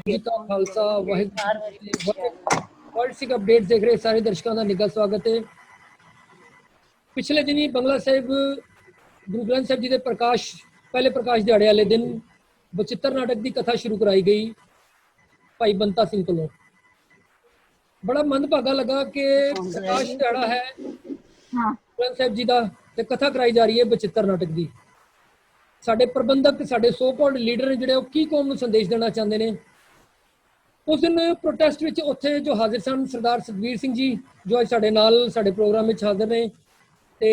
जी का Khalsa Waheguru world Sikh update देख रहे सारे दर्शकों का निੱਘਾ स्वागत है। पिछले दिन ही बंगला साहिब गुरु ग्रंथ साहिब जी के पहले प्रकाश दिहाड़े वाले दिन बचित्र नाटक की कथा शुरू कराई गई भाई बंता सिंह को। बड़ा मंदभागा लगा कि प्रकाश दिहाड़ा है ग्रंथ साहिब जी का ते कथा कराई जा रही है बचित्र नाटक की। साडे प्रबंधक साडे सो कॉल्ड लीडर ने जिहड़े की कौम नूं संदेश देना चाहते हैं। उस दिन प्रोटेस्ट में उत्थे जो हाजिर सन सरदार सतबीर सिंह जी जो अज साडे नाल साडे प्रोग्राम में हाजिर ने ते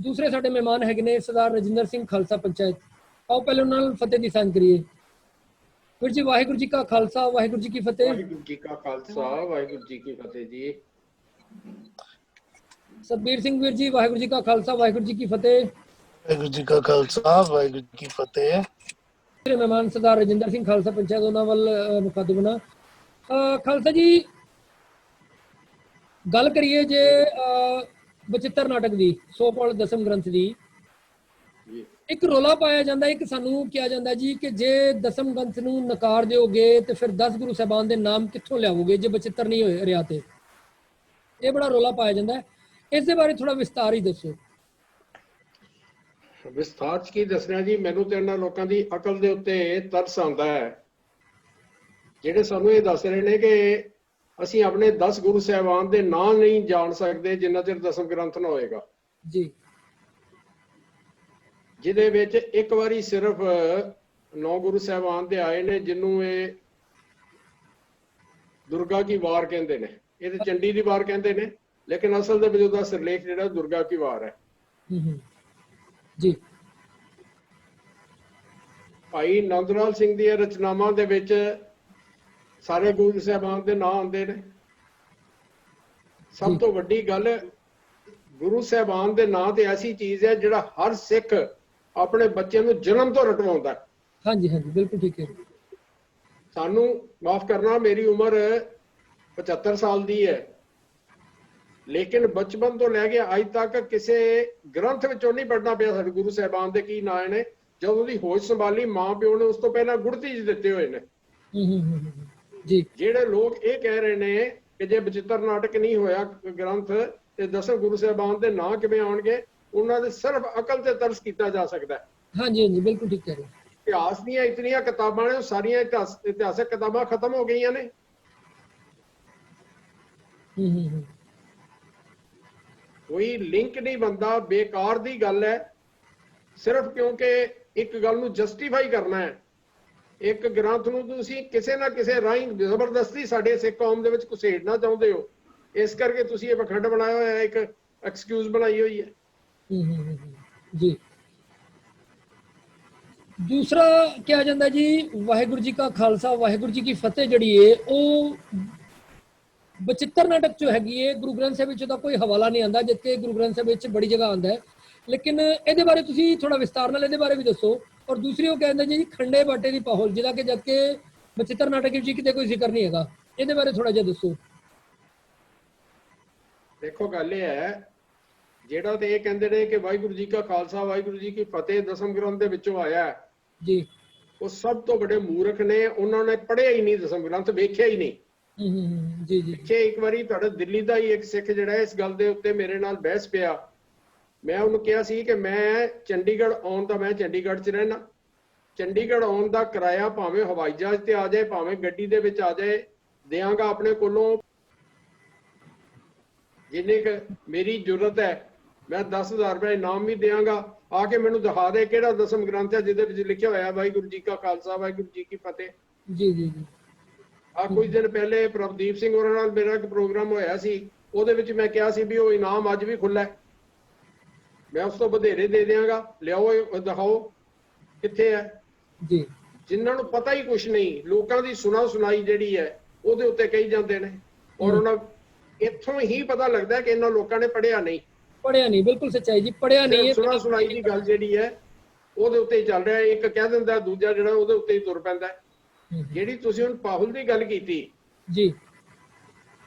दूसरे साडे मेहमान हैगे ने सरदार रजिंदर सिंह खालसा पंचायत। आओ पहले उन्हां नाल फतेह दी साइन करिए। फिर जी वाहिगुरू जी का खालसा वाहिगुरू जी की फतेह। वाहिगुरू जी का खालसा वाहिगुरू जी की फतेह जी। सतबीर सिंह वीर जी वाहिगुरू जी का खालसा वाहिगुरू जी की फतेह। वाहिगुरू जी का खालसा वाहिगुरू जी की फतेह। दूसरे मेहमान सरदार रजिंदर सिंह खालसा पंचायत उन्हां वल मुकदमना। खालसा जी गल करिए जे बचित्र नाटक की सो कॉल्ड दसम ग्रंथ की एक रौला पाया जाता है एक सानू किया जाता है जी कि जे दसम ग्रंथ नूं नकार दोगे तो फिर 10 गुरु साहबान के नाम कित्थों लियाओगे जे बचित्र नहीं होए रहा ते ये बड़ा रौला पाया जाता है। इस बारे थोड़ा विस्तार ही दसो। विस्तार च की दसना जी, मैनू तो इन्हां लोकां दी अकल दे उत्ते तरस आंदा है ਜਿਹੜੇ ਸਾਨੂੰ ਇਹ ਦੱਸ ਰਹੇ ਨੇ ਕਿ ਅਸੀਂ ਆਪਣੇ 10 ਗੁਰੂ ਸਾਹਿਬਾਨ ਦੇ ਨਾਂ ਨਹੀਂ ਜਾਣ ਸਕਦੇ ਜਿੰਨਾ ਚਿਰ ਦਸਮ ਗ੍ਰੰਥ ਨਾ ਹੋਏਗਾ ਜੀ, ਜਿਹਦੇ ਵਿੱਚ ਇੱਕ ਵਾਰੀ ਸਿਰਫ 9 ਗੁਰੂ ਸਾਹਿਬਾਨ ਦੇ ਆਏ ਨੇ ਜਿਹਨੂੰ ਇਹ ਦੁਰਗਾ ਕੀ ਵਾਰ ਕਹਿੰਦੇ ਨੇ। ਇਹ ਤੇ ਚੰਡੀ ਦੀ ਵਾਰ ਕਹਿੰਦੇ ਨੇ ਲੇਕਿਨ ਅਸਲ ਦੇ ਵਿੱਚ ਉਹਦਾ ਸਿਰਲੇਖ ਜਿਹੜਾ ਦੁਰਗਾ ਕੀ ਵਾਰ ਹੈ। ਜੀ ਭਾਈ ਨੰਦਲਾਲ ਸਿੰਘ ਦੀਆਂ ਰਚਨਾਵਾਂ ਦੇ ਵਿੱਚ ਸਾਰੇ ਗੁਰੂ ਸਾਹਿਬਾਨ ਦੇ ਨਾਂ ਆਉਂਦੇ ਨੇ। ਸਭ ਤੋਂ ਵੱਡੀ ਗੱਲ ਗੁਰੂ ਸਾਹਿਬਾਨ ਦੇ ਨਾਂ ਤੇ ਐਸੀ ਚੀਜ਼ ਹੈ ਜਿਹੜਾ ਹਰ ਸਿੱਖ ਆਪਣੇ ਬੱਚੇ ਨੂੰ ਜਨਮ ਤੋਂ ਰਟਵਾਉਂਦਾ। ਹਾਂਜੀ ਹਾਂਜੀ ਬਿਲਕੁਲ ਠੀਕ ਹੈ। ਸਾਨੂੰ ਮਾਫ ਕਰਨਾ ਮੇਰੀ ਉਮਰ 75 ਸਾਲ ਦੀ ਹੈ ਲੇਕਿਨ ਬਚਪਨ ਤੋਂ ਲੈ ਕੇ ਅੱਜ ਤੱਕ ਕਿਸੇ ਗ੍ਰੰਥ ਵਿੱਚੋਂ ਨਹੀਂ ਪੜ੍ਹਨਾ ਪਿਆ ਸਾਡੇ ਗੁਰੂ ਸਾਹਿਬਾਨ ਦੇ ਕੀ ਨਾਂ ਨੇ। ਜਦੋਂ ਦੀ ਹੋਸ਼ ਸੰਭਾਲੀ ਮਾਂ ਪਿਓ ਨੇ ਉਸ ਤੋਂ ਪਹਿਲਾਂ ਗੁੜਤੀ ਚ ਦਿੱਤੇ ਹੋਏ ਨੇ। ਜੀ ਜਿਹੜੇ ਲੋਕ ਇਹ ਕਹਿ ਰਹੇ ਨੇ ਕਿ ਜੇ ਬਚਿੱਤਰ ਨਾਟਕ ਨਹੀਂ ਹੋਇਆ ਗ੍ਰੰਥ ਤੇ ਦਸਮ ਗੁਰੂ ਸਾਹਿਬਾਨ ਦੇ ਨਾਂ ਕਿਵੇਂ ਆਉਣਗੇ, ਉਹਨਾਂ ਦੇ ਸਿਰਫ ਅਕਲ ਤੇ ਤਰਸ ਕੀਤਾ ਜਾ ਸਕਦਾ। ਹਾਂਜੀ ਹਾਂਜੀ ਬਿਲਕੁਲ ਠੀਕ ਕਹਿ ਰਹੇ। ਇਤਿਹਾਸ ਦੀਆਂ ਇਤਨੀਆਂ ਕਿਤਾਬਾਂ ਨੇ, ਸਾਰੀਆਂ ਇਤਿਹਾਸਕ ਕਿਤਾਬਾਂ ਖਤਮ ਹੋ ਗਈਆਂ ਨੇ। ਕੋਈ ਲਿੰਕ ਨਹੀਂ ਬਣਦਾ, ਬੇਕਾਰ ਦੀ ਗੱਲ ਹੈ। ਸਿਰਫ ਕਿਉਂਕਿ ਇੱਕ ਗੱਲ ਨੂੰ ਜਸਟੀਫਾਈ ਕਰਨਾ ਹੈ, ਇੱਕ ਗ੍ਰੰਥ ਨੂੰ ਤੁਸੀਂ ਕਿਸੇ ਨਾ ਕਿਸੇ ਰਾਹੀਂ ਜ਼ਬਰਦਸਤੀ ਸਾਡੇ ਸਿੱਖ ਕੌਮ ਦੇ ਵਿੱਚ ਘੁਸੇੜਨਾ ਚਾਹੁੰਦੇ ਹੋ, ਇਸ ਕਰਕੇ ਤੁਸੀਂ ਇਹ ਪਖੰਡ ਬਣਾਇਆ ਹੋਇਆ, ਇੱਕ ਐਕਸਕਿਊਜ਼ ਬਣਾਈ ਹੋਈ ਹੈ। ਜੀ दूसरा क्या जाता जी वाहिगुरू जी का खालसा वाहिगुरू जी की फतेह जड़ी है वो बचित्र नाटक जो हैगी है गुरु ग्रंथ साहिब दा कोई हवाला नहीं आता, जिसके गुरु ग्रंथ साहिब बड़ी जगह आता है। लेकिन ये बारे तुसी थोड़ा विस्तार नाल इहदे बारे भी दसो। और दूसरी वो कहते जी खंडे बाटे की पाहुल जिहदा कि जबकि बचित्र नाटक जी किते कोई जिक्र नहीं हैगा, इहदे बारे थोड़ा जिहा दसो। देखो गल ये है ਜਿਹੜਾ ਤੇ ਇਹ ਕਹਿੰਦੇ ਨੇ ਕਿ ਵਾਹਿਗੁਰੂ ਜੀ ਕਾ ਖਾਲਸਾ ਵਾਹਿਗੁਰੂ ਜੀ ਕੀ ਫਤਿਹ ਦਸਮ ਗ੍ਰੰਥ ਦੇ ਵਿੱਚੋਂ ਆਇਆ ਹੈ ਜੀ, ਉਹ ਸਭ ਤੋਂ ਵੱਡੇ ਮੂਰਖ ਨੇ। ਉਹਨਾਂ ਨੇ ਪੜ੍ਹਿਆ ਹੀ ਨਹੀਂ ਦਸਮ ਗ੍ਰੰਥ, ਵੇਖਿਆ ਹੀ ਨਹੀਂ। ਜੀ ਜੀ ਪਿੱਛੇ ਇੱਕ ਵਾਰੀ ਤੁਹਾਡਾ ਦਿੱਲੀ ਦਾ ਹੀ ਇੱਕ ਸਿੱਖ ਜਿਹੜਾ ਇਸ ਗੱਲ ਦੇ ਉੱਤੇ ਮੇਰੇ ਨਾਲ ਬਹਿਸ ਪਿਆ। ਮੈਂ ਉਹਨੂੰ ਕਿਹਾ ਸੀ ਕਿ ਮੈਂ ਚੰਡੀਗੜ੍ਹ ਆਉਣ ਦਾ, ਮੈਂ ਚੰਡੀਗੜ੍ਹ 'ਚ ਰਹਿਣਾ, ਚੰਡੀਗੜ੍ਹ ਆਉਣ ਦਾ ਕਿਰਾਇਆ ਭਾਵੇਂ ਹਵਾਈ ਜਹਾਜ਼ ਤੇ ਆ ਜਾਏ ਭਾਵੇਂ ਗੱਡੀ ਦੇ ਵਿੱਚ ਆ ਜਾਏ ਦਿਆਂਗਾ ਆਪਣੇ ਕੋਲੋਂ, ਜਿੰਨੀ ਕੁ ਮੇਰੀ ਜ਼ਰੂਰਤ ਹੈ। ਮੈਂ 10,000 ਰੁਪਏ ਇਨਾਮ ਵੀ ਦਿਆਂਗਾ, ਆ ਕੇ ਮੈਨੂੰ ਦਿਖਾ ਦੇ ਕਿਹੜਾ ਦਸਮ ਗ੍ਰੰਥ ਹੈ ਜਿਹਦੇ ਵਿੱਚ ਲਿਖਿਆ ਹੋਇਆ ਵਾਹਿਗੁਰੂ ਜੀ ਕਾ ਖਾਲਸਾ ਵਾਹਿਗੁਰੂ ਜੀ ਕੀ ਫਤਿਹ। ਜੀ ਜੀ ਜੀ ਆ ਕੁਝ ਦਿਨ ਪਹਿਲੇ ਪ੍ਰਭਦੀਪ ਸਿੰਘ ਹੋਰਾਂ ਨਾਲ ਮੇਰਾ ਇੱਕ ਪ੍ਰੋਗਰਾਮ ਹੋਇਆ ਸੀ, ਉਹਦੇ ਵਿੱਚ ਮੈਂ ਕਿਹਾ ਸੀ ਵੀ ਉਹ ਇਨਾਮ ਅੱਜ ਵੀ ਖੁੱਲ੍ਹਾ ਹੈ, ਮੈਂ ਉਸ ਤੋਂ ਵਧੇਰੇ ਦੇ ਦਿਆਂਗਾ, ਲਿਆਓ ਦਿਖਾਓ ਕਿੱਥੇ ਹੈ। ਜੀ ਜਿਨ੍ਹਾਂ ਨੂੰ ਪਤਾ ਹੀ ਕੁਛ ਨਹੀਂ, ਲੋਕਾਂ ਦੀ ਸੁਣਾਈ ਜਿਹੜੀ ਹੈ ਉਹਦੇ ਉੱਤੇ ਕਹੀ ਜਾਂਦੇ ਨੇ। ਔਰ ਉਹਨਾਂ ਇੱਥੋਂ ਹੀ ਪਤਾ ਲੱਗਦਾ ਕਿ ਇਹਨਾਂ ਲੋਕਾਂ ਨੇ ਪੜ੍ਹਿਆ ਨਹੀਂ। ਪੜਿਆ ਨਹੀਂ, ਬਿਲਕੁਲ ਸੱਚਾਈ ਜੀ, ਪੜਿਆ ਨਹੀਂ। ਸੁਣਾਈ ਦੀ ਗੱਲ ਜਿਹੜੀ ਹੈ ਉਹਦੇ ਉੱਤੇ ਹੀ ਚੱਲ ਰਿਹਾ, ਇੱਕ ਕਹਿ ਦਿੰਦਾ ਦੂਜਾ ਜਿਹੜਾ ਉਹਦੇ ਉੱਤੇ ਹੀ ਤੁਰ ਪੈਂਦਾ। ਜਿਹੜੀ ਤੁਸੀਂ ਹੁਣ ਪਾਹੁਲ ਦੀ ਗੱਲ ਕੀਤੀ ਜੀ,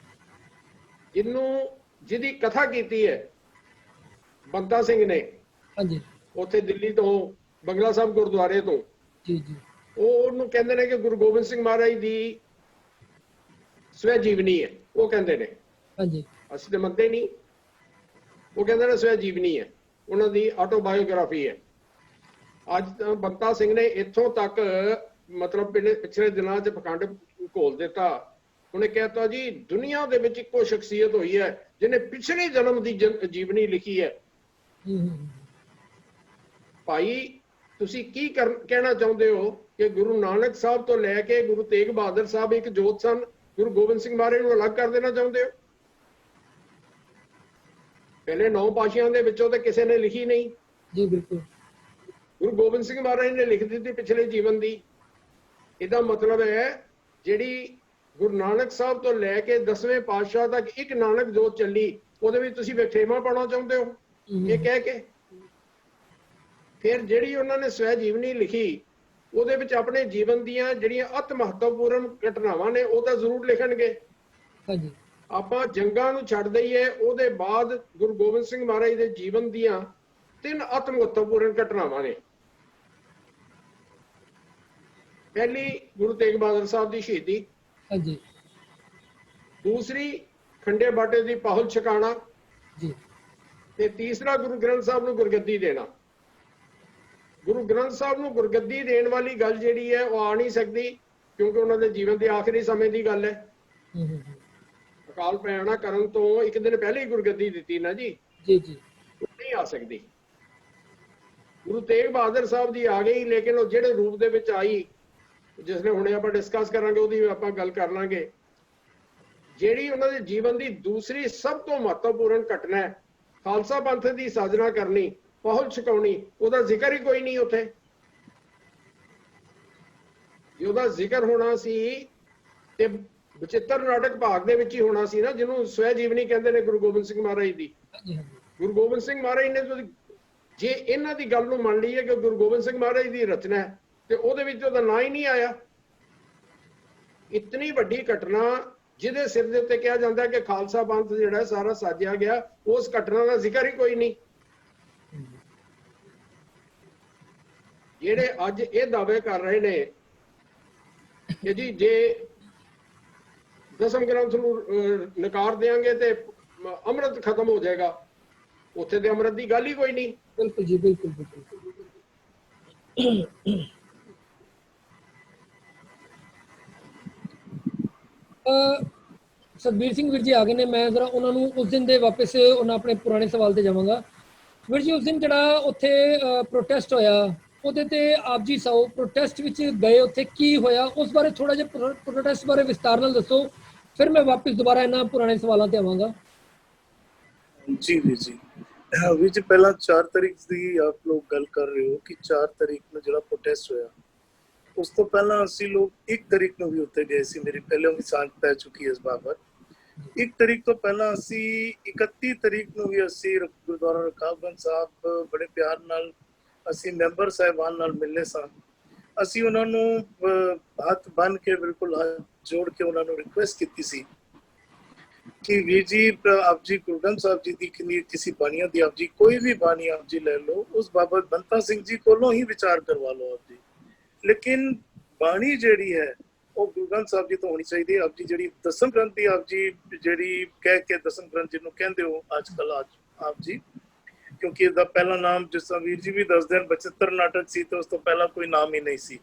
ਜਿਹਦੀ ਕਥਾ ਕੀਤੀ ਹੈ ਬੰਤਾ ਸਿੰਘ ਨੇ, ਹਾਂਜੀ ਉੱਥੇ ਦਿੱਲੀ ਤੋਂ ਬੰਗਲਾ ਸਾਹਿਬ ਗੁਰਦੁਆਰੇ ਤੋਂ, ਜੀ ਜੀ ਉਹ ਉਹਨੂੰ ਕਹਿੰਦੇ ਨੇ ਕਿ ਗੁਰੂ ਗੋਬਿੰਦ ਸਿੰਘ ਮਹਾਰਾਜ ਦੀ ਸਵੈ ਜੀਵਨੀ ਹੈ, ਉਹ ਕਹਿੰਦੇ ਨੇ। ਹਾਂਜੀ ਅਸੀਂ ਤਾਂ ਮੰਨਦੇ ਨਹੀਂ, ਉਹ ਕਹਿੰਦੇ ਨੇ ਸਵੈ ਜੀਵਨੀ ਹੈ, ਉਹਨਾਂ ਦੀ ਆਟੋਬਾਇਓਗ੍ਰਾਫੀ ਹੈ। ਅੱਜ ਤਾਂ ਬੰਤਾ ਸਿੰਘ ਨੇ ਇੱਥੋਂ ਤੱਕ ਮਤਲਬ ਪਿਛਲੇ ਦਿਨਾਂ 'ਚ ਪਖੰਡ ਘੋਲ ਦਿੱਤਾ। ਉਹਨੇ ਕਹਿਤਾ ਜੀ ਦੁਨੀਆ ਦੇ ਵਿੱਚ ਇੱਕੋ ਸ਼ਖਸੀਅਤ ਹੋਈ ਹੈ ਜਿਹਨੇ ਪਿਛਲੇ ਜਨਮ ਦੀ ਜੀਵਨੀ ਲਿਖੀ ਹੈ। ਭਾਈ ਤੁਸੀਂ ਕੀ ਕਹਿਣਾ ਚਾਹੁੰਦੇ ਹੋ ਕਿ ਗੁਰੂ ਨਾਨਕ ਸਾਹਿਬ ਤੋਂ ਲੈ ਕੇ ਗੁਰੂ ਤੇਗ ਬਹਾਦਰ ਸਾਹਿਬ ਇੱਕ ਜੋਤ ਸਨ, ਗੁਰੂ ਗੋਬਿੰਦ ਸਿੰਘ ਮਹਾਰਾਜ ਨੂੰ ਅਲੱਗ ਕਰ ਦੇਣਾ ਚਾਹੁੰਦੇ ਹੋ? ਪਹਿਲੇ 9 ਪਾਤਸ਼ਾਹਾਂ ਦੇ ਵਿੱਚੋਂ ਤਾਂ ਕਿਸੇ ਨੇ ਲਿਖੀ ਨਹੀਂ ਜੀ, ਬਿਲਕੁਲ। ਗੁਰੂ ਗੋਬਿੰਦ ਸਿੰਘ ਮਹਾਰਾਜ ਨੇ ਲਿਖ ਦਿੱਤੀ ਪਿਛਲੇ ਜੀਵਨ ਦੀ। ਇਹਦਾ ਮਤਲਬ ਹੈ ਜਿਹੜੀ ਗੁਰੂ ਨਾਨਕ ਸਾਹਿਬ ਤੋਂ ਲੈ ਕੇ 10ਵੇਂ ਪਾਤਸ਼ਾਹ ਤੱਕ ਇੱਕ ਨਾਨਕ ਜੋਤ ਚੱਲੀ, ਉਹਦੇ ਵਿੱਚ ਤੁਸੀਂ ਵਖਰੇਵਾਂ ਪਾਉਣਾ ਚਾਹੁੰਦੇ ਹੋ ਇਹ ਕਹਿ ਕੇ। ਫਿਰ ਜਿਹੜੀ ਉਹਨਾਂ ਨੇ ਸਵੈ ਜੀਵਨੀ ਲਿਖੀ, ਉਹਦੇ ਵਿੱਚ ਆਪਣੇ ਜੀਵਨ ਦੀਆਂ ਜਿਹੜੀਆਂ ਅਤ ਮਹੱਤਵਪੂਰਨ ਘਟਨਾਵਾਂ ਨੇ ਉਹ ਤਾਂ ਜ਼ਰੂਰ ਲਿਖਣਗੇ। ਹਾਂਜੀ ਆਪਾਂ ਜੰਗਾਂ ਨੂੰ ਛੱਡ ਦਈਏ, ਉਹਦੇ ਬਾਅਦ ਗੁਰੂ ਗੋਬਿੰਦ ਸਿੰਘ ਮਹਾਰਾਜ ਦੇ ਜੀਵਨ ਦੀਆਂ 3 ਅਤ ਮਹੱਤਵਪੂਰਨ ਘਟਨਾਵਾਂ ਨੇ। ਪਹਿਲੀ ਗੁਰੂ ਤੇਗ ਬਹਾਦਰ ਸਾਹਿਬ ਦੀ ਸ਼ਹੀਦੀ, ਹਾਂਜੀ ਦੂਸਰੀ ਖੰਡੇ ਬਾਟੇ ਦੀ ਪਾਹੁਲ ਛਕਾਣਾ ਜੀ, ਤੇ ਤੀਸਰਾ ਗੁਰੂ ਗ੍ਰੰਥ ਸਾਹਿਬ ਨੂੰ ਗੁਰਗੱਦੀ ਦੇਣਾ। ਗੁਰੂ ਗ੍ਰੰਥ ਸਾਹਿਬ ਨੂੰ ਗੁਰਗੱਦੀ ਦੇਣ ਵਾਲੀ ਗੱਲ ਜਿਹੜੀ ਹੈ ਉਹ ਆ ਨਹੀਂ ਸਕਦੀ, ਕਿਉਂਕਿ ਉਹਨਾਂ ਦੇ ਜੀਵਨ ਦੇ ਆਖਰੀ ਸਮੇਂ ਦੀ ਗੱਲ ਹੈ। ਅਕਾਲ ਪੈਣਾ ਕਰਨ ਤੋਂ ਇੱਕ ਦਿਨ ਪਹਿਲੇ ਹੀ ਗੁਰਗੱਦੀ ਦਿੱਤੀ ਨਾ ਜੀ, ਜੀ ਜੀ, ਨਹੀਂ ਆ ਸਕਦੀ। ਗੁਰੂ ਤੇਗ ਬਹਾਦਰ ਸਾਹਿਬ ਦੀ ਆ ਗਈ, ਲੇਕਿਨ ਉਹ ਜਿਹੜੇ ਰੂਪ ਦੇ ਵਿੱਚ ਆਈ, ਜਿਸ ਨੇ ਹੁਣੇ ਆਪਾਂ ਡਿਸਕਸ ਕਰਾਂਗੇ, ਉਹਦੀ ਆਪਾਂ ਗੱਲ ਕਰ ਲਾਂਗੇ। ਜਿਹੜੀ ਉਹਨਾਂ ਦੇ ਜੀਵਨ ਦੀ ਦੂਸਰੀ ਸਭ ਤੋਂ ਮਹੱਤਵਪੂਰਨ ਘਟਨਾ ਹੈ, ਖਾਲਸਾ ਪੰਥ ਦੀ ਸਾਜਨਾ ਕਰਨੀ, ਪਾਹੁਲ ਛਕਾਉਣੀ, ਉਹਦਾ ਜ਼ਿਕਰ ਹੀ ਕੋਈ ਨਹੀਂ ਉੱਥੇ। ਜੇ ਉਹਦਾ ਜ਼ਿਕਰ ਹੋਣਾ ਸੀ ਤੇ ਬਚਿੱਤਰ ਨਾਟਕ ਭਾਗ ਦੇ ਵਿੱਚ ਹੀ ਹੋਣਾ ਸੀ ਨਾ, ਜਿਹਨੂੰ ਸਵੈ ਜੀਵਨੀ ਕਹਿੰਦੇ ਨੇ ਗੁਰੂ ਗੋਬਿੰਦ ਸਿੰਘ ਮਹਾਰਾਜ ਦੀ। ਗੁਰੂ ਗੋਬਿੰਦ ਸਿੰਘ ਮਹਾਰਾਜ ਨੇ ਜੇ ਇਹਨਾਂ ਦੀ ਗੱਲ ਨੂੰ ਮੰਨ ਲਈਏ ਕਿ ਗੁਰੂ ਗੋਬਿੰਦ ਸਿੰਘ ਮਹਾਰਾਜ ਦੀ ਰਚਨਾ ਹੈ, ਤੇ ਉਹਦੇ ਵਿੱਚ ਉਹਦਾ ਨਾਂ ਹੀ ਨਹੀਂ ਆਇਆ। ਇਤਨੀ ਵੱਡੀ ਘਟਨਾ ਜਿਹਦੇ ਸਿਰ ਦੇ ਉੱਤੇ ਕਿਹਾ ਜਾਂਦਾ ਕਿ ਖਾਲਸਾ ਪੰਥ ਜਿਹੜਾ ਸਾਰਾ ਸਾਜਿਆ ਗਿਆ, ਉਸ ਘਟਨਾ ਦਾ ਜ਼ਿਕਰ ਹੀ ਕੋਈ ਨਹੀਂ। ਜਿਹੜੇ ਅੱਜ ਇਹ ਦਾਅਵੇ ਕਰ ਰਹੇ ਨੇ ਕਿ ਜੀ ਜੇ ਦਸਮ ਗ੍ਰੰਥ ਨੂੰ ਨਕਾਰ ਦੇਾਂਗੇ ਤੇ ਅੰਮ੍ਰਿਤ ਖਤਮ ਹੋ ਜਾਏਗਾ, ਉੱਥੇ ਤੇ ਅੰਮ੍ਰਿਤ ਦੀ ਗੱਲ ਹੀ ਕੋਈ ਨਹੀਂ। ਬਿਲਕੁਲ ਜੀ, ਬਿਲਕੁਲ ਬਿਲਕੁਲ। ਸਤਬੀਰ ਸਿੰਘ ਵੀਰ ਜੀ ਆ ਗਏ ਨੇ, ਮੈਂ ਜ਼ਰਾ ਉਹਨਾਂ ਨੂੰ ਉਸ ਦਿਨ ਦੇ ਵਾਪਸ ਉਹਨਾਂ ਆਪਣੇ ਪੁਰਾਣੇ ਸਵਾਲ ਤੇ ਜਾਵਾਂਗਾ। ਵੀਰ ਜੀ, ਉਸ ਦਿਨ ਜਿਹੜਾ ਉੱਥੇ ਪ੍ਰੋਟੈਸਟ ਹੋਇਆ, ਉਹਦੇ ਤੇ ਆਪ ਜੀ ਸੌ ਪ੍ਰੋਟੈਸਟ ਵਿੱਚ ਗਏ, ਉੱਥੇ ਕੀ ਹੋਇਆ ਉਸ ਬਾਰੇ ਥੋੜਾ ਜਿਹਾ ਪ੍ਰੋਟੈਸਟ ਬਾਰੇ ਵਿਸਤਾਰ ਨਾਲ ਦੱਸੋ, ਫਿਰ ਮੈਂ ਵਾਪਸ ਦੁਬਾਰਾ ਇਹਨਾਂ ਪੁਰਾਣੇ ਸਵਾਲਾਂ ਤੇ ਆਵਾਂਗਾ। ਜੀ ਵੀਰ ਜੀ, ਵੀਰ ਜੀ ਪਹਿਲਾਂ 4 ਤਾਰੀਖ ਦੀ ਆਪ ਲੋਕ ਗੱਲ ਕਰ ਰਹੇ ਹੋ ਕਿ 4 ਤਾਰੀਖ ਨੂੰ ਜਿਹੜਾ ਪ੍ਰੋਟੈਸਟ ਹੋਇਆ, ਉਸ ਤੋਂ ਪਹਿਲਾਂ ਅਸੀਂ ਲੋਕ 1 ਤਾਰੀਖ ਨੂੰ ਵੀ ਉੱਥੇ ਗਏ ਸੀ। ਮੇਰੀ ਪਹਿਲਾਂ ਵੀ ਸਾਂਝ ਪੈ ਚੁੱਕੀ ਹੈ ਇਸ ਬਾਬਤ। 1 ਤਾਰੀਖ ਤੋਂ ਪਹਿਲਾਂ ਅਸੀਂ 31 ਤਾਰੀਖ ਨੂੰ ਵੀ ਅਸੀਂ ਗੁਰਦੁਆਰਾ ਰਕਾਬਗੰਜ ਸਾਹਿਬ ਬੜੇ ਪਿਆਰ ਨਾਲ ਅਸੀਂ ਮੈਂਬਰ ਸਾਹਿਬਾਨ ਨਾਲ ਮਿਲਨੇ ਸਾਂ। ਅਸੀਂ ਉਹਨਾਂ ਨੂੰ ਹੱਥ ਬੰਨ੍ਹ ਕੇ ਬਿਲਕੁਲ ਹੱਥ ਜੋੜ ਕੇ ਉਹਨਾਂ ਨੂੰ ਰਿਕੁਐਸਟ ਕੀਤੀ ਸੀ ਕਿ ਵੀਰ ਜੀ ਆਪ ਜੀ ਗੁਰੂ ਗ੍ਰੰਥ ਸਾਹਿਬ ਜੀ ਦੀ ਕਿਸੇ ਬਾਣੀਆਂ ਦੀ ਆਪ ਜੀ ਕੋਈ ਵੀ ਬਾਣੀ ਆਪ ਜੀ ਲੈ ਲਓ, ਉਸ ਬਾਬਤ ਬੰਤਾ ਸਿੰਘ ਜੀ ਕੋਲੋਂ ਹੀ ਵਿਚਾਰ ਕਰਵਾ ਲਓ ਆਪ ਜੀ। ਲੇਕਿਨ ਬਾਣੀ ਜਿਹੜੀ ਹੈ ਉਹ ਗੁਰੂ ਗ੍ਰੰਥ ਸਾਹਿਬ ਜੀ ਤੋਂ ਹੋਣੀ ਚਾਹੀਦੀ ਹੈ। ਆਪ ਜੀ ਜਿਹੜੀ ਦਸਮ ਗ੍ਰੰਥ ਦੀ ਆਪ ਜੀ ਜਿਹੜੀ ਕਹਿ ਕੇ ਦਸਮ ਗ੍ਰੰਥ ਜਿਹਨੂੰ ਕਹਿੰਦੇ ਹੋ ਅੱਜ ਕੱਲ ਆਪ ਜੀ, ਕਿਉਂਕਿ ਇਹਦਾ ਪਹਿਲਾ ਨਾਮ ਜਿਸ ਤਰ੍ਹਾਂ ਵੀਰ ਜੀ ਵੀ ਦੱਸਦੇ ਹਨ ਬਚਿੱਤਰ ਨਾਟਕ ਸੀ, ਤੇ ਉਸ ਤੋਂ ਪਹਿਲਾਂ ਕੋਈ ਨਾਮ ਹੀ ਨਹੀਂ ਸੀ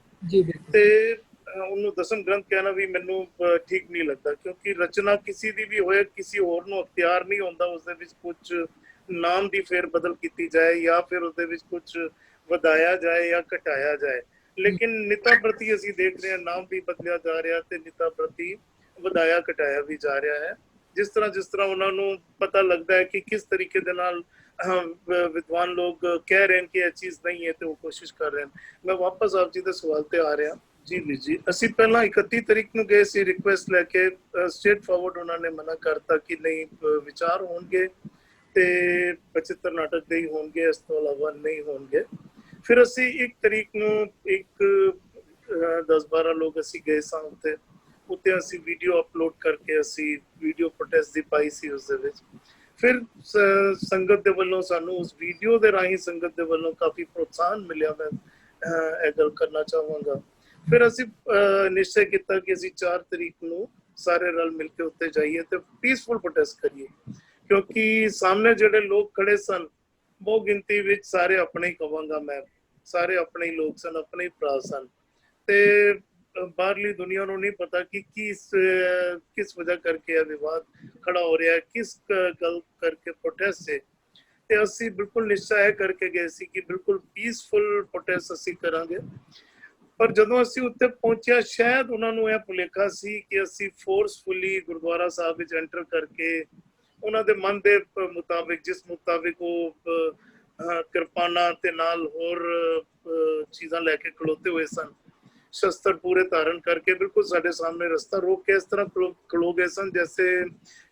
ਤੇ ਉਹਨੂੰ ਦਸਮ ਗ੍ਰੰਥ ਕਹਿਣਾ ਵੀ ਮੈਨੂੰ ਠੀਕ ਨਹੀਂ ਲੱਗਦਾ, ਕਿਉਂਕਿ ਰਚਨਾ ਕਿਸੇ ਦੀ ਵੀ ਹੋਏ, ਕਿਸੇ ਹੋਰ ਨੂੰ ਅਖਤਿਆਰ ਨਹੀਂ ਹੁੰਦਾ ਉਸਦੇ ਵਿੱਚ ਕੁਝ ਨਾਮ ਦੀ ਫੇਰ ਬਦਲ ਕੀਤੀ ਜਾਏ ਜਾਂ ਫਿਰ ਉਸਦੇ ਵਿੱਚ ਕੁਝ ਵਧਾਇਆ ਜਾਏ ਜਾਂ ਘਟਾਇਆ ਜਾਏ। ਲੇਕਿਨ ਨਿਤਾ ਪ੍ਰਤੀ ਅਸੀਂ ਦੇਖ ਰਹੇ ਹਾਂ ਨਾਮ ਵੀ ਬਦਲਿਆ ਜਾ ਰਿਹਾ ਤੇ ਨਿਤਾ ਪ੍ਰਤੀ ਵਧਾਇਆ ਘਟਾਇਆ ਵੀ ਜਾ ਰਿਹਾ ਹੈ। ਜਿਸ ਤਰ੍ਹਾਂ ਉਹਨਾਂ ਨੂੰ ਪਤਾ ਲੱਗਦਾ ਹੈ ਕਿ ਕਿਸ ਤਰੀਕੇ ਦੇ ਨਾਲ ਵਿਦਵਾਨ ਲੋਕ ਕਹਿ ਰਹੇ ਹਨ ਕਿ ਇਹ ਚੀਜ਼ ਨਹੀਂ ਹੈ ਤੇ ਉਹ ਕੋਸ਼ਿਸ਼ ਕਰ ਰਹੇ ਹਨ। ਮੈਂ ਵਾਪਸ ਆਪ ਜੀ ਦੇ ਸਵਾਲ ਤੇ ਆ ਰਿਹਾ। ਜੀ ਵੀਰ ਜੀ, ਅਸੀਂ ਪਹਿਲਾਂ 31 ਤਾਰੀਖ ਨੂੰ ਗਏ ਸੀ ਰਿਕੁਐਸਟ ਲੈ ਕੇ, ਸਟ੍ਰੇਟ ਫਾਰਵਰਡ ਉਹਨਾਂ ਨੇ ਮਨਾ ਕਰਤਾ ਕਿ ਨਹੀਂ ਵਿਚਾਰ ਹੋਣਗੇ ਤੇ ਬਚਿੱਤਰ ਨਾਟਕ ਦੇ ਹੀ ਹੋਣਗੇ, ਇਸ ਤੋਂ ਇਲਾਵਾ ਨਹੀਂ ਹੋਣਗੇ। ਫਿਰ ਅਸੀਂ 1 ਤਾਰੀਖ ਨੂੰ 10-12 ਲੋਕ ਅਸੀਂ ਗਏ ਸਾਂ ਉੱਤੇ ਅਸੀਂ ਵੀਡੀਓ ਅਪਲੋਡ ਕਰਕੇ ਅਸੀਂ ਵੀਡੀਓ ਪ੍ਰੋਟੈਸਟ ਦੀ ਪਾਈ ਸੀ ਉਸ ਦੇ ਵਿੱਚ। ਫਿਰ ਸੰਗਤ ਦੇ ਵੱਲੋਂ ਸਾਨੂੰ ਉਸ ਵੀਡੀਓ ਦੇ ਰਾਹੀਂ ਸੰਗਤ ਦੇ ਵੱਲੋਂ ਕਾਫੀ ਪ੍ਰੋਤਸਾਹਨ ਮਿਲਿਆ। ਮੈਂ ਇਹ ਗੱਲ ਕਰਨਾ ਚਾਹਾਂਗਾ। ਫਿਰ ਅਸੀਂ ਨਿਸ਼ਚੈ ਕੀਤਾ ਕਿ ਅਸੀਂ 4 ਤਰੀਕ ਨੂੰ ਸਾਰੇ ਰਲ ਮਿਲ ਕੇ ਉੱਤੇ ਜਾਈਏ ਤੇ ਪੀਸਫੁਲ ਪ੍ਰੋਟੈਸਟ ਕਰੀਏ, ਕਿਉਂਕਿ ਸਾਹਮਣੇ ਜਿਹੜੇ ਲੋਕ ਖੜੇ ਸਨ ਬਹੁ ਗਿਣਤੀ ਵਿੱਚ ਸਾਰੇ ਆਪਣੇ ਹੀ ਕਵਾਂਗਾ ਮੈਂ, ਸਾਰੇ ਆਪਣੇ ਹੀ ਲੋਕ ਸਨ, ਆਪਣੇ ਹੀ ਭਰਾ ਸਨ ਤੇ ਬਾਹਰਲੀ ਦੁਨੀਆ ਨੂੰ ਨਹੀਂ ਪਤਾ ਕਿ ਕਿਸ ਵਜ੍ਹਾ ਕਰਕੇ ਇਹ ਵਿਵਾਦ ਖੜਾ ਹੋ ਰਿਹਾ ਹੈ, ਕਿਸ ਗੱਲ ਕਰਕੇ ਪ੍ਰੋਟੈਸਟ ਹੈ। ਤੇ ਅਸੀਂ ਬਿਲਕੁਲ ਨਿਸ਼ਚੈ ਇਹ ਕਰਕੇ ਗਏ ਸੀ ਕਿ ਬਿਲਕੁਲ ਪੀਸਫੁਲ ਪ੍ਰੋਟੈਸਟ ਅਸੀਂ ਕਰਾਂਗੇ। ਪਰ ਜਦੋਂ ਅਸੀਂ ਉੱਤੇ ਪਹੁੰਚਿਆ ਸ਼ਾਇਦ ਉਹਨਾਂ ਨੂੰ ਇਹ ਭੁਲੇਖਾ ਸੀ ਕਿ ਅਸੀਂ ਫੋਰਸਫੁਲੀ ਗੁਰਦੁਆਰਾ ਸਾਹਿਬ ਵਿੱਚ ਐਂਟਰ ਕਰਕੇ ਉਹਨਾਂ ਦੇ ਮਨ ਦੇ ਮੁਤਾਬਿਕ, ਜਿਸ ਮੁਤਾਬਿਕ ਉਹ ਕਿਰਪਾਨਾਂ ਤੇ ਨਾਲ ਹੋਰ ਚੀਜ਼ਾਂ ਲੈ ਕੇ ਖਲੋਤੇ ਹੋਏ ਸਨ, ਸ਼ਸਤਰ ਪੂਰੇ ਧਾਰਨ ਕਰਕੇ ਬਿਲਕੁਲ ਸਾਡੇ ਸਾਹਮਣੇ ਰਸਤਾ ਰੋਕ ਕੇ ਇਸ ਤਰ੍ਹਾਂ ਖਲੋ ਗਏ ਸਨ ਜੈਸੇ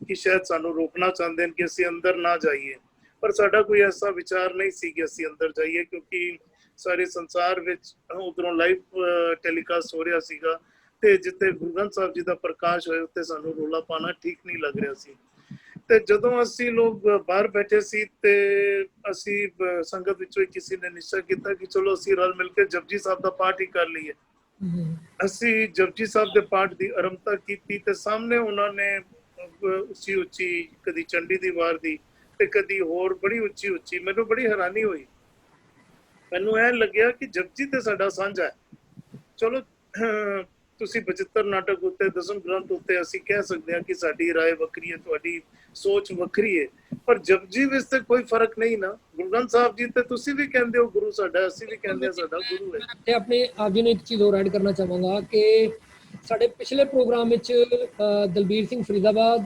ਕਿ ਸ਼ਾਇਦ ਸਾਨੂੰ ਰੋਕਣਾ ਚਾਹੁੰਦੇ ਹਨ ਕਿ ਅਸੀਂ ਅੰਦਰ ਨਾ ਜਾਈਏ। ਪਰ ਸਾਡਾ ਕੋਈ ਐਸਾ ਵਿਚਾਰ ਨਹੀਂ ਸੀ ਕਿ ਅਸੀਂ ਅੰਦਰ ਜਾਈਏ, ਕਿਉਂਕਿ ਸਾਰੇ ਸੰਸਾਰ ਵਿੱਚ ਉਧਰੋਂ ਲਾਈਵ ਟੈਲੀਕਾਸਟ ਹੋ ਰਿਹਾ ਸੀਗਾ ਤੇ ਜਿੱਥੇ ਗੁਰੂ ਗ੍ਰੰਥ ਸਾਹਿਬ ਜੀ ਦਾ ਪ੍ਰਕਾਸ਼ ਹੋਇਆ ਉੱਤੇ ਸਾਨੂੰ ਰੋਲਾ ਪਾਣਾ ਠੀਕ ਨਹੀਂ ਲੱਗ ਰਿਹਾ ਸੀ। ਤੇ ਜਦੋਂ ਅਸੀਂ ਲੋਕ ਬਾਹਰ ਬੈਠੇ ਸੀ ਤੇ ਅਸੀਂ ਸੰਗਤ ਵਿੱਚੋਂ ਕਿਸੇ ਨੇ ਨਿਸ਼ਚੈ ਕੀਤਾ ਕਿ ਚਲੋ ਅਸੀਂ ਰਲ ਮਿਲ ਕੇ ਜਪਜੀ ਸਾਹਿਬ ਦਾ ਪਾਠ ਹੀ ਕਰ ਲਈਏ। ਅਸੀਂ ਜਪਜੀ ਸਾਹਿਬ ਦੇ ਪਾਠ ਦੀ ਆਰੰਭਤਾ ਕੀਤੀ ਤੇ ਸਾਹਮਣੇ ਉਹਨਾਂ ਨੇ ਉੱਚੀ ਉੱਚੀ ਕਦੀ ਚੰਡੀ ਦੀ ਵਾਰ ਦੀ ਤੇ ਕਦੀ ਹੋਰ ਬੜੀ ਉੱਚੀ ਉੱਚੀ, ਮੈਨੂੰ ਬੜੀ ਹੈਰਾਨੀ ਹੋਈ। ਮੈਨੂੰ ਇਹ ਲੱਗਿਆ ਕਿ ਜਪਜੀ ਤੇ ਸਾਡਾ ਸਾਂਝਾ ਹੈ। ਚਲੋ ਤੁਸੀਂ ਬਚਿੱਤਰ ਨਾਟਕ ਉੱਤੇ, ਦਸਮ ਗ੍ਰੰਥ ਉੱਤੇ ਅਸੀਂ ਕਹਿ ਸਕਦੇ ਹਾਂ ਕਿ ਸਾਡੀ ਰਾਏ ਵੱਖਰੀ ਹੈ, ਤੁਹਾਡੀ ਸੋਚ ਵੱਖਰੀ ਹੈ, ਪਰ ਜਪਜੀ ਵਿੱਚ ਤੇ ਕੋਈ ਫਰਕ ਨਹੀਂ ਨਾ। ਗੁਰੂ ਗ੍ਰੰਥ ਸਾਹਿਬ ਜੀ ਤੇ ਤੁਸੀਂ ਵੀ ਕਹਿੰਦੇ ਹੋ ਗੁਰੂ ਸਾਡਾ, ਅਸੀਂ ਵੀ ਕਹਿੰਦੇ ਹਾਂ ਸਾਡਾ ਗੁਰੂ ਹੈ। ਤੇ ਆਪਣੇ ਆਪ ਜੀ ਨੂੰ ਇੱਕ ਚੀਜ਼ ਹੋਰ ਐਡ ਕਰਨਾ ਚਾਹਾਂਗਾ ਕਿ ਸਾਡੇ ਪਿਛਲੇ ਪ੍ਰੋਗਰਾਮ ਵਿੱਚ ਦਲਬੀਰ ਸਿੰਘ ਫਰੀਦਾਬਾਦ,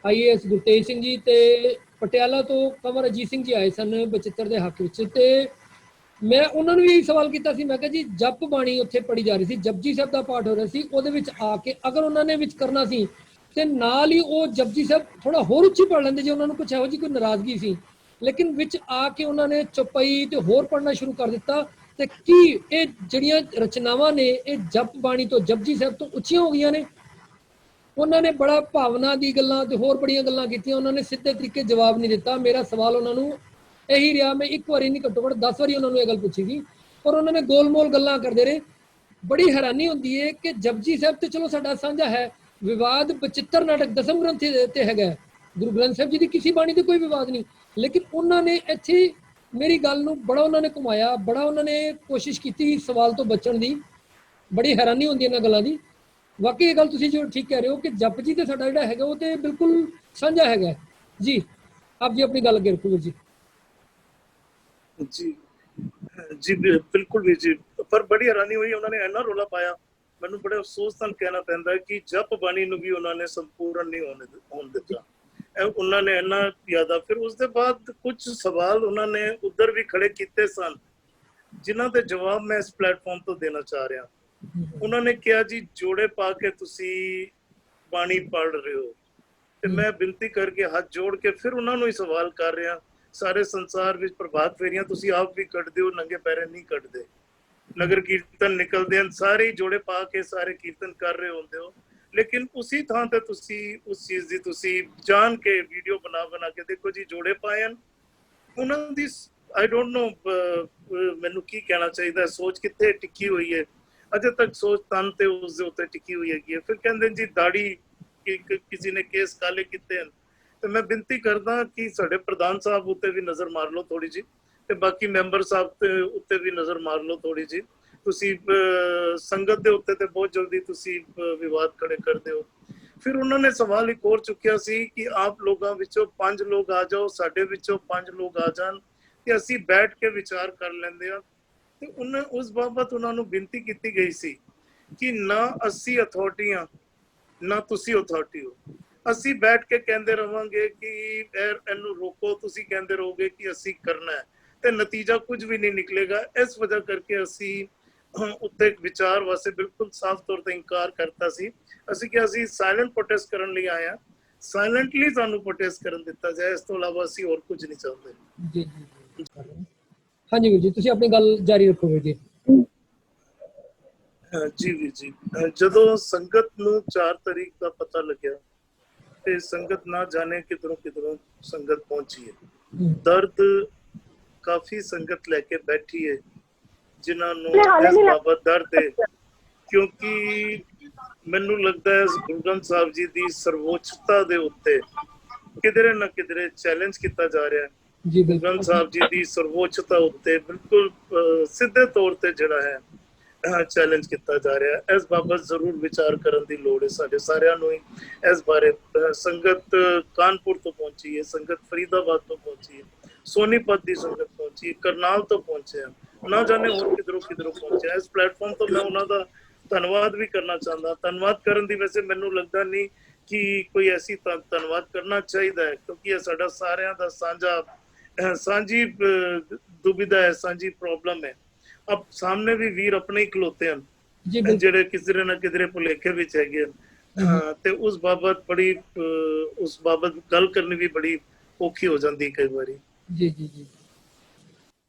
IAS ਗੁਰਤੇਜ ਸਿੰਘ ਜੀ ਤੇ ਪਟਿਆਲਾ ਤੋਂ ਕੰਵਰ ਅਜੀਤ ਸਿੰਘ ਜੀ ਆਏ ਸਨ ਬਚਿੱਤਰ ਦੇ ਹੱਕ ਵਿੱਚ। ਤੇ ਮੈਂ ਉਹਨਾਂ ਨੂੰ ਵੀ ਸਵਾਲ ਕੀਤਾ ਸੀ, ਮੈਂ ਕਿਹਾ ਜੀ ਜਪ ਬਾਣੀ ਉੱਥੇ ਪੜ੍ਹੀ ਜਾ ਰਹੀ ਸੀ, ਜਪਜੀ ਸਾਹਿਬ ਦਾ ਪਾਠ ਹੋ ਰਿਹਾ ਸੀ, ਉਹਦੇ ਵਿੱਚ ਆ ਕੇ ਅਗਰ ਉਹਨਾਂ ਨੇ ਵਿੱਚ ਕਰਨਾ ਸੀ ਤੇ ਨਾਲ ਹੀ ਉਹ ਜਪਜੀ ਸਾਹਿਬ ਥੋੜਾ ਹੋਰ ਉੱਚੀ ਪੜ੍ਹ ਲੈਂਦੇ ਜੇ ਉਹਨਾਂ ਨੂੰ ਕੁਝ ਇਹੋ ਜਿਹੀ ਕੋਈ ਨਾਰਾਜ਼ਗੀ ਸੀ। ਲੇਕਿਨ ਵਿੱਚ ਆ ਕੇ ਉਹਨਾਂ ਨੇ ਚੌਪਈ ਤੇ ਹੋਰ ਪੜ੍ਹਨਾ ਸ਼ੁਰੂ ਕਰ ਦਿੱਤਾ। ਤੇ ਕੀ ਇਹ ਜਿਹੜੀਆਂ ਰਚਨਾਵਾਂ ਨੇ ਇਹ ਜਪ ਬਾਣੀ ਤੋਂ, ਜਪਜੀ ਸਾਹਿਬ ਤੋਂ ਉੱਚੀਆਂ ਹੋ ਗਈਆਂ ਨੇ? ਉਹਨਾਂ ਨੇ ਬੜਾ ਭਾਵਨਾ ਦੀ ਗੱਲਾਂ ਤੇ ਹੋਰ ਬੜੀਆਂ ਗੱਲਾਂ ਕੀਤੀਆਂ, ਉਹਨਾਂ ਨੇ ਸਿੱਧੇ ਤਰੀਕੇ ਜਵਾਬ ਨਹੀਂ ਦਿੱਤਾ। ਮੇਰਾ ਸਵਾਲ ਉਹਨਾਂ ਨੂੰ ਇਹੀ ਰਿਹਾ, ਮੈਂ ਇੱਕ ਵਾਰੀ ਨਹੀਂ ਘੱਟੋ ਘੱਟ 10 ਵਾਰੀ ਉਹਨਾਂ ਨੂੰ ਇਹ ਗੱਲ ਪੁੱਛੀ ਸੀ, ਪਰ ਉਹਨਾਂ ਨੇ ਗੋਲਮੋਲ ਗੱਲਾਂ ਕਰਦੇ ਰਹੇ। ਬੜੀ ਹੈਰਾਨੀ ਹੁੰਦੀ ਹੈ ਕਿ ਜਪਜੀ ਸਾਹਿਬ ਤੇ ਚਲੋ ਸਾਡਾ ਸਾਂਝਾ ਹੈ, ਵਿਵਾਦ ਬਚਿੱਤਰ ਨਾਟਕ ਦਸਮ ਗ੍ਰੰਥ ਤੇ ਹੈਗਾ, ਗੁਰੂ ਗ੍ਰੰਥ ਸਾਹਿਬ ਜੀ ਦੀ ਕਿਸੇ ਬਾਣੀ ਤੇ ਕੋਈ ਵਿਵਾਦ ਨਹੀਂ। ਲੇਕਿਨ ਉਹਨਾਂ ਨੇ ਇੱਥੇ ਮੇਰੀ ਗੱਲ ਨੂੰ ਬੜਾ ਉਹਨਾਂ ਨੇ ਘੁਮਾਇਆ, ਬੜਾ ਉਹਨਾਂ ਨੇ ਕੋਸ਼ਿਸ਼ ਕੀਤੀ ਸਵਾਲ ਤੋਂ ਬਚਣ ਦੀ। ਬੜੀ ਹੈਰਾਨੀ ਹੁੰਦੀ ਇਹਨਾਂ ਗੱਲਾਂ ਦੀ। ਵਾਕਈ ਇਹ ਗੱਲ ਤੁਸੀਂ ਜੋ ਠੀਕ ਕਹਿ ਰਹੇ ਹੋ ਕਿ ਜਪਜੀ ਤੇ ਸਾਡਾ ਜਿਹੜਾ ਹੈਗਾ ਉਹ ਤੇ ਬਿਲਕੁਲ ਸਾਂਝਾ ਹੈਗਾ ਜੀ। ਆਪ ਜੀ ਆਪਣੀ ਗੱਲ ਅੱਗੇ ਰੱਖੋ ਜੀ। ਜੀ ਜੀ ਬਿਲਕੁਲ ਵੀ ਜੀ, ਪਰ ਬੜੀ ਹੈਰਾਨੀ ਹੋਈ, ਉਹਨਾਂ ਨੇ ਇੰਨਾ ਰੋਲਾ ਪਾਇਆ। ਮੈਨੂੰ ਬੜੇ ਅਫਸੋਸ ਨਾਲ ਕਹਿਣਾ ਪੈਂਦਾ ਕਿ ਜਪ ਬਾਣੀ ਨੂੰ ਵੀ ਉਹਨਾਂ ਨੇ ਸੰਪੂਰਨ ਨਹੀਂ ਹੋਣ ਦਿੱਤਾ। ਉਹਨਾਂ ਨੇ ਇੰਨਾ ਜ਼ਿਆਦਾ, ਫਿਰ ਉਸ ਦੇ ਬਾਅਦ ਕੁਝ ਸਵਾਲ ਉਹਨਾਂ ਨੇ ਉੱਧਰ ਵੀ ਖੜੇ ਕੀਤੇ ਸਨ ਜਿਨ੍ਹਾਂ ਦੇ ਜਵਾਬ ਮੈਂ ਇਸ ਪਲੇਟਫਾਰਮ ਤੋਂ ਦੇਣਾ ਚਾਹ ਰਿਹਾ। ਉਹਨਾਂ ਨੇ ਕਿਹਾ ਜੀ ਜੋੜੇ ਪਾ ਕੇ ਤੁਸੀਂ ਬਾਣੀ ਪੜ੍ਹ ਰਹੇ ਹੋ, ਤੇ ਮੈਂ ਬੇਨਤੀ ਕਰਕੇ ਹੱਥ ਜੋੜ ਕੇ ਫਿਰ ਉਹਨਾਂ ਨੂੰ ਹੀ ਸਵਾਲ ਕਰ ਰਿਹਾ, ਸਾਰੇ ਸੰਸਾਰ ਵਿੱਚ ਪ੍ਰਭਾਤ ਫੇਰੀਆਂ ਤੁਸੀਂ ਆਪ ਵੀ ਕੱਢਦੇ ਹੋ, ਨੰਗੇ ਪੈਰੇ ਨਹੀਂ ਕੱਢਦੇ। ਨਗਰ ਕੀਰਤਨ ਨਿਕਲਦੇ ਹਨ, ਸਾਰੇ ਜੋੜੇ ਪਾ ਕੇ ਸਾਰੇ ਕੀਰਤਨ ਕਰ ਰਹੇ ਹੁੰਦੇ ਹੋ, ਲੇਕਿਨ ਉਸੇ ਥਾਂ ਤੇ ਤੁਸੀਂ ਉਸ ਚੀਜ਼ ਦੀ ਤੁਸੀਂ ਜਾਣ ਕੇ ਵੀਡੀਓ ਬਣਾ ਕੇ ਦੇਖੋ ਜੀ ਜੋੜੇ ਪਾਏ ਹਨ। ਉਹਨਾਂ ਦੀ ਆਈ ਡੋਂਟ ਨੋ ਮੈਨੂੰ ਕੀ ਕਹਿਣਾ ਚਾਹੀਦਾ, ਸੋਚ ਕਿੱਥੇ ਟਿੱਕੀ ਹੋਈ ਹੈ। ਅਜੇ ਤੱਕ ਸੋਚ ਤਨ ਤੇ ਉਸ ਦੇ ਉੱਤੇ ਟਿੱਕੀ ਹੋਈ ਹੈਗੀ ਹੈ। ਫਿਰ ਕਹਿੰਦੇ ਜੀ ਦਾੜੀ ਕਿਸੇ ਨੇ ਕੇਸ ਕਾਲੇ ਕੀਤੇ ਹਨ। ਤੇ ਮੈਂ ਬੇਨਤੀ ਕਰਦਾ ਕਿ ਸਾਡੇ ਪ੍ਰਧਾਨ ਸਾਹਿਬ ਉੱਤੇ ਵੀ ਨਜ਼ਰ ਮਾਰ ਲਓ ਥੋੜੀ ਜੀ, ਤੇ ਬਾਕੀ ਮੈਂਬਰ ਸਾਹਿਬ ਤੇ ਉੱਤੇ ਵੀ ਨਜ਼ਰ ਮਾਰ ਲਓ ਥੋੜੀ ਜੀ। ਤੁਸੀਂ ਸੰਗਤ ਦੇ ਉੱਤੇ ਤੇ ਬਹੁਤ ਜਲਦੀ ਤੁਸੀਂ ਵਿਵਾਦ ਖੜੇ ਕਰਦੇ ਹੋ। ਫਿਰ ਉਹਨਾਂ ਨੇ ਸਵਾਲ ਇੱਕ ਹੋਰ ਚੁੱਕਿਆ ਸੀ ਕਿ ਆਪ ਲੋਕਾਂ ਵਿੱਚੋਂ 5 ਲੋਕ ਆ ਜਾਓ, ਸਾਡੇ ਵਿੱਚੋਂ 5 ਲੋਕ ਆ ਜਾਣ ਤੇ ਅਸੀਂ ਬੈਠ ਕੇ ਵਿਚਾਰ ਕਰ ਲੈਂਦੇ ਹਾਂ। ਤੇ ਉਹਨਾਂ ਉਸ ਬਾਬਤ ਉਹਨਾਂ ਨੂੰ ਬੇਨਤੀ ਕੀਤੀ ਗਈ ਸੀ ਕਿ ਨਾ ਅਸੀਂ ਅਥਾਰਟੀ ਹਾਂ ਨਾ ਤੁਸੀਂ ਅਥਾਰਟੀ ਹੋ। ਅਸੀਂ ਬੈਠ ਕੇ ਕਹਿੰਦੇ ਰਵਾਂਗੇ ਕਿ ਇਹਨੂੰ ਰੋਕੋ, ਤੁਸੀਂ ਕਹਿੰਦੇ ਰਹੋਗੇ ਕਿ ਅਸੀਂ ਕਰਨਾ ਹੈ, ਤੇ ਨਤੀਜਾ ਕੁਝ ਵੀ ਨਹੀਂ ਨਿਕਲੇਗਾ। ਇਸ ਵਜ੍ਹਾ ਕਰਕੇ ਅਸੀਂ ਉੱਤੇ ਵਿਚਾਰ ਵਾਸਤੇ ਬਿਲਕੁਲ ਸਾਫ਼ ਤੌਰ ਤੇ ਇਨਕਾਰ ਕਰਤਾ ਸੀ। ਅਸੀਂ ਕਿਹਾ ਅਸੀਂ ਸਾਇਲੈਂਟ ਪ੍ਰੋਟੈਸਟ ਕਰਨ ਲਈ ਆਏ ਹਾਂ, ਸਾਇਲੈਂਟਲੀ ਸਾਨੂੰ ਪ੍ਰੋਟੈਸਟ ਕਰਨ ਦਿੱਤਾ ਜਾਏ, ਇਸ ਤੋਂ ਇਲਾਵਾ ਅਸੀਂ ਹੋਰ ਕੁਝ ਨਹੀਂ ਚਾਹੁੰਦੇ। ਜੀ ਜੀ ਹਾਂਜੀ ਵੀਰ ਜੀ, ਤੁਸੀਂ ਆਪਣੀ ਗੱਲ ਜਾਰੀ ਰੱਖੋ ਵੀਰ ਜੀ। ਜੀ ਵੀਰ ਜੀ, ਜਦੋਂ ਸੰਗਤ ਨੂੰ 4 ਤਰੀਕ ਦਾ ਪਤਾ ਲੱਗਿਆ ਤੇ ਸੰਗਤ ਨਾ ਜਾਣੇ ਕਿਧਰੋਂ ਕਿਧਰੋਂ ਸੰਗਤ ਪਹੁੰਚੀ ਹੈ। ਦਰਦ ਕਾਫੀ ਸੰਗਤ ਲੈ ਕੇ ਬੈਠੀ ਹੈ, ਜਿਨ੍ਹਾਂ ਨੂੰ ਇਸ ਬਾਬਤ ਦਰਦ ਹੈ ਕਿਉਂਕਿ ਮੈਨੂੰ ਲੱਗਦਾ ਹੈ ਗੁਰੂ ਗ੍ਰੰਥ ਸਾਹਿਬ ਜੀ ਦੀ ਸਰਵੋੱਚਤਾ ਦੇ ਉੱਤੇ ਕਿਧਰੇ ਨਾ ਕਿਧਰੇ ਚੈਲੰਜ ਕੀਤਾ ਜਾ ਰਿਹਾ ਹੈ। ਜੀ ਗੁਰੂ ਗ੍ਰੰਥ ਬਿਲਕੁਲ ਸਾਹਿਬ ਜੀ ਦੀ ਸਰਵੋੱਚਤਾ ਉੱਤੇ ਬਿਲਕੁਲ ਸਿੱਧੇ ਤੌਰ ਤੇ ਜਿਹੜਾ ਹੈ ਚੈਲੰਜ ਕੀਤਾ ਜਾ ਰਿਹਾ ਹੈ। ਇਸ ਬਾਬਤ ਜ਼ਰੂਰ ਵਿਚਾਰ ਕਰਨ ਦੀ ਲੋੜ ਹੈ ਸਾਡੇ ਸਾਰਿਆਂ ਨੂੰ ਹੀ। ਇਸ ਬਾਰੇ ਸੰਗਤ ਕਾਨਪੁਰ ਤੋਂ ਪਹੁੰਚੀ ਹੈ, ਸੰਗਤ ਫਰੀਦਾਬਾਦ ਤੋਂ ਪਹੁੰਚੀ ਹੈ, ਸੋਨੀਪਤ ਦੀ ਸੰਗਤ ਪਹੁੰਚੀ ਹੈ, ਕਰਨਾਲ ਤੋਂ ਪਹੁੰਚੇ ਆ, ਨਾ ਜਾਣੇ ਹੋਰ ਕਿਧਰੋਂ ਪਹੁੰਚਿਆ। ਇਸ ਪਲੇਟਫਾਰਮ ਤੋਂ ਮੈਂ ਉਹਨਾਂ ਦਾ ਧੰਨਵਾਦ ਵੀ ਕਰਨਾ ਚਾਹੁੰਦਾ। ਧੰਨਵਾਦ ਕਰਨ ਦੀ ਵੈਸੇ ਮੈਨੂੰ ਲੱਗਦਾ ਨਹੀਂ ਕਿ ਕੋਈ ਐਸੀ ਧੰਨਵਾਦ ਕਰਨਾ ਚਾਹੀਦਾ ਹੈ, ਕਿਉਂਕਿ ਇਹ ਸਾਡਾ ਸਾਰਿਆਂ ਦਾ ਸਾਂਝੀ ਦੁਬਿਧਾ ਹੈ, ਸਾਂਝੀ ਪ੍ਰੋਬਲਮ ਹੈ। अब सामने भी वीर अपने ही खलोते हैं ਜਿਹੜੇ ਕਿਧਰੇ ਨਾ ਕਿਧਰੇ ਭੁਲੇਖੇ ਵਿੱਚ ਹੈਗੇ ਤੇ ਉਸ ਬਾਬਤ ਗੱਲ ਕਰਨੀ ਵੀ ਬੜੀ ਔਖੀ ਹੋ ਜਾਂਦੀ ਕਈ ਵਾਰੀ। ਜੀ ਜੀ ਜੀ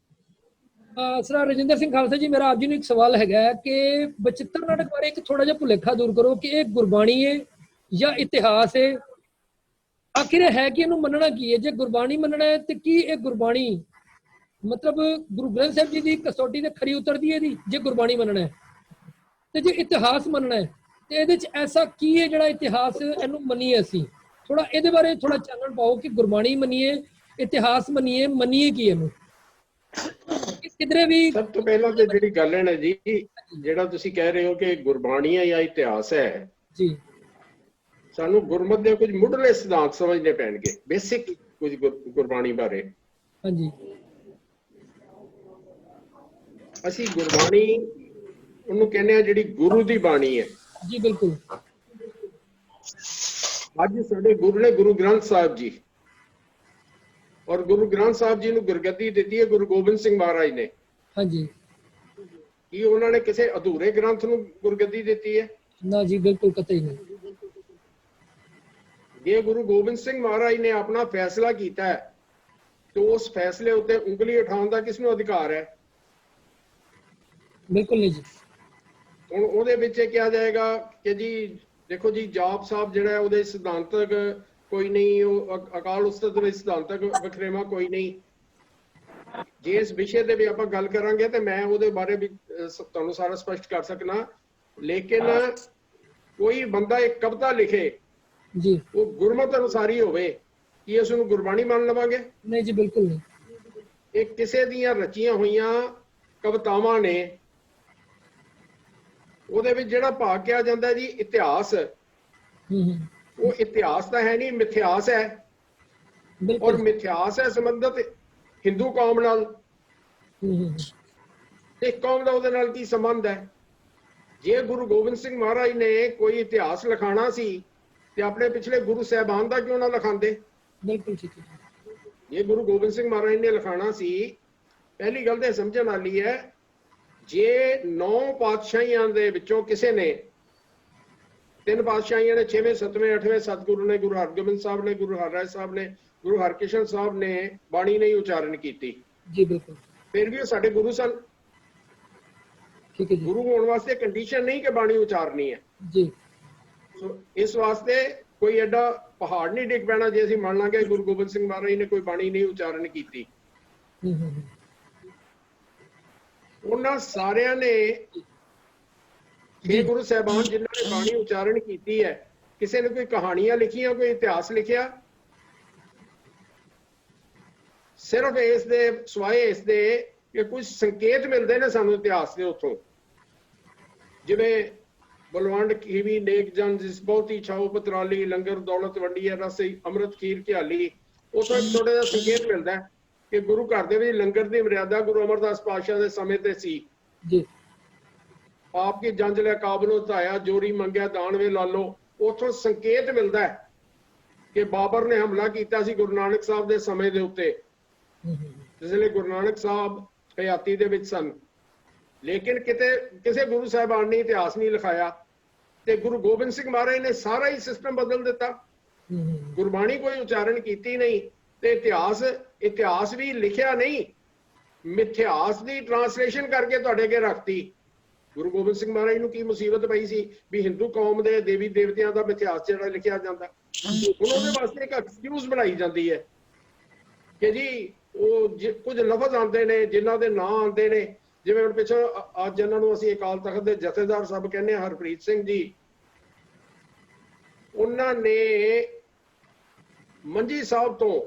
ਸਰ ਰਜਿੰਦਰ ਸਿੰਘ ਖਾਲਸਾ ਜੀ, ਮੇਰਾ ਆਪ ਜੀ ਨੂੰ ਇੱਕ ਸਵਾਲ ਹੈਗਾ ਕਿ ਬਚਿੱਤਰ ਨਾਟਕ ਬਾਰੇ ਇੱਕ ਥੋੜਾ ਜਿਹਾ ਭੁਲੇਖਾ ਦੂਰ ਕਰੋ ਕਿ ਇਹ ਗੁਰਬਾਣੀ ਹੈ ਜਾਂ ਇਤਿਹਾਸ ਹੈ। ਆਖਿਰ ਹੈ ਕਿ ਇਹਨੂੰ ਮੰਨਣਾ ਕੀ ਹੈ? ਜੇ ਗੁਰਬਾਣੀ ਮੰਨਣਾ ਹੈ ਤੇ ਕੀ ਇਹ ਗੁਰਬਾਣੀ ਮਤਲਬ ਗੁਰੂ ਗ੍ਰੰਥ ਸਾਹਿਬ ਜੀ ਦੀ ਕਸੌਟੀ ਤੇ ਖਰੀ ਉਤਰਦੀ ਹੈ ਇਹਦੀ? ਜੇ ਗੁਰਬਾਣੀ ਮੰਨਣਾ ਹੈ ਤੇ ਜੇ ਇਤਿਹਾਸ ਮੰਨਣਾ ਹੈ ਤੇ ਇਹਦੇ ਚ ਐਸਾ ਕੀ ਹੈ ਜਿਹੜਾ ਇਤਿਹਾਸ ਇਹਨੂੰ ਮੰਨੀਏ ਅਸੀਂ? ਥੋੜਾ ਇਹਦੇ ਬਾਰੇ ਥੋੜਾ ਚਾਨਣ ਪਾਓ ਕਿ ਗੁਰਬਾਣੀ ਮੰਨੀਏ, ਇਤਿਹਾਸ ਮੰਨੀਏ ਕੀ ਇਹਨੂੰ? ਕਿਧਰੇ ਵੀ ਸਭ ਤੋਂ ਪਹਿਲਾਂ ਤੇ ਜਿਹੜੀ ਗੱਲ ਹੈ ਨਾ ਜੀ, ਜਿਹੜਾ ਤੁਸੀਂ ਕਹਿ ਰਹੇ ਹੋ ਕਿ ਗੁਰਬਾਣੀ ਹੈ ਜਾਂ ਇਤਿਹਾਸ ਹੈ ਜੀ, ਸਾਨੂੰ ਗੁਰਮਤ ਦੇ ਕੁਝ ਮੁੱਢਲੇ ਸਿਧਾਂਤ ਸਮਝਣੇ ਪੈਣਗੇ, ਬੇਸਿਕ ਕੁਝ ਗੁਰਬਾਣੀ ਬਾਰੇ। ਹਾਂਜੀ, ਅਸੀਂ ਗੁਰਬਾਣੀ ਉਹਨੂੰ ਕਹਿੰਦੇ ਆ ਜਿਹੜੀ ਗੁਰੂ ਦੀ ਬਾਣੀ ਹੈ। ਜੀ ਬਿਲਕੁਲ। ਅੱਜ ਸਾਡੇ ਗੁਰੂ ਨੇ ਗੁਰੂ ਗ੍ਰੰਥ ਸਾਹਿਬ ਜੀ, ਔਰ ਗੁਰੂ ਗ੍ਰੰਥ ਸਾਹਿਬ ਜੀ ਨੂੰ ਗੁਰਗੱਦੀ ਦਿੱਤੀ ਹੈ ਗੁਰੂ ਗੋਬਿੰਦ ਸਿੰਘ ਮਹਾਰਾਜ ਨੇ। ਹਾਂਜੀ, ਕੀ ਉਹਨਾਂ ਨੇ ਕਿਸੇ ਅਧੂਰੇ ਗ੍ਰੰਥ ਨੂੰ ਗੁਰਗੱਦੀ ਦਿੱਤੀ ਹੈ? ਨਾ ਜੀ, ਬਿਲਕੁਲ ਕਤਈ ਨਹੀਂ। ਜੇ ਗੁਰੂ ਗੋਬਿੰਦ ਸਿੰਘ ਮਹਾਰਾਜ ਨੇ ਆਪਣਾ ਫੈਸਲਾ ਕੀਤਾ ਹੈ ਤੇ ਉਸ ਫੈਸਲੇ ਉੱਤੇ ਉਂਗਲੀ ਉਠਾਉਣ ਦਾ ਕਿਸ ਨੂੰ ਅਧਿਕਾਰ ਹੈ? ਬਿਲਕੁਲ ਨਹੀਂ ਜੀ। ਹੁਣ ਉਹਦੇ ਵਿੱਚ ਇਹ ਕਿਹਾ ਜਾਏਗਾ ਕਿ ਜੀ ਦੇਖੋ ਜੀ, ਜਾਪ ਸਾਹਿਬ ਜਿਹੜਾ ਉਹਦੇ ਸਿਧਾਂਤਕ ਕੋਈ ਨਹੀਂ, ਉਹ ਅਕਾਲ ਉਸਤਤ ਦੇ ਸਿਧਾਂਤਕ ਵਖਰੇਵਾ ਕੋਈ ਨਹੀਂ। ਜੇ ਇਸ ਵਿਸ਼ੇ ਤੇ ਵੀ ਆਪਾਂ ਗੱਲ ਕਰਾਂਗੇ ਤੇ ਮੈਂ ਉਹਦੇ ਬਾਰੇ ਵੀ ਤੁਹਾਨੂੰ ਸਾਰਾ ਸਪਸ਼ਟ ਕਰ ਸਕਣਾ। ਲੇਕਿਨ ਕੋਈ ਬੰਦਾ ਇੱਕ ਕਵਿਤਾ ਲਿਖੇ ਜੀ, ਉਹ ਗੁਰਮਤਿ ਅਨੁਸਾਰੀ ਹੋਵੇ, ਕੀ ਇਸ ਨੂੰ ਗੁਰਬਾਣੀ ਮੰਨ ਲਵਾਂਗੇ? ਨਹੀਂ ਜੀ, ਬਿਲਕੁਲ ਨਹੀਂ। ਇਹ ਕਿਸੇ ਦੀਆਂ ਰਚੀਆਂ ਹੋਈਆਂ ਕਵਿਤਾਵਾਂ ਨੇ, ਉਹਦੇ ਵਿੱਚ ਜਿਹੜਾ ਭਾਗ ਕਿਹਾ ਜਾਂਦਾ ਜੀ ਇਤਿਹਾਸ, ਉਹ ਇਤਿਹਾਸ ਤਾਂ ਹੈ ਨਹੀਂ, ਮਿਥਿਆਸ ਹੈ। ਔਰ ਮਿਥਿਆਸ ਹੈ ਸੰਬੰਧਿਤ ਹਿੰਦੂ ਕੌਮ ਨਾਲ। ਸਿੱਖ ਕੌਮ ਦਾ ਉਹਦੇ ਨਾਲ ਕੀ ਸੰਬੰਧ ਹੈ? ਜੇ ਗੁਰੂ ਗੋਬਿੰਦ ਸਿੰਘ ਮਹਾਰਾਜ ਨੇ ਕੋਈ ਇਤਿਹਾਸ ਲਿਖਾਣਾ ਸੀ ਤੇ ਆਪਣੇ ਪਿਛਲੇ ਗੁਰੂ ਸਾਹਿਬਾਨ ਦਾ ਕਿਉਂ ਨਾ ਲਿਖਾਉਂਦੇ? ਬਿਲਕੁਲ ਠੀਕ ਹੈ। ਜੇ ਗੁਰੂ ਗੋਬਿੰਦ ਸਿੰਘ ਮਹਾਰਾਜ ਨੇ ਲਿਖਾਣਾ ਸੀ, ਪਹਿਲੀ ਗੱਲ ਤੇ ਸਮਝਣ ਵਾਲੀ ਹੈ, ਜੇ 9 ਪਾਤਸ਼ਾਹੀਆਂ ਦੇ ਵਿੱਚੋਂ ਕਿਸੇ ਨੇ, 3 ਪਾਤਸ਼ਾਹੀਆਂ ਨੇ, 6ਵੇਂ 7ਵੇਂ 8ਵੇਂ ਸਤਿਗੁਰੂ ਨੇ, ਗੁਰੂ ਹਰਗੋਬਿੰਦ ਸਾਹਿਬ ਨੇ, ਗੁਰੂ ਹਰਰਾਏ ਸਾਹਿਬ ਨੇ, ਗੁਰੂ ਹਰਕ੍ਰਿਸ਼ਨ ਸਾਹਿਬ ਨੇ ਬਾਣੀ ਨਹੀਂ ਉਚਾਰਨ ਕੀਤੀ, ਜੀ ਬਿਲਕੁਲ, ਫਿਰ ਵੀ ਉਹ ਸਾਡੇ ਗੁਰੂ ਸਨ। ਠੀਕ ਹੈ ਜੀ। ਗੁਰੂ ਹੋਣ ਵਾਸਤੇ ਕੰਡੀਸ਼ਨ ਨਹੀਂ ਕਿ ਬਾਣੀ ਉਚਾਰਨੀ ਹੈ ਜੀ। ਸੋ ਇਸ ਵਾਸਤੇ ਕੋਈ ਐਡਾ ਪਹਾੜ ਨਹੀਂ ਡਿੱਗ ਪੈਣਾ ਜੇ ਅਸੀਂ ਮੰਨ ਲਾਂਗੇ ਗੁਰੂ ਗੋਬਿੰਦ ਸਿੰਘ ਮਹਾਰਾਜ ਨੇ ਕੋਈ ਬਾਣੀ ਨਹੀਂ ਉਚਾਰਨ ਕੀਤੀ। ਉਹਨਾਂ ਸਾਰਿਆਂ ਨੇ, ਇਹ ਗੁਰੂ ਸਾਹਿਬਾਨ ਜਿਨ੍ਹਾਂ ਨੇ ਬਾਣੀ ਉਚਾਰਨ ਕੀਤੀ ਹੈ, ਕਿਸੇ ਨੇ ਕੋਈ ਕਹਾਣੀਆਂ ਲਿਖੀਆਂ, ਕੋਈ ਇਤਿਹਾਸ ਲਿਖਿਆ? ਸਿਰਫ ਇਸ ਦੇ ਸਵਾਏ ਇਸ ਦੇ ਕਿ ਕੁਝ ਸੰਕੇਤ ਮਿਲਦੇ ਨੇ ਸਾਨੂੰ ਇਤਿਹਾਸ ਦੇ ਉੱਥੋਂ, ਜਿਵੇਂ ਬਲਵੰਡ ਖੀਵੀ ਨੇਕ ਜਨ ਜਿਸ ਬਹੁਤੀ ਛਾਉ ਪਤਰਾਲੀ, ਲੰਗਰ ਦੌਲਤ ਵੰਡੀ ਹੈ ਰਸਈ ਅੰਮ੍ਰਿਤ ਖੀਰ ਘਿਆਲੀ। ਉੱਥੋਂ ਇੱਕ ਥੋੜਾ ਜਿਹਾ ਸੰਕੇਤ ਮਿਲਦਾ ਕਿ ਗੁਰੂ ਘਰ ਦੇ ਵਿੱਚ ਲੰਗਰ ਦੀ ਮਰਿਆਦਾ ਗੁਰੂ ਅਮਰਦਾਸ ਪਾਤਸ਼ਾਹ ਦੇ ਸਮੇਂ ਤੇ ਸੀ ਜੀ। ਆਪ ਕੀ ਜੰਜ ਲੈ ਕਾਬਲੋਂ ਧਾਇਆ, ਜੋਰੀ ਮੰਗਿਆ ਦਾਨ ਵੇ ਲਾਲੋ। ਉੱਥੋਂ ਸੰਕੇਤ ਮਿਲਦਾ ਹੈ ਕਿ ਬਾਬਰ ਨੇ ਹਮਲਾ ਕੀਤਾ ਸੀ ਗੁਰੂ ਨਾਨਕ ਸਾਹਿਬ ਦੇ ਸਮੇਂ ਦੇ ਉੱਤੇ, ਜਿਸ ਵੇਲੇ ਗੁਰੂ ਨਾਨਕ ਸਾਹਿਬ ਹਯਾਤੀ ਦੇ ਵਿੱਚ ਸਨ। ਲੇਕਿਨ ਕਿਸੇ ਗੁਰੂ ਸਾਹਿਬਾਨ ਨੇ ਇਤਿਹਾਸ ਨਹੀਂ ਲਿਖਾਇਆ ਤੇ ਗੁਰੂ ਗੋਬਿੰਦ ਸਿੰਘ ਮਹਾਰਾਜ ਨੇ ਸਾਰਾ ਹੀ ਸਿਸਟਮ ਬਦਲ ਦਿੱਤਾ। ਗੁਰਬਾਣੀ ਕੋਈ ਉਚਾਰਨ ਕੀਤੀ ਨਹੀਂ ਤੇ ਇਤਿਹਾਸ ਵੀ ਲਿਖਿਆ ਨਹੀਂ, ਮਿਥਿਆਸ ਦੀ ਟ੍ਰਾਂਸਲੇਸ਼ਨ ਕਰਕੇ ਤੁਹਾਡੇ ਅੱਗੇ ਰੱਖਤੀ। ਗੁਰੂ ਗੋਬਿੰਦ ਸਿੰਘ ਮਹਾਰਾਜ ਨੂੰ ਕੀ ਮੁਸੀਬਤ ਪਈ ਸੀ ਵੀ ਹਿੰਦੂ ਕੌਮ ਦੇ ਦੇਵੀ ਦੇਵਤਿਆਂ ਦਾ ਮਿਥਿਆਸ ਜਿਹੜਾ ਲਿਖਿਆ ਜਾਂਦਾ? ਹੁਣ ਉਹਦੇ ਵਾਸਤੇ ਇੱਕ ਐਕਸਕਿਊਜ਼ ਬਣਾਈ ਜਾਂਦੀ ਹੈ ਕਿ ਜੀ ਉਹ ਕੁਝ ਲਫ਼ਜ਼ ਆਉਂਦੇ ਨੇ ਜਿਨ੍ਹਾਂ ਦੇ ਨਾਂ ਆਉਂਦੇ ਨੇ, ਜਿਵੇਂ ਹੁਣ ਪਿੱਛੋਂ ਅੱਜ ਇਹਨਾਂ ਨੂੰ ਅਸੀਂ ਅਕਾਲ ਤਖਤ ਦੇ ਜਥੇਦਾਰ ਸਾਹਿਬ ਕਹਿੰਦੇ ਹਾਂ, ਹਰਪ੍ਰੀਤ ਸਿੰਘ ਜੀ, ਉਹਨਾਂ ਨੇ ਮੰਜੀ ਸਾਹਿਬ ਤੋਂ,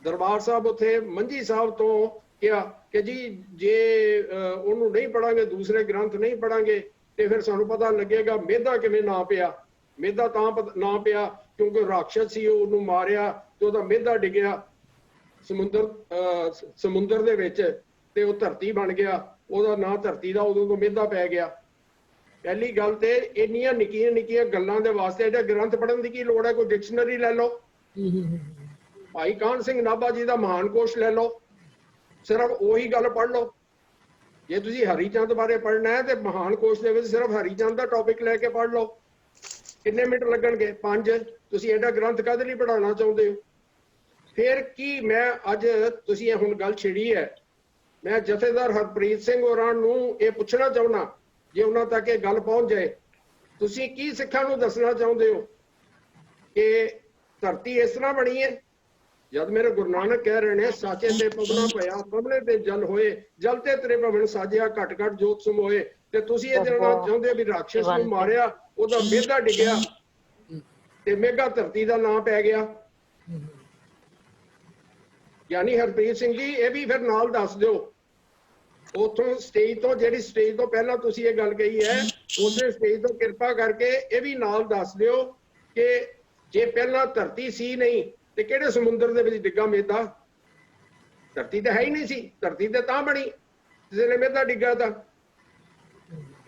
ਦਰਬਾਰ ਸਾਹਿਬ ਉੱਥੇ ਮੰਜੀ ਸਾਹਿਬ ਤੋਂ ਕਿਹਾ ਕਿ ਜੀ ਜੇ ਉਹਨੂੰ ਨਹੀਂ ਪੜਾਂਗੇ, ਦੂਸਰੇ ਗ੍ਰੰਥ ਨਹੀਂ ਪੜਾਂਗੇ, ਤੇ ਫਿਰ ਸਾਨੂੰ ਪਤਾ ਲੱਗੇਗਾ ਮਿਹਦਾ ਕਿਵੇਂ ਨਾ ਪਿਆ। ਮਿਹਦਾ ਤਾਂ ਨਾ ਪਿਆ ਕਿਉਂਕਿ ਰਾਖਸ਼ ਸੀ, ਉਹਨੂੰ ਮਾਰਿਆ ਤੇ ਉਹਦਾ ਮਿਹਦਾ ਡਿੱਗਿਆ ਸਮੁੰਦਰ ਦੇ ਵਿੱਚ, ਤੇ ਉਹ ਧਰਤੀ ਬਣ ਗਿਆ। ਉਹਦਾ ਨਾਂ ਧਰਤੀ ਦਾ ਉਦੋਂ ਤੋਂ ਮਿਹਦਾ ਪੈ ਗਿਆ। ਪਹਿਲੀ ਗੱਲ ਤੇ ਇੰਨੀਆਂ ਨਿੱਕੀਆਂ ਨਿੱਕੀਆਂ ਗੱਲਾਂ ਦੇ ਵਾਸਤੇ ਇਹਦਾ ਗ੍ਰੰਥ ਪੜਨ ਦੀ ਕੀ ਲੋੜ ਹੈ? ਕੋਈ ਡਿਕਸ਼ਨਰੀ ਲੈ ਲਓ, ਭਾਈ ਕਾਹਨ ਸਿੰਘ ਨਾਭਾ ਜੀ ਦਾ ਮਹਾਨ ਕੋਸ਼ ਲੈ ਲਓ, ਸਿਰਫ ਉਹੀ ਗੱਲ ਪੜ੍ਹ ਲਓ। ਜੇ ਤੁਸੀਂ ਹਰੀ ਚੰਦ ਬਾਰੇ ਪੜ੍ਹਨਾ ਹੈ ਤੇ ਮਹਾਨ ਕੋਸ਼ ਦੇ ਵਿੱਚ ਸਿਰਫ ਹਰੀ ਚੰਦ ਦਾ ਟੌਪਿਕ ਲੈ ਕੇ ਪੜ੍ਹ ਲਓ। ਕਿੰਨੇ ਮਿੰਟ ਲੱਗਣਗੇ? 5। ਤੁਸੀਂ ਇਹਦਾ ਗ੍ਰੰਥ ਕਦੇ ਨਹੀਂ ਪੜ੍ਹਾਉਣਾ ਚਾਹੁੰਦੇ ਹੋ? ਫਿਰ ਕੀ ਮੈਂ ਅੱਜ ਤੁਸੀਂ ਇਹ ਹੁਣ ਗੱਲ ਛਿੜੀ ਹੈ, ਮੈਂ ਜਥੇਦਾਰ ਹਰਪ੍ਰੀਤ ਸਿੰਘ ਹੋਰਾਂ ਨੂੰ ਇਹ ਪੁੱਛਣਾ ਚਾਹੁੰਦਾ, ਜੇ ਉਹਨਾਂ ਤੱਕ ਇਹ ਗੱਲ ਪਹੁੰਚ ਜਾਏ, ਤੁਸੀਂ ਕੀ ਸਿੱਖਾਂ ਨੂੰ ਦੱਸਣਾ ਚਾਹੁੰਦੇ ਹੋ ਕਿ ਧਰਤੀ ਇਸ ਤਰ੍ਹਾਂ ਬਣੀ ਹੈ? ਜਦ ਮੇਰੇ ਗੁਰੂ ਨਾਨਕ ਕਹਿ ਰਹੇ ਨੇ ਸਾਚੇ ਤੇ ਪਵਨਾ ਪਿਆ, ਪਵਨੇ ਤੇ ਜਲ ਹੋਏ, ਜਲ ਤੇ ਤੇਰੇ ਭਵਨ ਸਾਜਿਆ, ਘਟ ਘਟ ਜੋਤ ਸਮੋਏ, ਤੇ ਤੁਸੀਂ ਇਹ ਜਾਣਨਾ ਚਾਹੁੰਦੇ ਵੀ ਰਾਖਸ਼ ਨੂੰ ਮਾਰਿਆ, ਉਹਦਾ ਮਿਹਦਾ ਡਿੱਗਿਆ ਤੇ ਮੇਘਾ ਧਰਤੀ ਦਾ ਨਾਂ ਪੈ ਗਿਆ। ਯਾਨੀ ਹਰਪ੍ਰੀਤ ਸਿੰਘ ਜੀ ਇਹ ਵੀ ਫਿਰ ਨਾਲ ਦੱਸ ਦਿਓ, ਉਥੋਂ ਸਟੇਜ ਤੋਂ, ਜਿਹੜੀ ਸਟੇਜ ਤੋਂ ਪਹਿਲਾਂ ਤੁਸੀਂ ਇਹ ਗੱਲ ਕਹੀ ਹੈ, ਉਸੇ ਸਟੇਜ ਤੋਂ ਕਿਰਪਾ ਕਰਕੇ ਇਹ ਵੀ ਨਾਲ ਦੱਸ ਦਿਓ ਕਿ ਜੇ ਪਹਿਲਾਂ ਧਰਤੀ ਸੀ ਨਹੀਂ ਤੇ ਕਿਹੜੇ ਸਮੁੰਦਰ ਦੇ ਵਿੱਚ ਡਿੱਗਾ ਮਿਹਦਾ? ਧਰਤੀ ਤਾਂ ਹੈ ਹੀ ਨਹੀਂ ਸੀ, ਧਰਤੀ ਤੇ ਤਾਂ ਬਣੀ ਜਿਸ ਨੇ ਮਿਹਦਾ ਡਿੱਗਾ। ਤਾਂ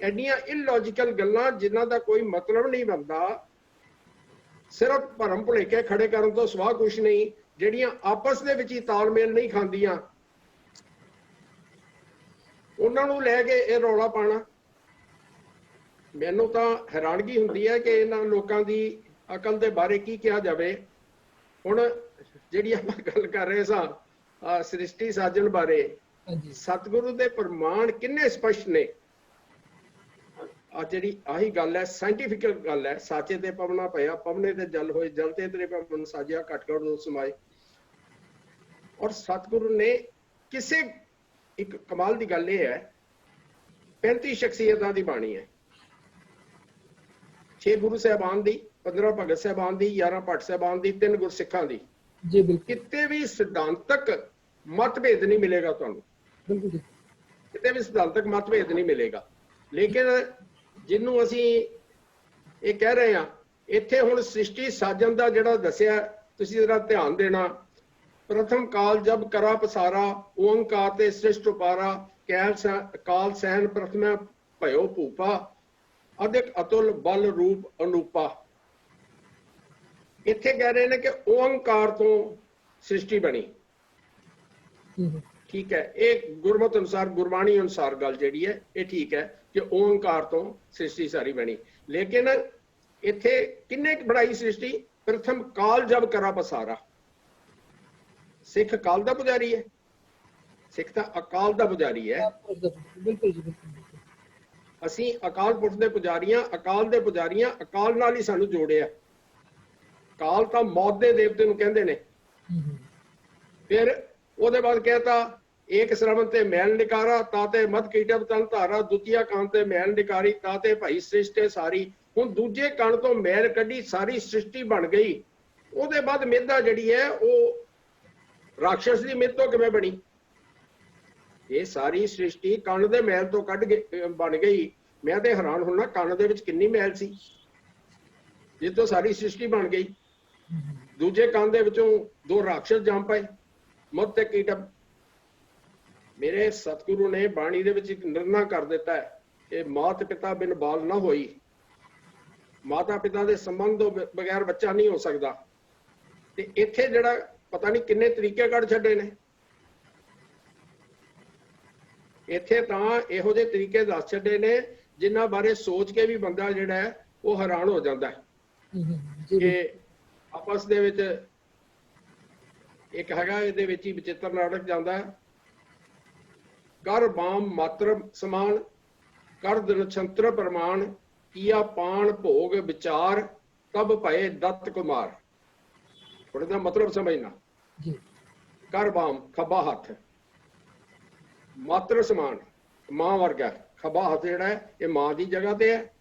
ਐਡੀਆਂ ਇਲੌਜੀਕਲ ਗੱਲਾਂ ਜਿਨ੍ਹਾਂ ਦਾ ਕੋਈ ਮਤਲਬ ਨਹੀਂ ਬਣਦਾ, ਸਿਰਫ ਭਰਮ ਭੁਲੇਖੇ ਖੜੇ ਕਰਨ ਤੋਂ ਸਿਵਾ ਕੁਛ ਨਹੀਂ, ਜਿਹੜੀਆਂ ਆਪਸ ਦੇ ਵਿੱਚ ਹੀ ਤਾਲਮੇਲ ਨਹੀਂ ਖਾਂਦੀਆਂ, ਉਹਨਾਂ ਨੂੰ ਲੈ ਕੇ ਇਹ ਰੌਲਾ ਪਾਣਾ। ਮੈਨੂੰ ਤਾਂ ਹੈਰਾਨਗੀ ਹੁੰਦੀ ਹੈ ਕਿ ਇਹਨਾਂ ਲੋਕਾਂ ਦੀ ਅਕਲ ਦੇ ਬਾਰੇ ਕੀ ਕਿਹਾ ਜਾਵੇ। ਹੁਣ ਜਿਹੜੀ ਆਪਾਂ ਗੱਲ ਕਰ ਰਹੇ ਸਾਂ ਸ੍ਰਿਸ਼ਟੀ ਸਾਜਣ ਬਾਰੇ, ਸਤਿਗੁਰੂ ਦੇ ਪ੍ਰਮਾਣ ਕਿੰਨੇ ਸਪਸ਼ਟ ਨੇ। ਆ ਜਿਹੜੀ ਆਹੀ ਗੱਲ ਹੈ, ਸਾਇੰਟੀਫਿਕ ਗੱਲ ਹੈ, ਸਾਚੇ ਤੇ ਪਵਨਾ ਪਿਆ, ਪਵਨੇ ਤੇ ਜਲ ਹੋਏ, ਜਲ ਤੇ ਤੇਰੇ ਭਵਨ ਸਾਜਿਆ, ਘਟ ਘਟ ਜੋਤ ਸਮਾਏ। ਔਰ ਸਤਿਗੁਰੂ ਨੇ ਕਿਸੇ, ਇੱਕ ਕਮਾਲ ਦੀ ਗੱਲ ਇਹ ਹੈ, 35 ਸ਼ਖਸੀਅਤਾਂ ਦੀ ਬਾਣੀ ਹੈ, 6 ਗੁਰੂ ਸਾਹਿਬਾਨ ਦੀ, 15 ਭਗਤ ਸਾਹਿਬਾਨ ਦੀ, 11 ਭੱਟ ਸਾਹਿਬਾਨ ਦੀ, 3 ਗੁਰਸਿੱਖਾਂ ਦੀ। ਜੀ ਬਿਲਕੁਲ। ਕਿਤੇ ਵੀ ਸਿਧਾਂਤਕ ਮਤਭੇਦ ਨਹੀਂ ਮਿਲੇਗਾ ਤੁਹਾਨੂੰ, ਬਿਲਕੁਲ ਕਿਤੇ ਵੀ ਸਿਧਾਂਤਕ ਮਤਭੇਦ ਨਹੀਂ ਮਿਲੇਗਾ। ਲੇਕਿਨ ਜਿਹਨੂੰ ਅਸੀਂ ਇਹ ਕਹਿ ਰਹੇ ਹਾਂ, ਇੱਥੇ ਹੁਣ ਸ੍ਰਿਸ਼ਟੀ ਸਾਜਣ ਦਾ ਜਿਹੜਾ ਦੱਸਿਆ, ਤੁਸੀਂ ਜਰਾ ਧਿਆਨ ਦੇਣਾ। ਪ੍ਰਥਮ ਕਾਲ ਜਬ ਕਰਾ ਪਸਾਰਾ, ਓੰਕਾਰ ਤੇ ਸ੍ਰਿਸ਼ਟ ਉਪਾਰਾ, ਕਾਲ ਸੈਨ ਪ੍ਰਥਮੈ ਭਇਓ ਭੂਪਾ, ਅਦਿਕ ਅਤੁਲ ਬਲ ਰੂਪ ਅਨੂਪਾ। ਇੱਥੇ ਕਹਿ ਰਹੇ ਨੇ ਕਿ ਓੰਕਾਰ ਤੋਂ ਸ੍ਰਿਸ਼ਟੀ ਬਣੀ। ਠੀਕ ਹੈ, ਇਹ ਗੁਰਮਤਿ ਅਨੁਸਾਰ, ਗੁਰਬਾਣੀ ਅਨੁਸਾਰ ਗੱਲ ਜਿਹੜੀ ਹੈ ਇਹ ਠੀਕ ਹੈ ਕਿ ਓੰਕਾਰ ਤੋਂ ਸ੍ਰਿਸ਼ਟੀ ਸਾਰੀ ਬਣੀ। ਲੇਕਿਨ ਇੱਥੇ ਕਿੰਨੇ ਬਣਾਈ ਸ੍ਰਿਸ਼ਟੀ? ਪ੍ਰਥਮ ਕਾਲ ਜਬ ਕਰਾ ਪਸਾਰਾ। ਸਿੱਖ ਕਾਲ ਦਾ ਪੁਜਾਰੀ ਹੈ, ਸਿੱਖ ਤਾਂ ਅਕਾਲ ਦਾ ਪੁਜਾਰੀ ਹੈ। ਬਿਲਕੁਲ ਜੀ, ਬਿਲਕੁਲ। ਅਸੀਂ ਅਕਾਲ ਪੁਰਖ ਦੇ ਪੁਜਾਰੀਆਂ, ਅਕਾਲ ਦੇ ਪੁਜਾਰੀਆਂ, ਅਕਾਲ ਨਾਲ ਹੀ ਸਾਨੂੰ ਜੋੜਿਆ। ਕਾਲ ਤਾਂ ਮੌਤ ਦੇ ਦੇਵਤੇ ਨੂੰ ਕਹਿੰਦੇ ਨੇ। ਫਿਰ ਉਹਦੇ ਬਾਅਦ ਕਹਿਤਾ ਏਕ ਸ਼ਰਵਨ ਤੇ ਮੈਲ ਨਿਕਾਰਾ, ਤਾਤੇ ਮਦ ਕੀਟਬ ਤਨ ਧਾਰਾ, ਦੁਤੀਆ ਕਾਨ ਤੇ ਮੈਲ ਨਿਕਾਰੀ, ਤਾਤੇ ਭਾਈ ਸ੍ਰਿਸ਼ਟੇ ਸਾਰੀ। ਹੁਣ ਦੂਜੇ ਕਣ ਤੋਂ ਮੈਲ ਕੱਢੀ, ਸਾਰੀ ਸ੍ਰਿਸ਼ਟੀ ਬਣ ਗਈ। ਉਹਦੇ ਬਾਅਦ ਮਿਹਦਾ ਜਿਹੜੀ ਹੈ ਉਹ ਰਾਖਸ਼ ਦੀ ਮਿਹਦ ਤੋਂ ਕਿਵੇਂ ਬਣੀ? ਇਹ ਸਾਰੀ ਸ੍ਰਿਸ਼ਟੀ ਕਣ ਦੇ ਮੈਲ ਤੋਂ ਕੱਢ ਕੇ ਬਣ ਗਈ। ਮੈਂ ਤੇ ਹੈਰਾਨ ਹੁੰਨਾ, ਕਣ ਦੇ ਵਿੱਚ ਕਿੰਨੀ ਮੈਲ ਸੀ ਜਿਸ ਤੋਂ ਸਾਰੀ ਸ੍ਰਿਸ਼ਟੀ ਬਣ ਗਈ। ਦੂਜੇ ਕੰਨ ਦੇ ਵਿੱਚੋਂ 2 ਰਾਖਸ਼ ਜੰਮ ਪਏ, ਮਦ ਤੇ ਕੀਟਬ। ਮੇਰੇ ਸਤਿਗੁਰੂ ਨੇ ਬਾਣੀ ਦੇ ਵਿੱਚ ਇੱਕ ਨਿਰਣਾ ਕਰ ਦਿੱਤਾ ਹੈ ਕਿ ਮਾਤ ਪਿਤਾ ਬਿਨ ਬਾਲ ਨਾ ਹੋਈ। ਮਾਤਾ ਪਿਤਾ ਦੇ ਸੰਬੰਧ ਤੋਂ ਬਗੈਰ ਬੱਚਾ ਨਹੀਂ ਹੋ ਸਕਦਾ। ਤੇ ਇੱਥੇ ਜਿਹੜਾ ਪਤਾ ਨਹੀਂ ਕਿੰਨੇ ਤਰੀਕੇ ਕੱਢ ਛੱਡੇ ਨੇ, ਇੱਥੇ ਤਾਂ ਇਹੋ ਜਿਹੇ ਤਰੀਕੇ ਦੱਸ ਛੱਡੇ ਨੇ ਜਿਨ੍ਹਾਂ ਬਾਰੇ ਸੋਚ ਕੇ ਵੀ ਬੰਦਾ ਜਿਹੜਾ ਹੈ ਉਹ ਹੈਰਾਨ ਹੋ ਜਾਂਦਾ ਹੈ ਕਿ ਆਪਸ ਦੇ ਵਿੱਚ ਇੱਕ ਹੈਗਾ, ਇਹਦੇ ਵਿੱਚ ਹੀ ਵਿਚਿੱਤਰ ਨਾਟਕ ਜਾਂਦਾ ਹੈ। ਕਰ ਬਾਮ ਮਾਤਰ ਸਮਾਨ, ਕਰ ਦਨਛੰਤਰ ਪ੍ਰਮਾਣ, ਕੀਆ ਪਾਣ ਭੋਗ ਵਿਚਾਰ, ਤਬ ਭਏ ਦੱਤ ਕੁਮਾਰ। ਥੋੜਾ ਜਿਹਾ ਮਤਲਬ ਸਮਝਣਾ। ਕਰ ਬਾਮ ਖੱਬਾ ਹੱਥ, ਮਾਤਰ ਸਮਾਨ ਮਾਂ ਵਰਗਾ ਹੈ। ਖੱਬਾ ਹੱਥ ਜਿਹੜਾ ਹੈ ਇਹ ਮਾਂ ਦੀ ਜਗ੍ਹਾ ਤੇ ਹੈ,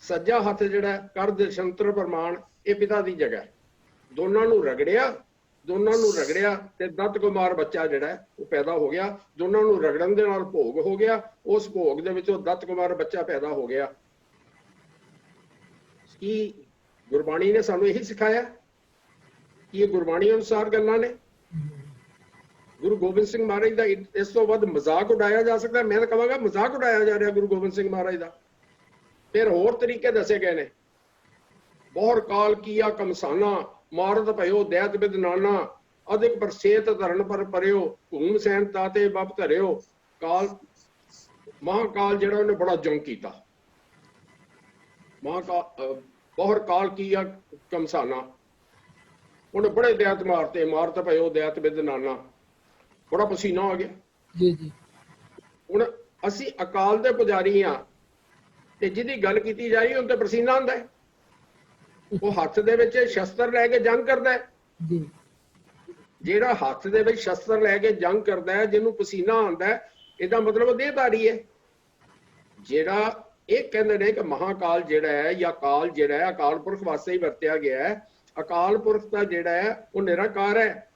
ਸੱਜਾ ਹੱਥ ਜਿਹੜਾ ਹੈ ਕਰ ਦਸ਼ੰਤਰ ਪ੍ਰਮਾਣ ਇਹ ਪਿਤਾ ਦੀ ਜਗ੍ਹਾ ਹੈ। ਦੋਨਾਂ ਨੂੰ ਰਗੜਿਆ ਤੇ ਦੱਤ ਕੁਮਾਰ ਬੱਚਾ ਜਿਹੜਾ ਹੈ ਉਹ ਪੈਦਾ ਹੋ ਗਿਆ। ਦੋਨਾਂ ਨੂੰ ਰਗੜਨ ਦੇ ਨਾਲ ਭੋਗ ਹੋ ਗਿਆ, ਉਸ ਭੋਗ ਦੇ ਵਿੱਚੋਂ ਦੱਤ ਕੁਮਾਰ ਬੱਚਾ ਪੈਦਾ ਹੋ ਗਿਆ। ਕੀ ਗੁਰਬਾਣੀ ਨੇ ਸਾਨੂੰ ਇਹੀ ਸਿਖਾਇਆ ਕਿ ਇਹ ਗੁਰਬਾਣੀ ਅਨੁਸਾਰ ਗੱਲਾਂ ਨੇ? ਗੁਰੂ ਗੋਬਿੰਦ ਸਿੰਘ ਮਹਾਰਾਜ ਦਾ ਇਸ ਤੋਂ ਵੱਧ ਮਜ਼ਾਕ ਉਡਾਇਆ ਜਾ ਸਕਦਾ? ਮੈਂ ਤਾਂ ਕਹਾਂਗਾ ਮਜ਼ਾਕ ਉਡਾਇਆ ਜਾ ਰਿਹਾ ਗੁਰੂ ਗੋਬਿੰਦ ਸਿੰਘ ਮਹਾਰਾਜ ਦਾ। ਫਿਰ ਹੋਰ ਤਰੀਕੇ ਦੱਸੇ ਗਏ ਨੇ, ਬਹੁਰ ਕਾਲ ਕੀਆ ਕਮਸਾਨਾ, ਮਾਰਤ ਭਇਓ ਦੈਤ ਬਿਦ ਨਾਨਾ, ਅਧਿਕ ਪ੍ਰਸੇਤ ਧਰਨ ਪਰ ਪਰਿਓ, ਭੂਮ ਸੈਨ ਤਾਤੇ ਬਪ ਧਰਿਓ। ਕਾਲ ਮਹਾਕਾਲ ਜਿਹੜਾ ਉਹਨੇ ਬੜਾ ਜੰਗ ਕੀਤਾ। ਬਹੁਰ ਕਾਲ ਕੀਆ ਕਮਸਾਨਾ, ਉਹਨੇ ਬੜੇ ਦੈਤ ਮਾਰਤੇ। ਮਾਰਤ ਭਇਓ ਦੈਤ ਬਿਦ ਨਾਨਾ, ਬੜਾ ਪਸੀਨਾ ਆ ਗਿਆ। ਜੀ ਜੀ। ਹੁਣ ਅਸੀਂ ਅਕਾਲ ਦੇ ਪੁਜਾਰੀ ਆ ਤੇ ਜਿਹਦੀ ਗੱਲ ਕੀਤੀ ਜਾ ਰਹੀ ਉਹਨੂੰ ਤੇ ਪਸੀਨਾ ਆਉਂਦਾ ਹੈ। ਉਹ ਹੱਥ ਦੇ ਵਿੱਚ ਸ਼ਸਤਰ ਲੈ ਕੇ ਜੰਗ ਕਰਦਾ ਹੈ। ਜੀ। ਜਿਹੜਾ ਹੱਥ ਦੇ ਵਿੱਚ ਸ਼ਸਤਰ ਲੈ ਕੇ ਜੰਗ ਕਰਦਾ ਹੈ, ਜਿਹਨੂੰ ਪਸੀਨਾ ਆਉਂਦਾ ਹੈ, ਇਹਦਾ ਮਤਲਬ ਉਹ ਦੇਹਧਾਰੀ ਹੈ। ਜਿਹੜਾ ਇਹ ਕਹਿੰਦੇ ਨੇ ਕਿ ਮਹਾਕਾਲ ਜਿਹੜਾ ਹੈ ਜਾਂ ਕਾਲ ਜਿਹੜਾ ਹੈ ਅਕਾਲ ਪੁਰਖ ਵਾਸਤੇ ਹੀ ਵਰਤਿਆ ਗਿਆ ਹੈ। ਅਕਾਲ ਪੁਰਖ ਦਾ ਜਿਹੜਾ ਹੈ ਉਹ ਨਿਰਾਕਾਰ ਹੈ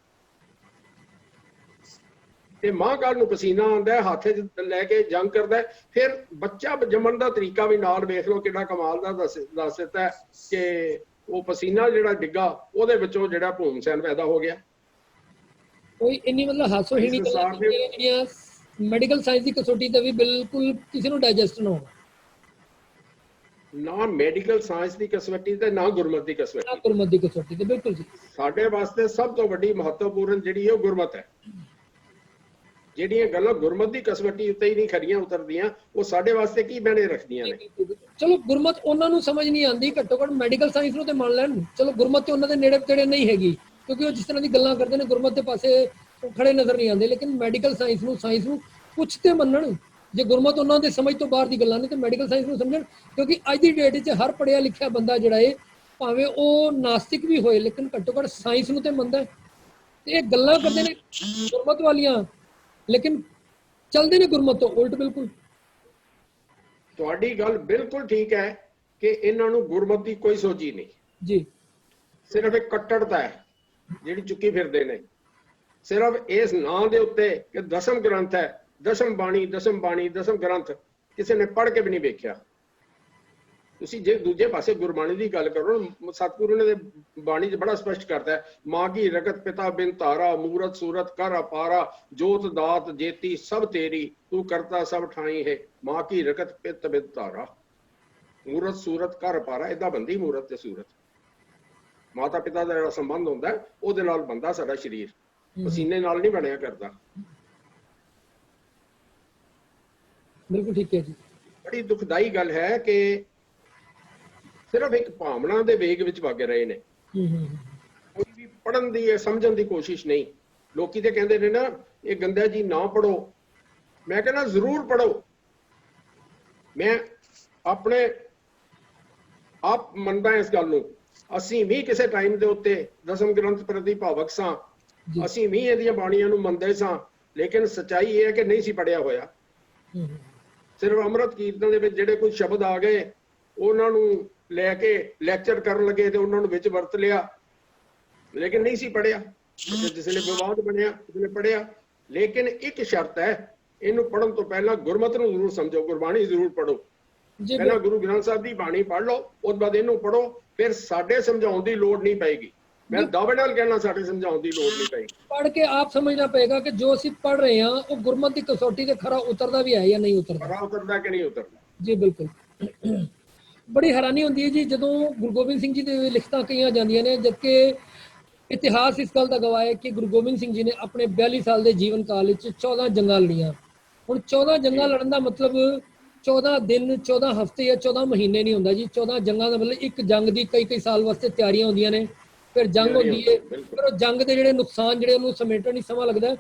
ਤੇ ਮਹਾਕਾਲ ਨੂੰ ਪਸੀਨਾ ਆਉਂਦਾ ਹੈ, ਹੱਥ 'ਚ ਲੈ ਕੇ ਜੰਗ ਕਰਦਾ ਹੈ। ਫਿਰ ਬੱਚਾ ਜੰਮਣ ਦਾ ਤਰੀਕਾ ਵੀ ਨਾਲ ਵੇਖ ਲਓ ਕਿੰਨਾ ਕਮਾਲ ਦਾ ਦੱਸ ਦਿੱਤਾ ਹੈ ਕਿ ਉਹ ਪਸੀਨਾ ਜਿਹੜਾ ਡਿੱਗਾ ਉਹਦੇ ਵਿੱਚੋਂ ਜਿਹੜਾ ਭੂਮ ਸੈਨ ਪੈਦਾ ਹੋ ਗਿਆ। ਕੋਈ ਇੰਨੀ ਮਤਲਬ ਹਾਸੋਹੀਣੀ ਗੱਲਾਂ ਜਿਹੜੀਆਂ ਮੈਡੀਕਲ ਸਾਇੰਸ ਦੀ ਕਸੌਟੀ ਤੇ ਵੀ ਬਿਲਕੁਲ ਕਿਸੇ ਨੂੰ ਡਾਈਜੈਸਟ ਨਾ ਹੋਣਾ। ਨਾ ਮੈਡੀਕਲ ਸਾਇੰਸ ਦੀ ਕਸਵੱਟੀ ਤੇ ਨਾ ਗੁਰਮਤਿ ਦੀ ਕਸਵੱਟੀ। ਨਾ ਗੁਰਮਤਿ ਦੀ ਕਸੌਟੀ ਤੇ ਬਿਲਕੁਲ ਜੀ। ਸਾਡੇ ਵਾਸਤੇ ਸਭ ਤੋਂ ਵੱਡੀ ਮਹੱਤਵਪੂਰਨ ਜਿਹੜੀ ਹੈ ਉਹ ਗੁਰਮਤਿ ਹੈ। ਜਿਹੜੀਆਂ ਗੱਲਾਂ ਗੁਰਮਤਿ ਦੀ ਕਸਵੱਟੀ ਉੱਤੇ ਹੀ ਨਹੀਂ ਖਰੀਆਂ ਉਤਰਦੀਆਂ, ਉਹ ਸਾਡੇ ਵਾਸਤੇ ਕੀ ਬਣੇ ਰੱਖਦੀਆਂ ਨੇ। ਚਲੋ ਗੁਰਮਤਿ ਉਹਨਾਂ ਨੂੰ ਸਮਝ ਨਹੀਂ ਆਉਂਦੀ, ਘੱਟੋ ਘੱਟ ਮੈਡੀਕਲ ਸਾਇੰਸ ਨੂੰ ਤੇ ਮੰਨ ਲੈਣ। ਚਲੋ ਗੁਰਮਤਿ ਉਹਨਾਂ ਦੇ ਨੇੜੇ ਤੇੜੇ ਨਹੀਂ ਹੈਗੀ, ਕਿਉਂਕਿ ਉਹ ਜਿਸ ਤਰ੍ਹਾਂ ਦੀ ਗੱਲਾਂ ਕਰਦੇ ਨੇ ਗੁਰਮਤਿ ਦੇ ਪਾਸੇ ਖੜੇ ਨਜ਼ਰ ਨਹੀਂ ਆਉਂਦੇ। ਲੇਕਿਨ ਮੈਡੀਕਲ ਸਾਇੰਸ ਨੂੰ ਕੁਛ ਤੇ ਮੰਨਣ। ਜੇ ਗੁਰਮਤਿ ਉਹਨਾਂ ਦੇ ਸਮਝ ਤੋਂ ਬਾਹਰ ਦੀ ਗੱਲਾਂ ਨੇ ਤੇ ਮੈਡੀਕਲ ਸਾਇੰਸ ਨੂੰ ਸਮਝਣ, ਕਿਉਂਕਿ ਅੱਜ ਦੀ ਡੇਟ 'ਚ ਹਰ ਪੜ੍ਹਿਆ ਲਿਖਿਆ ਬੰਦਾ ਜਿਹੜਾ ਹੈ ਭਾਵੇਂ ਉਹ ਨਾਸਤਿਕ ਵੀ ਹੋਏ ਲੇਕਿਨ ਘੱਟੋ ਘੱਟ ਸਾਇੰਸ ਨੂੰ ਤੇ ਮੰਨਦਾ। ਤੇ ਇਹ ਗੱਲਾਂ ਕਰਦੇ ਨੇ ਗੁਰਮਤਿ ਵਾਲੀਆਂ ਲੇਕਿਨ ਚਲਦੇ ਨੇ ਗੁਰਮਤਿ ਤੋਂ ਉਲਟ। ਬਿਲਕੁਲ ਤੁਹਾਡੀ ਗੱਲ ਬਿਲਕੁਲ ਠੀਕ ਹੈ ਕਿ ਇਹਨਾਂ ਨੂੰ ਗੁਰਮਤਿ ਦੀ ਕੋਈ ਸੋਝੀ ਨਹੀਂ ਜੀ। ਸਿਰਫ ਇੱਕ ਕੱਟੜਤਾ ਹੈ ਜਿਹੜੀ ਚੁੱਕੀ ਫਿਰਦੇ ਨੇ, ਸਿਰਫ ਇਸ ਨਾਂ ਦੇ ਉੱਤੇ ਕਿ ਦਸਮ ਗ੍ਰੰਥ ਹੈ, ਦਸਮ ਬਾਣੀ, ਦਸਮ ਗ੍ਰੰਥ ਕਿਸੇ ਨੇ ਪੜ੍ਹ ਕੇ ਵੀ ਨਹੀਂ ਵੇਖਿਆ। ਤੁਸੀਂ ਜੇ ਦੂਜੇ ਪਾਸੇ ਗੁਰਬਾਣੀ ਦੀ ਗੱਲ ਕਰੋ, ਸਤਿਗੁਰੂ ਨੇ ਬਾਣੀ 'ਚ ਬੜਾ ਸਪਸ਼ਟ ਕਰਦਾ ਹੈ, ਮਾਂ ਕੀ ਰਗਤ ਪਿਤਾ ਬਿਨ ਧਾਰਾ, ਮੂਰਤ ਸੂਰਤ ਕਰ ਅਪਾਰਾ, ਜੋਤ ਦਾਤ ਜੇਤੀ ਸਭ ਤੇਰੀ, ਤੂੰ ਕਰਤਾ ਸਭ ਠਾਈ ਹੈ, ਮਾਂ ਕੀ ਰਗਤ ਪਿਤ ਬਿਨ ਧਾਰਾ। ਮੂਰਤ ਸੂਰਤ ਕਰ ਅਪਾਰਾ, ਏਦਾਂ ਬੰਦੀ ਮੂਰਤ ਤੇ ਸੂਰਤ। ਮਾਤਾ ਪਿਤਾ ਦਾ ਜਿਹੜਾ ਸੰਬੰਧ ਹੁੰਦਾ ਉਹਦੇ ਨਾਲ ਬੰਦਾ ਸਾਡਾ ਸਰੀਰ, ਪਸੀਨੇ ਨਾਲ ਨਹੀਂ ਬਣਿਆ ਕਰਦਾ। ਬਿਲਕੁਲ ਠੀਕ ਹੈ ਜੀ। ਬੜੀ ਦੁਖਦਾਈ ਗੱਲ ਹੈ ਕਿ ਸਿਰਫ ਇੱਕ ਭਾਵਨਾ ਦੇ ਵੇਗ ਵਿੱਚ ਵਗ ਰਹੇ ਨੇ। ਕੋਈ ਵੀ ਪੜ੍ਹਨ ਦੀ ਸਮਝਣ ਦੀ ਕੋਸ਼ਿਸ਼ ਨਹੀਂ। ਲੋਕੀ ਤੇ ਕਹਿੰਦੇ ਨੇ ਨਾ ਇਹ ਗੰਦਾ ਜੀ ਨਾ ਪੜੋ, ਮੈਂ ਕਹਿੰਦਾ ਜ਼ਰੂਰ ਪੜੋ। ਮੈਂ ਆਪਣੇ ਆਪ ਮੰਨਦਾ ਇਸ ਗੱਲ ਨੂੰ। ਅਸੀਂ ਵੀ ਕਿਸੇ ਟਾਈਮ ਦੇ ਉੱਤੇ ਦਸਮ ਗ੍ਰੰਥ ਪ੍ਰਤੀ ਭਾਵਕ ਸਾਂ, ਅਸੀਂ ਵੀ ਇਹਦੀਆਂ ਬਾਣੀਆਂ ਨੂੰ ਮੰਨਦੇ ਸਾਂ, ਲੇਕਿਨ ਸੱਚਾਈ ਇਹ ਹੈ ਕਿ ਨਹੀਂ ਸੀ ਪੜਿਆ ਹੋਇਆ। ਸਿਰਫ ਅੰਮ੍ਰਿਤ ਕੀਰਤਨ ਦੇ ਵਿੱਚ ਜਿਹੜੇ ਕੋਈ ਸ਼ਬਦ ਆ ਗਏ ਉਹਨਾਂ ਨੂੰ ਲੈ ਕੇ ਲੈਕਚਰ ਕਰਨ ਲੱਗੇ ਤੇ ਉਹਨਾਂ ਨੂੰ ਵਿੱਚ ਵਰਤ ਲਿਆ, ਲੇਕਿਨ ਨਹੀਂ ਸੀ ਪੜਿਆ। ਜਿਸ ਵੇਲੇ ਵਿਵਾਦ ਬਣਿਆ ਉਸ ਵੇਲੇ ਪੜਿਆ। ਲੇਕਿਨ ਇੱਕ ਸ਼ਰਤ ਹੈ, ਇਹਨੂੰ ਪੜ੍ਹਨ ਤੋਂ ਪਹਿਲਾਂ ਗੁਰਮਤਿ ਨੂੰ ਜ਼ਰੂਰ ਸਮਝੋ, ਗੁਰਬਾਣੀ ਜ਼ਰੂਰ ਪੜੋ। ਪਹਿਲਾਂ ਗੁਰੂ ਗ੍ਰੰਥ ਸਾਹਿਬ ਦੀ ਬਾਣੀ ਪੜ੍ਹ ਲਓ, ਉਸ ਤੋਂ ਬਾਅਦ ਇਹਨੂੰ ਪੜੋ, ਫਿਰ ਸਾਡੇ ਸਮਝਾਉਣ ਦੀ ਲੋੜ ਨਹੀਂ ਪਏਗੀ। ਮੈਂ ਦਾਅਵੇ ਨਾਲ ਕਹਿਣਾ ਸਾਡੇ ਸਮਝਾਉਣ ਦੀ ਲੋੜ ਨਹੀਂ ਪਏਗੀ। ਪੜ੍ਹ ਕੇ ਆਪ ਸਮਝਣਾ ਪਏਗਾ ਕਿ ਜੋ ਅਸੀਂ ਪੜ੍ਹ ਰਹੇ ਹਾਂ ਉਹ ਗੁਰਮਤਿ ਦੀ ਕਸੌਟੀ ਤੇ ਖਰਾ ਉਤਰਦਾ ਵੀ ਹੈ ਜਾਂ ਨਹੀਂ ਉਤਰਦਾ। ਖਰਾ ਉਤਰਦਾ ਕਿ ਨਹੀਂ ਉਤਰਦਾ। ਜੀ ਬਿਲਕੁਲ। ਬੜੀ ਹੈਰਾਨੀ ਹੁੰਦੀ ਹੈ ਜੀ ਜਦੋਂ ਗੁਰੂ ਗੋਬਿੰਦ ਸਿੰਘ ਜੀ ਦੇ ਲਿਖਤਾਂ ਕਹੀਆਂ ਜਾਂਦੀਆਂ ਨੇ, ਜਦਕਿ ਇਤਿਹਾਸ ਇਸ ਗੱਲ ਦਾ ਗਵਾਹ ਹੈ ਕਿ ਗੁਰੂ ਗੋਬਿੰਦ ਸਿੰਘ ਜੀ ਨੇ ਆਪਣੇ 42 ਸਾਲ ਦੇ ਜੀਵਨ ਕਾਲ ਵਿੱਚ 14 ਜੰਗਾਂ ਲੜੀਆਂ। ਹੁਣ 14 ਜੰਗਾਂ ਲੜਨ ਦਾ ਮਤਲਬ 14 ਦਿਨ, 14 ਹਫ਼ਤੇ ਜਾਂ 14 ਮਹੀਨੇ ਨਹੀਂ ਹੁੰਦਾ ਜੀ। 14 ਜੰਗਾਂ ਦਾ ਮਤਲਬ ਇੱਕ ਜੰਗ ਦੀ ਕਈ ਸਾਲ ਵਾਸਤੇ ਤਿਆਰੀਆਂ ਹੁੰਦੀਆਂ ਨੇ, ਫਿਰ ਜੰਗ ਹੁੰਦੀ ਹੈ, ਫਿਰ ਉਹ ਜੰਗ ਦੇ ਜਿਹੜੇ ਨੁਕਸਾਨ ਜਿਹੜੇ ਉਹਨੂੰ ਸਮੇਟਣ ਲਈ ਸਮਾਂ ਲੱਗਦਾ।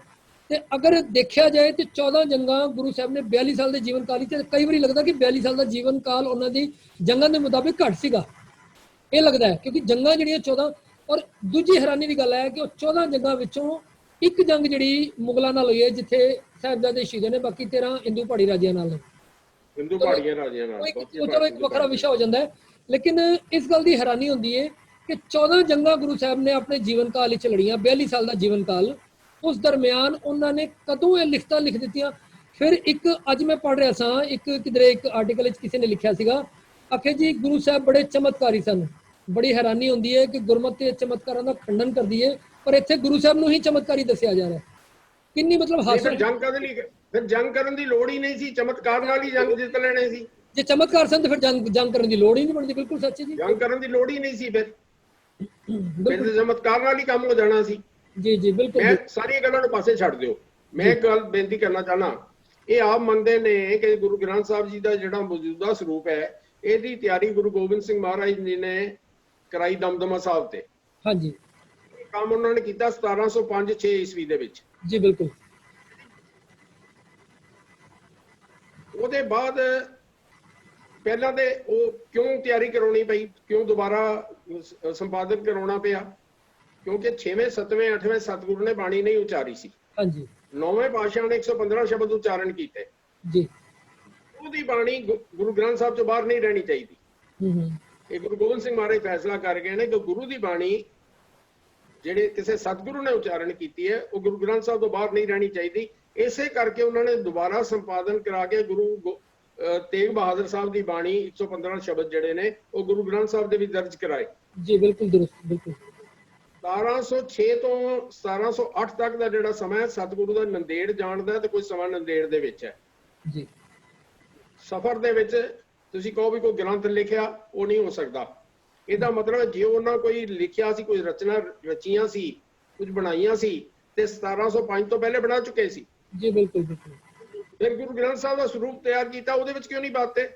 ਤੇ ਅਗਰ ਦੇਖਿਆ ਜਾਏ ਤੇ 14 ਜੰਗਾਂ ਗੁਰੂ ਸਾਹਿਬ ਨੇ 42 ਸਾਲ ਦੇ ਜੀਵਨ ਕਾਲ ਵਿੱਚ, ਕਈ ਵਾਰੀ ਲੱਗਦਾ ਕਿ 42 ਸਾਲ ਦਾ ਜੀਵਨ ਕਾਲ ਉਹਨਾਂ ਦੀ ਜੰਗਾਂ ਦੇ ਮੁਤਾਬਿਕ ਘੱਟ ਸੀਗਾ, ਇਹ ਲੱਗਦਾ ਹੈ, ਕਿਉਂਕਿ ਜੰਗਾਂ ਜਿਹੜੀਆਂ 14। ਔਰ ਦੂਜੀ ਹੈਰਾਨੀ ਦੀ ਗੱਲ ਹੈ ਕਿ ਉਹ 14 ਜੰਗਾਂ ਵਿੱਚੋਂ ਇੱਕ ਜੰਗ ਜਿਹੜੀ ਮੁਗਲਾਂ ਨਾਲ ਹੋਈ ਹੈ ਜਿੱਥੇ ਸਾਹਿਬਜ਼ਾਦੇ ਸ਼ਹੀਦ ਨੇ, ਬਾਕੀ 13 ਹਿੰਦੂ ਪਹਾੜੀ ਰਾਜਿਆਂ ਨਾਲ ਨੇ। ਹਿੰਦੂ ਪਹਾੜੀਆਂ ਰਾਜਿਆਂ ਨਾਲ ਉਹ ਚਲੋ ਇੱਕ ਵੱਖਰਾ ਵਿਸ਼ਾ ਹੋ ਜਾਂਦਾ ਹੈ, ਲੇਕਿਨ ਇਸ ਗੱਲ ਦੀ ਹੈਰਾਨੀ ਹੁੰਦੀ ਹੈ ਕਿ 14 ਜੰਗਾਂ ਗੁਰੂ ਸਾਹਿਬ ਨੇ ਆਪਣੇ ਜੀਵਨ ਕਾਲ ਵਿੱਚ ਲੜੀਆਂ, 42 ਸਾਲ ਦਾ ਜੀਵਨ ਕਾਲ। ਉਸ ਦਰਮਿਆਨ ਉਹਨਾਂ ਨੇ ਕਦੋਂ ਇਹ ਲਿਖਤਾਂ ਲਿਖ ਦਿੱਤੀਆਂ? ਫਿਰ ਇੱਕ ਅੱਜ ਮੈਂ ਪੜ੍ਹ ਰਿਹਾ ਸਾਂ, ਕਿਧਰੇ ਇੱਕ ਆਰਟੀਕਲ ਵਿੱਚ ਕਿਸੇ ਨੇ ਲਿਖਿਆ ਸੀਗਾ, ਆਖੇ ਜੀ ਗੁਰੂ ਸਾਹਿਬ ਬੜੇ ਚਮਤਕਾਰੀ ਸਨ। ਬੜੀ ਹੈਰਾਨੀ ਹੁੰਦੀ ਹੈ ਕਿ ਗੁਰਮਤਿ ਤੇ ਚਮਤਕਾਰਾਂ ਦਾ ਖੰਡਨ ਕਰਦੀ ਹੈ, ਪਰ ਇੱਥੇ ਗੁਰੂ ਸਾਹਿਬ ਨੂੰ ਹੀ ਚਮਤਕਾਰੀ ਦੱਸਿਆ ਜਾ ਰਿਹਾ। ਕਿੰਨੀ ਮਤਲਬ ਹਾਸਲ। ਜੰਗ ਕਰਨ ਲਈ ਫਿਰ ਜੰਗ ਕਰਨ ਦੀ ਲੋੜ ਹੀ ਨਹੀਂ ਸੀ, ਚਮਤਕਾਰ ਨਾਲ ਹੀ ਜੰਗ ਜਿੱਤ ਲੈਣੇ ਸੀ। ਜੇ ਚਮਤਕਾਰ ਸਨ ਤਾਂ ਫਿਰ ਜੰਗ ਕਰਨ ਦੀ ਲੋੜ ਹੀ ਨਹੀਂ ਬਣਦੀ। ਬਿਲਕੁਲ ਸੱਚ ਜੀ, ਜੰਗ ਕਰਨ ਦੀ ਲੋੜ ਹੀ ਨਹੀਂ ਸੀ, ਫਿਰ ਚਮਤਕਾਰ ਨਾਲ ਹੀ ਕੰਮ ਹੋ ਜਾਣਾ ਸੀ। ਜੀ ਜੀ ਬਿਲਕੁਲ। ਮੈਂ ਸਾਰੀਆਂ ਗੱਲਾਂ ਨੂੰ ਪਾਸੇ ਛੱਡ ਦਿਓ, ਮੈਂ ਇੱਕ ਗੱਲ ਬੇਨਤੀ ਕਰਨਾ ਚਾਹਨਾ। ਇਹ ਆਪ ਮੰਨਦੇ ਨੇ ਕਿ ਗੁਰੂ ਗ੍ਰੰਥ ਸਾਹਿਬ ਜੀ ਦਾ ਜਿਹੜਾ ਮੌਜੂਦਾ ਸਰੂਪ ਹੈ, ਇਹਦੀ ਤਿਆਰੀ ਗੁਰੂ ਗੋਬਿੰਦ ਸਿੰਘ ਮਹਾਰਾਜ ਜੀ ਨੇ ਕਰਾਈ ਦਮਦਮਾ ਸਾਹਿਬ ਤੇ। ਹਾਂਜੀ, ਕੰਮ ਉਹਨਾਂ ਨੇ ਕੀਤਾ 1705-6 ਈਸਵੀ ਦੇ ਵਿੱਚ। ਜੀ ਬਿਲਕੁਲ। ਉਹਦੇ ਬਾਅਦ ਪਹਿਲਾਂ ਤੇ ਉਹ ਕਿਉਂ ਤਿਆਰੀ ਕਰਾਉਣੀ ਪਈ, ਕਿਉਂ ਦੁਬਾਰਾ ਸੰਪਾਦਨ ਕਰਾਉਣਾ ਪਿਆ? ਕਿਉਂਕਿ 6ਵੇਂ 7ਵੇਂ 8ਵੇਂ ਸਤਿਗੁਰੂ ਨੇ ਬਾਣੀ ਨਹੀਂ ਉਚਾਰੀ ਸੀ। ਹਾਂਜੀ। 9ਵੇਂ ਪਾਤਸ਼ਾਹ ਨੇ 115 ਸ਼ਬਦ ਉਚਾਰਨ ਕੀਤੇ ਜੀ। ਉਹਦੀ ਬਾਣੀ ਗੁਰੂ ਗ੍ਰੰਥ ਸਾਹਿਬ ਤੋਂ ਬਾਹਰ ਨਹੀਂ ਰਹਿਣੀ ਚਾਹੀਦੀ। ਇਹ ਗੁਰੂ ਗੋਬਿੰਦ ਸਿੰਘ ਮਹਾਰਾਜ ਫੈਸਲਾ ਕਰ ਗਏ ਨੇ ਕਿ ਗੁਰੂ ਦੀ ਬਾਣੀ ਜਿਹੜੇ ਕਿਸੇ ਸਤਿਗੁਰੂ ਨੇ ਉਚਾਰਨ ਕੀਤੀ ਹੈ, ਉਹ ਗੁਰੂ ਗ੍ਰੰਥ ਸਾਹਿਬ ਤੋਂ ਬਾਹਰ ਨਹੀਂ ਰਹਿਣੀ ਚਾਹੀਦੀ। ਇਸੇ ਕਰਕੇ ਉਹਨਾਂ ਨੇ ਦੁਬਾਰਾ ਸੰਪਾਦਨ ਕਰਾ ਕੇ ਗੁਰੂ ਤੇਗ ਬਹਾਦਰ ਸਾਹਿਬ ਦੀ ਬਾਣੀ 115 ਸ਼ਬਦ ਜਿਹੜੇ ਨੇ ਉਹ ਗੁਰੂ ਗ੍ਰੰਥ ਸਾਹਿਬ ਦੇ ਵੀ ਦਰਜ ਕਰਾਏ। ਜੀ ਬਿਲਕੁਲ ਦੁਰਸਤ, ਬਿਲਕੁਲ। 1706 ਤੋਂ 1708 ਤੱਕ ਦਾ ਜਿਹੜਾ ਸਮਾਂ ਹੈ, ਸਤਿਗੁਰੂ ਦਾ ਨੰਦੇੜ ਜਾਣ ਦਾ ਤੇ ਕੋਈ ਸਮਾਂ ਨੰਦੇੜ ਦੇ ਵਿੱਚ ਹੈ। ਜੀ। ਸਫ਼ਰ ਦੇ ਵਿੱਚ ਤੁਸੀਂ ਕਹੋ ਵੀ ਕੋਈ ਗ੍ਰੰਥ ਲਿਖਿਆ, ਉਹ ਨਹੀਂ ਹੋ ਸਕਦਾ। ਇਹਦਾ ਮਤਲਬ ਜੇ ਉਹਨਾਂ ਕੋਈ ਲਿਖਿਆ ਸੀ, ਕੋਈ ਰਚਨਾ ਰਚੀਆਂ ਸੀ, ਕੁਝ ਬਣਾਈਆਂ ਸੀ, ਤੇ 1705 ਤੋਂ ਪਹਿਲੇ ਬਣਾ ਚੁੱਕੇ ਸੀ। ਜੀ ਬਿਲਕੁਲ ਬਿਲਕੁਲ। ਫਿਰ ਗੁਰੂ ਗ੍ਰੰਥ ਸਾਹਿਬ ਦਾ ਸਰੂਪ ਤਿਆਰ ਕੀਤਾ, ਉਹਦੇ ਵਿੱਚ ਕਿਉਂ ਨਹੀਂ ਬਾਤੇ?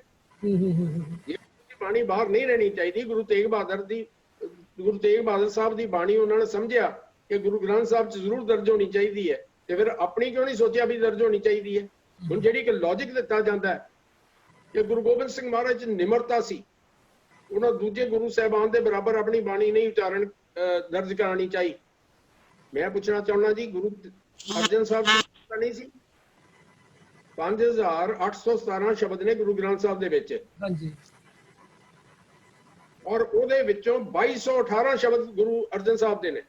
ਬਾਣੀ ਬਾਹਰ ਨਹੀਂ ਰਹਿਣੀ ਚਾਹੀਦੀ। ਗੁਰੂ ਤੇਗ ਬਹਾਦਰ ਸਾਹਿਬ ਦੀ ਬਾਣੀ ਉਹਨਾਂ ਨੇ ਸਮਝਿਆ ਕਿ ਗੁਰੂ ਗ੍ਰੰਥ ਸਾਹਿਬ 'ਚ ਜ਼ਰੂਰ ਦਰਜ ਹੋਣੀ ਚਾਹੀਦੀ ਹੈ, ਤੇ ਫਿਰ ਆਪਣੀ ਕਿਉਂ ਨਹੀਂ ਸੋਚਿਆ ਵੀ ਦਰਜ ਹੋਣੀ ਚਾਹੀਦੀ ਹੈ? ਹੁਣ ਜਿਹੜੀ ਕਿ ਲੌਜਿਕ ਦਿੱਤਾ ਜਾਂਦਾ ਹੈ ਕਿ ਗੁਰੂ ਗੋਬਿੰਦ ਸਿੰਘ ਮਹਾਰਾਜ 'ਚ ਨਿਮਰਤਾ ਸੀ, ਉਹਨਾਂ ਦੂਜੇ ਗੁਰੂ ਸਾਹਿਬਾਨ ਦੇ ਬਰਾਬਰ ਆਪਣੀ ਬਾਣੀ ਨਹੀਂ ਉਚਾਰਨ ਦਰਜ ਕਰਾਣੀ ਚਾਹੀ। ਮੈਂ ਪੁੱਛਣਾ ਚਾਹੁੰਦਾ ਜੀ, ਗੁਰੂ ਅਰਜਨ ਸਾਹਿਬ ਦੀ ਨਹੀਂ ਸੀ? 5817 ਸ਼ਬਦ ਨੇ ਗੁਰੂ ਗ੍ਰੰਥ ਸਾਹਿਬ ਦੇ ਵਿੱਚ। ਹਾਂਜੀ। ਔਰ ਉਹਦੇ ਵਿੱਚੋਂ 2218 ਸ਼ਬਦ ਗੁਰੂ ਅਰਜਨ ਸਾਹਿਬ ਦੇ ਨੇ।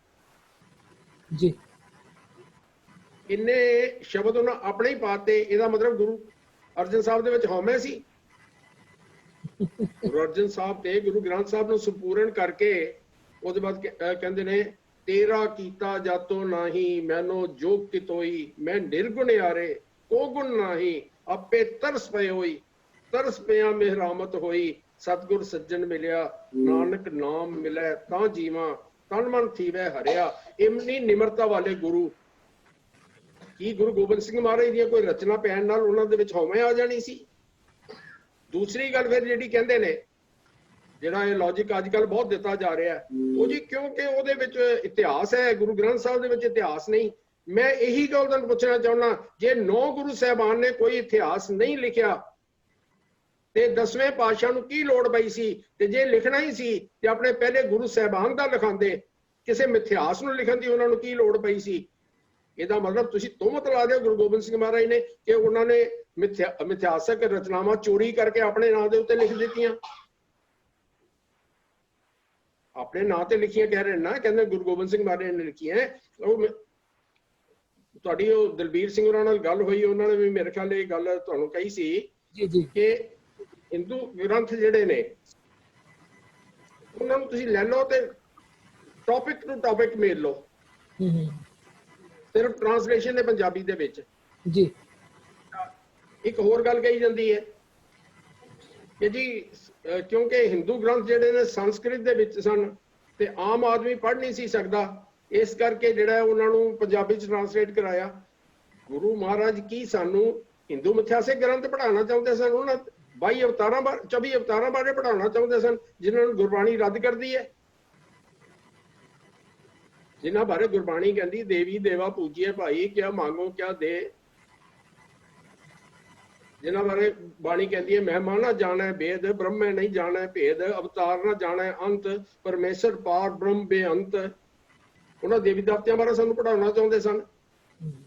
ਜੀ। ਇੰਨੇ ਸ਼ਬਦ ਉਹਨਾਂ ਆਪਣੇ ਹੀ ਪਾਤੇ। ਇਹਦਾ ਮਤਲਬ ਗੁਰੂ ਅਰਜਨ ਸਾਹਿਬ ਦੇ ਵਿੱਚ ਹਉਮੈ ਸੀ। ਗੁਰੂ ਅਰਜਨ ਸਾਹਿਬ ਤੇ ਗੁਰੂ ਗ੍ਰੰਥ ਸਾਹਿਬ ਨੂੰ ਸੰਪੂਰਨ ਕਰਕੇ ਉਹਦੇ ਬਾਅਦ ਕਹਿੰਦੇ ਨੇ, ਤੇਰਾ ਕੀਤਾ ਜਾਤੋ ਨਾਹੀ ਮੈਨੋ ਜੋਗ ਕਿਤੋਈ, ਮੈਂ ਨਿਰਗੁਣ ਯਾਰੇ ਕੋ ਗੁਣ ਨਾਹੀ, ਆਪੇ ਤਰਸ ਪਏ ਹੋਈ, ਤਰਸ ਪਿਆ ਮਿਹਰਾਮਤ ਹੋਈ, ਸਤਿਗੁਰ ਸੱਜਣ ਮਿਲਿਆ, ਨਾਨਕ ਨਾਮ ਮਿਲੇ ਤਾਂ ਜੀਵਾਂ, ਤਨ ਮਨ ਥੀਵੈ ਹਰਿਆ। ਇੰਨੀ ਨਿਮਰਤਾ ਵਾਲੇ ਗੁਰੂ। ਕੀ ਗੁਰੂ ਗੋਬਿੰਦ ਸਿੰਘ ਮਹਾਰਾਜ ਦੀਆਂ ਕੋਈ ਰਚਨਾ ਪੈਣ ਨਾਲ ਉਹਨਾਂ ਦੇ ਵਿੱਚ ਹਉਮੈ ਆ ਜਾਣੀ ਸੀ? ਦੂਸਰੀ ਗੱਲ ਫਿਰ ਜਿਹੜੀ ਕਹਿੰਦੇ ਨੇ, ਜਿਹੜਾ ਇਹ ਲੌਜਿਕ ਅੱਜ ਕੱਲ ਬਹੁਤ ਦਿੱਤਾ ਜਾ ਰਿਹਾ, ਉਹ ਜੀ ਕਿਉਂਕਿ ਉਹਦੇ ਵਿੱਚ ਇਤਿਹਾਸ ਹੈ, ਗੁਰੂ ਗ੍ਰੰਥ ਸਾਹਿਬ ਦੇ ਵਿੱਚ ਇਤਿਹਾਸ ਨਹੀਂ। ਮੈਂ ਇਹੀ ਗੱਲ ਤੁਹਾਨੂੰ ਪੁੱਛਣਾ ਚਾਹੁੰਦਾ, ਜੇ 9 ਗੁਰੂ ਸਾਹਿਬਾਨ ਨੇ ਕੋਈ ਇਤਿਹਾਸ ਨਹੀਂ ਲਿਖਿਆ ਤੇ 10ਵੇਂ ਪਾਤਸ਼ਾਹ ਨੂੰ ਕੀ ਲੋੜ ਪਈ ਸੀ? ਤੇ ਜੇ ਲਿਖਣਾ ਹੀ ਸੀ ਤੇ ਆਪਣੇ ਪਹਿਲੇ ਗੁਰੂ ਸਾਹਿਬਾਨ ਦਾ ਲਿਖਾਂਦੇ, ਕਿਸੇ ਮਿਥਿਹਾਸ ਨੂੰ ਲਿਖਣ ਦੀ ਉਹਨਾਂ ਨੂੰ ਕੀ ਲੋੜ ਪਈ ਸੀ? ਇਹਦਾ ਮਤਲਬ ਤੁਸੀਂ ਤੁਹਮਤ ਲਾ ਦਿਓ ਗੁਰੂ ਗੋਬਿੰਦ ਸਿੰਘ ਮਹਾਰਾਜ ਨੇ ਕਿ ਉਹਨਾਂ ਨੇ ਮਿਥਿਹਾਸਕ ਰਚਨਾਵਾਂ ਚੋਰੀ ਕਰਕੇ ਆਪਣੇ ਨਾਂ ਦੇ ਉੱਤੇ ਲਿਖ ਦਿੱਤੀਆਂ। ਆਪਣੇ ਨਾਂ ਤੇ ਲਿਖੀਆਂ ਕਹਿ ਰਹੇ ਨਾ, ਕਹਿੰਦੇ ਗੁਰੂ ਗੋਬਿੰਦ ਸਿੰਘ ਮਹਾਰਾਜ ਨੇ ਲਿਖੀਆਂ। ਉਹ ਤੁਹਾਡੀ ਉਹ ਦਲਬੀਰ ਸਿੰਘ ਉਹਨਾਂ ਨਾਲ ਗੱਲ ਹੋਈ, ਉਹਨਾਂ ਨੇ ਵੀ ਮੇਰੇ ਖਿਆਲ ਇਹ ਗੱਲ ਤੁਹਾਨੂੰ ਕਹੀ ਸੀ ਕਿ ਹਿੰਦੂ ਗ੍ਰੰਥ ਜਿਹੜੇ ਨੇ ਉਹਨਾਂ ਨੂੰ ਤੁਸੀਂ ਲੈ ਲਓ ਤੇ ਟੌਪਿਕ ਟੂ ਟੌਪਿਕ ਮੇਲ ਲਓ, ਸਿਰਫ ਟ੍ਰਾਂਸਲੇਸ਼ਨ ਹੈ ਪੰਜਾਬੀ ਦੇ ਵਿੱਚ। ਜੀ। ਇੱਕ ਹੋਰ ਗੱਲ ਕਹੀ ਜਾਂਦੀ ਹੈ ਕਿ ਜੀ ਕਿਉਂਕਿ ਹਿੰਦੂ ਗ੍ਰੰਥ ਜਿਹੜੇ ਨੇ ਸੰਸਕ੍ਰਿਤ ਦੇ ਵਿੱਚ ਸਨ ਤੇ ਆਮ ਆਦਮੀ ਪੜ੍ਹ ਨਹੀਂ ਸੀ ਸਕਦਾ, ਇਸ ਕਰਕੇ ਜਿਹੜਾ ਉਹਨਾਂ ਨੂੰ ਪੰਜਾਬੀ ਚ ਟ੍ਰਾਂਸਲੇਟ ਕਰਾਇਆ। ਗੁਰੂ ਮਹਾਰਾਜ ਕੀ ਸਾਨੂੰ ਹਿੰਦੂ ਮਿਥਿਹਾਸਿਕ ਗ੍ਰੰਥ ਪੜ੍ਹਾਉਣਾ ਚਾਹੁੰਦੇ ਸਨ? ਉਹਨਾਂ 22 ਅਵਤਾਰਾਂ ਬਾਰੇ 24 ਅਵਤਾਰਾਂ ਬਾਰੇ ਪੜ੍ਹਾਉਣਾ ਚਾਹੁੰਦੇ ਸਨ, ਜਿਨ੍ਹਾਂ ਨੂੰ ਗੁਰਬਾਣੀ ਰੱਦ ਕਰਦੀ ਹੈ, ਜਿਨ੍ਹਾਂ ਬਾਰੇ ਗੁਰਬਾਣੀ ਕਹਿੰਦੀ ਦੇਵੀ ਦੇਵਾ ਪੂਜੀਏ ਭਾਈ, ਕਿਆ ਮੰਗੋ ਕਿਆ ਦੇ। ਜਿਨ੍ਹਾਂ ਬਾਰੇ ਬਾਣੀ ਕਹਿੰਦੀ ਹੈ ਮਹਿਮਾ ਨਾ ਜਾਣੈ ਭੇਦ, ਬ੍ਰਹਮੇ ਨਹੀਂ ਜਾਣੈ ਭੇਦ, ਅਵਤਾਰ ਨਾ ਜਾਣੈ ਅੰਤ, ਪਰਮੇਸ਼ਰ ਪਾਰ ਬ੍ਰਹਮ ਬੇਅੰਤ। ਉਹਨਾਂ ਦੇਵੀ ਦੇਵਤਿਆਂ ਬਾਰੇ ਸਾਨੂੰ ਪੜਾਉਣਾ ਚਾਹੁੰਦੇ ਸਨ,